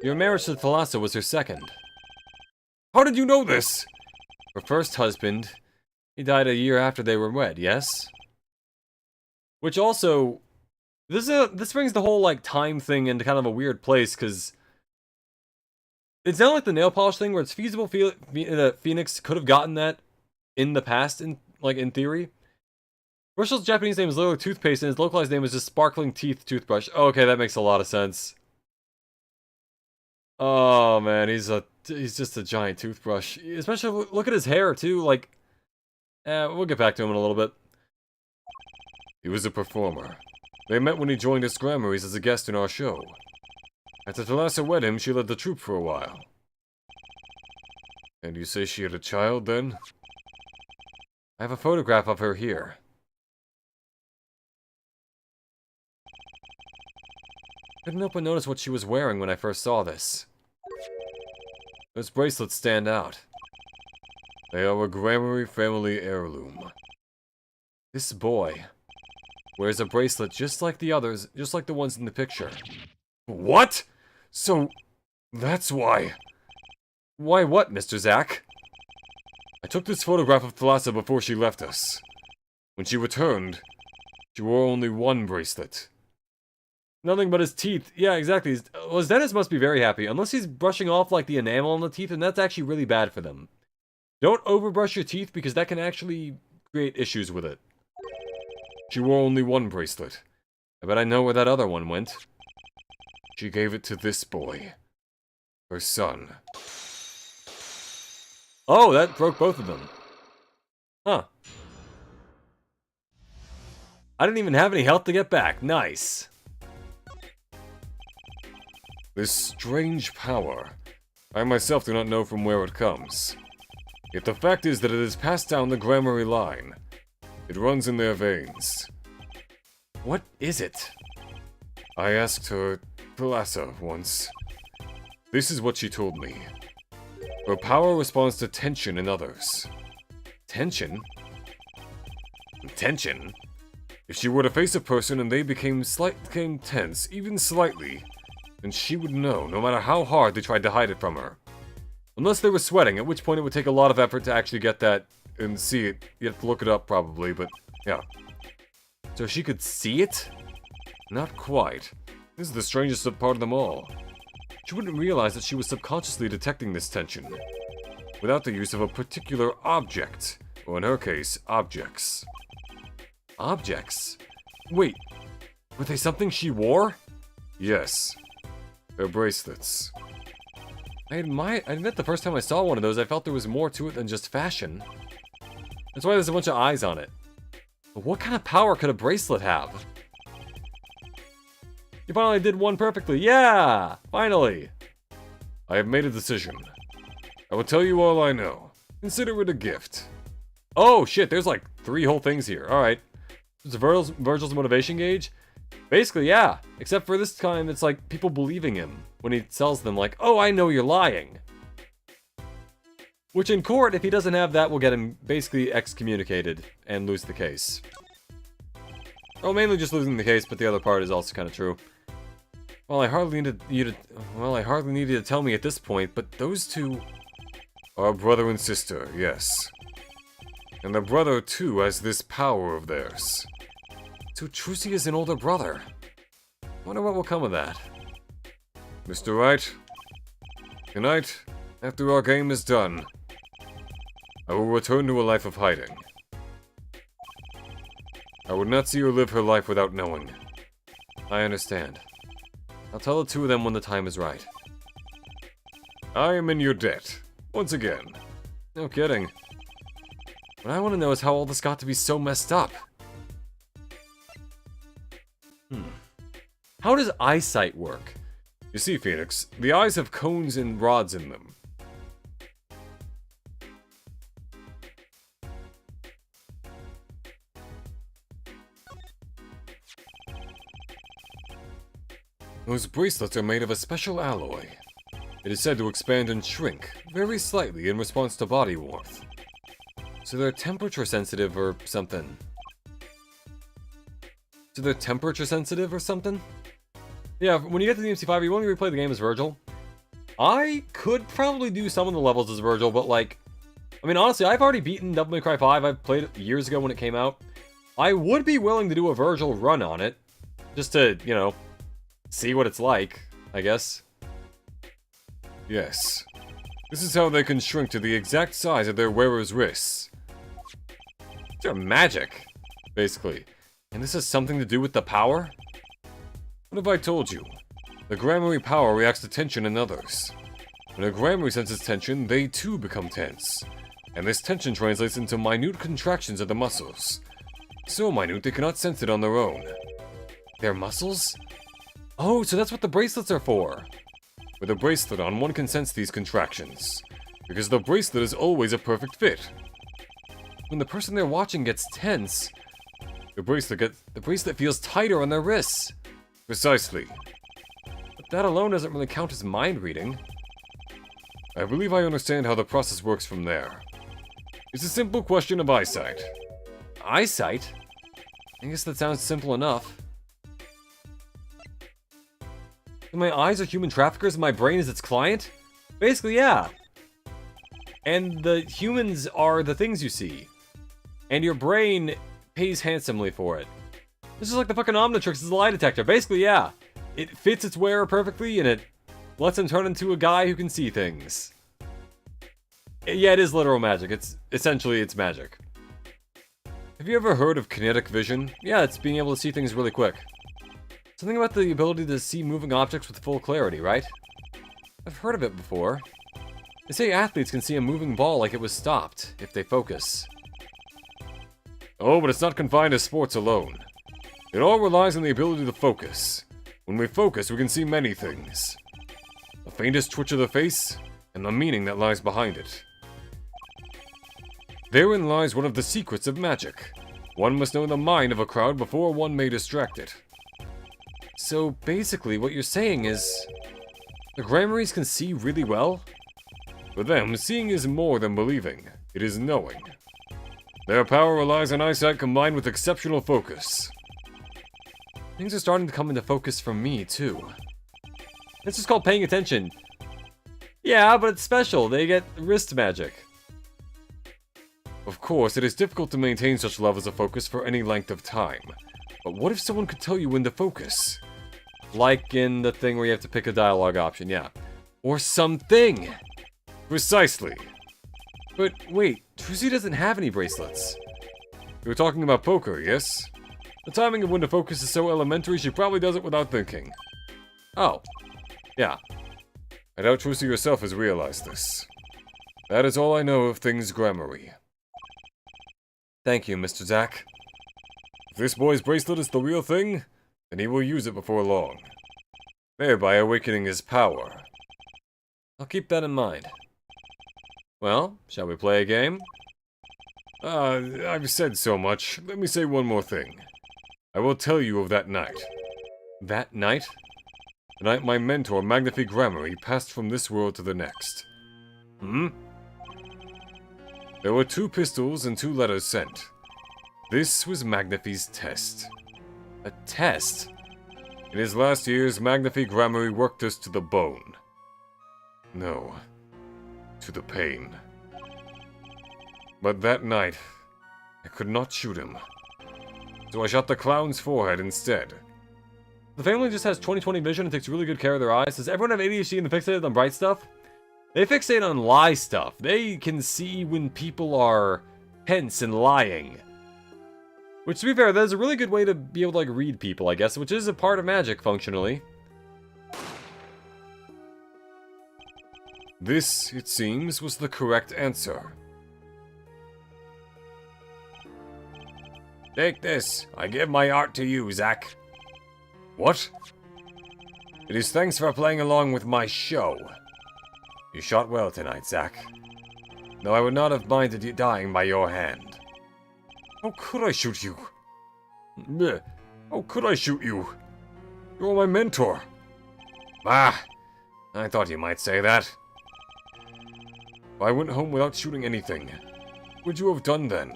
Your marriage to Thalassa was her second. How did you know this? Her first husband, he died a year after they were wed, yes? Which also, this brings the whole, like, time thing into kind of a weird place, because it's not like the nail polish thing where it's feasible Phoenix could have gotten that in the past, in theory. Brushel's Japanese name is literally toothpaste, and his localized name is just sparkling teeth toothbrush. Okay, that makes a lot of sense. Oh man, he's just a giant toothbrush. Especially look at his hair too. Like, we'll get back to him in a little bit. He was a performer. They met when he joined us Grammarys as a guest in our show. After Thalassa wed him, she led the troupe for a while. And you say she had a child then? I have a photograph of her here. Couldn't help but notice what she was wearing when I first saw this. Those bracelets stand out. They are a Grammary family heirloom. This boy wears a bracelet just like the others, just like the ones in the picture. What? So, that's why. Why what, Mr. Zack? I took this photograph of Thalassa before she left us. When she returned, she wore only one bracelet. Nothing but his teeth. Yeah, exactly. Well, his dentist must be very happy. Unless he's brushing off, like, the enamel on the teeth, and that's actually really bad for them. Don't overbrush your teeth, because that can actually create issues with it. She wore only one bracelet. I bet I know where that other one went. She gave it to this boy. Her son. Oh, that broke both of them. Huh. I didn't even have any health to get back. Nice. This strange power, I myself do not know from where it comes. Yet the fact is that it is passed down the Grammary line. It runs in their veins. What is it? I asked her, Thalassa, once. This is what she told me. Her power responds to tension in others. Tension? Tension? If she were to face a person and they became tense, even slightly, then she would know, no matter how hard they tried to hide it from her. Unless they were sweating, at which point it would take a lot of effort to actually get that and see it. You have to look it up probably, but yeah. So she could see it? Not quite. This is the strangest part of them all. she wouldn't realize that she was subconsciously detecting this tension, without the use of a particular object, or in her case, objects. Objects? Wait, were they something she wore? Yes. Her bracelets. I admit the first time I saw one of those, I felt there was more to it than just fashion. That's why there's a bunch of eyes on it. But what kind of power could a bracelet have? You finally did one perfectly. Yeah! Finally! I have made a decision. I will tell you all I know. Consider it a gift. Oh, shit, there's like 3 whole things here. Alright. There's Virgil's motivation gauge. Basically, yeah. Except for this time, it's like people believing him when he tells them, like, oh, I know you're lying. Which in court, if he doesn't have that, will get him basically excommunicated and lose the case. Oh, mainly just losing the case, but the other part is also kind of true. Well, I hardly needed you to tell me at this point, but those two are brother and sister, yes. And the brother, too, has this power of theirs. So Trucy is an older brother. Wonder what will come of that. Mr. Wright, tonight, after our game is done, I will return to a life of hiding. I would not see her live her life without knowing. I understand. I'll tell the 2 of them when the time is right. I am in your debt, once again. No kidding. What I want to know is how all this got to be so messed up. How does eyesight work? You see, Phoenix, the eyes have cones and rods in them. Those bracelets are made of a special alloy. It is said to expand and shrink, very slightly in response to body warmth. So they're temperature sensitive or something. Yeah, when you get to the MC5, you want to replay the game as Virgil. I could probably do some of the levels as Virgil, but like... I mean, honestly, I've already beaten Devil May Cry 5. I've played it years ago when it came out. I would be willing to do a Virgil run on it. Just to, you know, see what it's like, I guess. Yes. This is how they can shrink to the exact size of their wearer's wrists. They're magic, basically. And this has something to do with the power? What have I told you? The Gramarye power reacts to tension in others. When a Gramarye senses tension, they too become tense. And this tension translates into minute contractions of the muscles. So minute they cannot sense it on their own. Their muscles? Oh, so that's what the bracelets are for. With a bracelet on, one can sense these contractions. Because the bracelet is always a perfect fit. When the person they're watching gets tense, the bracelet feels tighter on their wrists. Precisely. But that alone doesn't really count as mind reading. I believe I understand how the process works from there. It's a simple question of eyesight. Eyesight? I guess that sounds simple enough. My eyes are human traffickers and my brain is its client? Basically, yeah. And the humans are the things you see. And your brain pays handsomely for it. This is like the fucking Omnitrix is a lie detector. Basically, yeah. It fits its wearer perfectly and it lets him turn into a guy who can see things. Yeah, it is literal magic. It's magic. Have you ever heard of kinetic vision? Yeah, it's being able to see things really quick. Something about the ability to see moving objects with full clarity, right? I've heard of it before. They say athletes can see a moving ball like it was stopped, if they focus. Oh, but it's not confined to sports alone. It all relies on the ability to focus. When we focus, we can see many things. The faintest twitch of the face, and the meaning that lies behind it. Therein lies one of the secrets of magic. One must know the mind of a crowd before one may distract it. So basically, what you're saying is... the Gramaryes can see really well? For them, seeing is more than believing. It is knowing. Their power relies on eyesight combined with exceptional focus. Things are starting to come into focus for me, too. It's just called paying attention. Yeah, but it's special. They get wrist magic. Of course, it is difficult to maintain such levels of focus for any length of time. But what if someone could tell you when to focus? Like in the thing where you have to pick a dialogue option, yeah. Or something! Precisely. But wait, Trucy doesn't have any bracelets. You were talking about poker, yes? The timing of when to focus is so elementary, she probably does it without thinking. Oh. Yeah. I doubt Trucy herself has realized this. That is all I know of things Gramarye. Thank you, Mr. Zack. If this boy's bracelet is the real thing, then he will use it before long, thereby awakening his power. I'll keep that in mind. Well, shall we play a game? I've said so much. Let me say one more thing. I will tell you of that night. That night? The night my mentor, Magnifi Gramarye, passed from this world to the next. There were 2 pistols and 2 letters sent. This was Magnifi's test. A test? In his last years, Magnifi Gramarye worked us to the bone. No, to the pain. But that night, I could not shoot him. So I shot the clown's forehead instead. The family just has 20/20 vision and takes really good care of their eyes. Does everyone have ADHD and fixated on bright stuff? They fixate on lie stuff. They can see when people are tense and lying. Which, to be fair, that is a really good way to be able to, like, read people, I guess, which is a part of magic, functionally. This, it seems, was the correct answer. Take this. I give my art to you, Zack. What? It is thanks for playing along with my show. You shot well tonight, Zack. Though I would not have minded you dying by your hand. How could I shoot you? How could I shoot you? You're my mentor. Ah, I thought you might say that. If I went home without shooting anything, what would you have done then?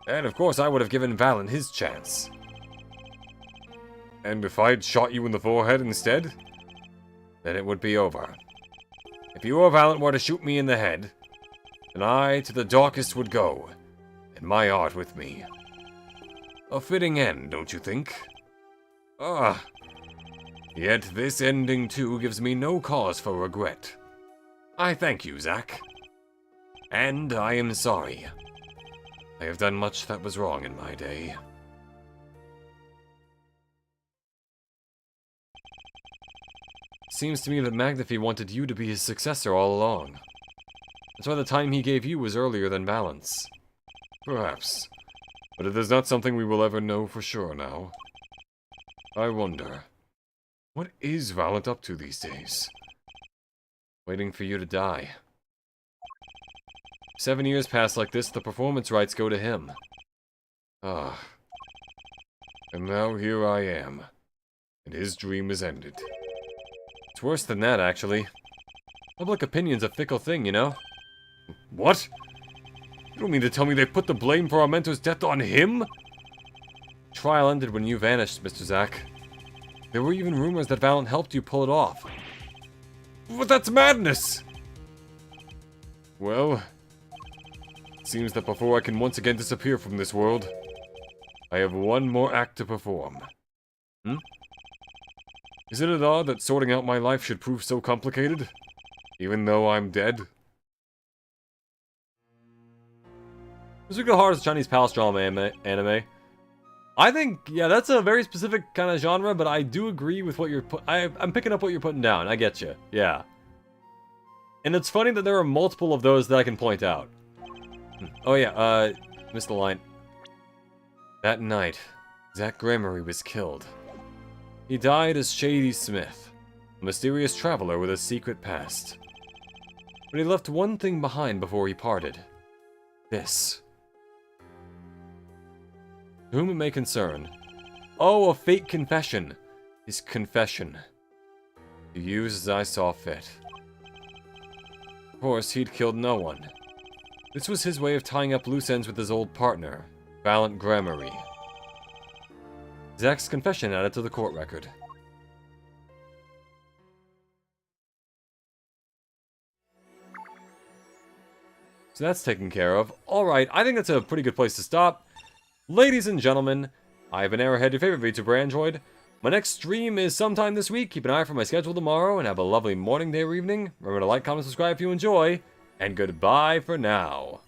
And of course I would have given Valen his chance. And if I'd shot you in the forehead instead? Then it would be over. If you or Valen were to shoot me in the head, then I to the darkest would go, and my art with me. A fitting end, don't you think? Ah, yet this ending too gives me no cause for regret. I thank you, Zack. And I am sorry. I have done much that was wrong in my day. Seems to me that Magnifi wanted you to be his successor all along. That's why the time he gave you was earlier than Valen's. Perhaps. But it is not something we will ever know for sure now. I wonder, what is Valent up to these days? Waiting for you to die. 7 years pass like this, the performance rights go to him. Ah. And now here I am. And his dream is ended. It's worse than that, actually. Public opinion's a fickle thing, you know? What? You don't mean to tell me they put the blame for our mentor's death on him? Trial ended when you vanished, Mr. Zack. There were even rumors that Valent helped you pull it off. But that's madness! Well, it seems that before I can once again disappear from this world, I have one more act to perform. Isn't it odd that sorting out my life should prove so complicated, even though I'm dead? This hard as Chinese palace drama anime. I think, yeah, that's a very specific kind of genre, but I do agree with what you're I'm picking up what you're putting down. I get you. Yeah. And it's funny that there are multiple of those that I can point out. Oh yeah, missed the line. That night, Zack Gramarye was killed. He died as Shady Smith, a mysterious traveler with a secret past. But he left one thing behind before he parted. This. To whom it may concern. Oh, a fake confession. His confession. To use as I saw fit. Of course, he'd killed no one. This was his way of tying up loose ends with his old partner, Valent Gramarye. Zack's confession added to the court record. So that's taken care of. Alright, I think that's a pretty good place to stop. Ladies and gentlemen, I've been Arrowhead, your favorite VTuber Android. My next stream is sometime this week. Keep an eye for my schedule tomorrow, and have a lovely morning, day, or evening. Remember to like, comment, subscribe if you enjoy, and goodbye for now.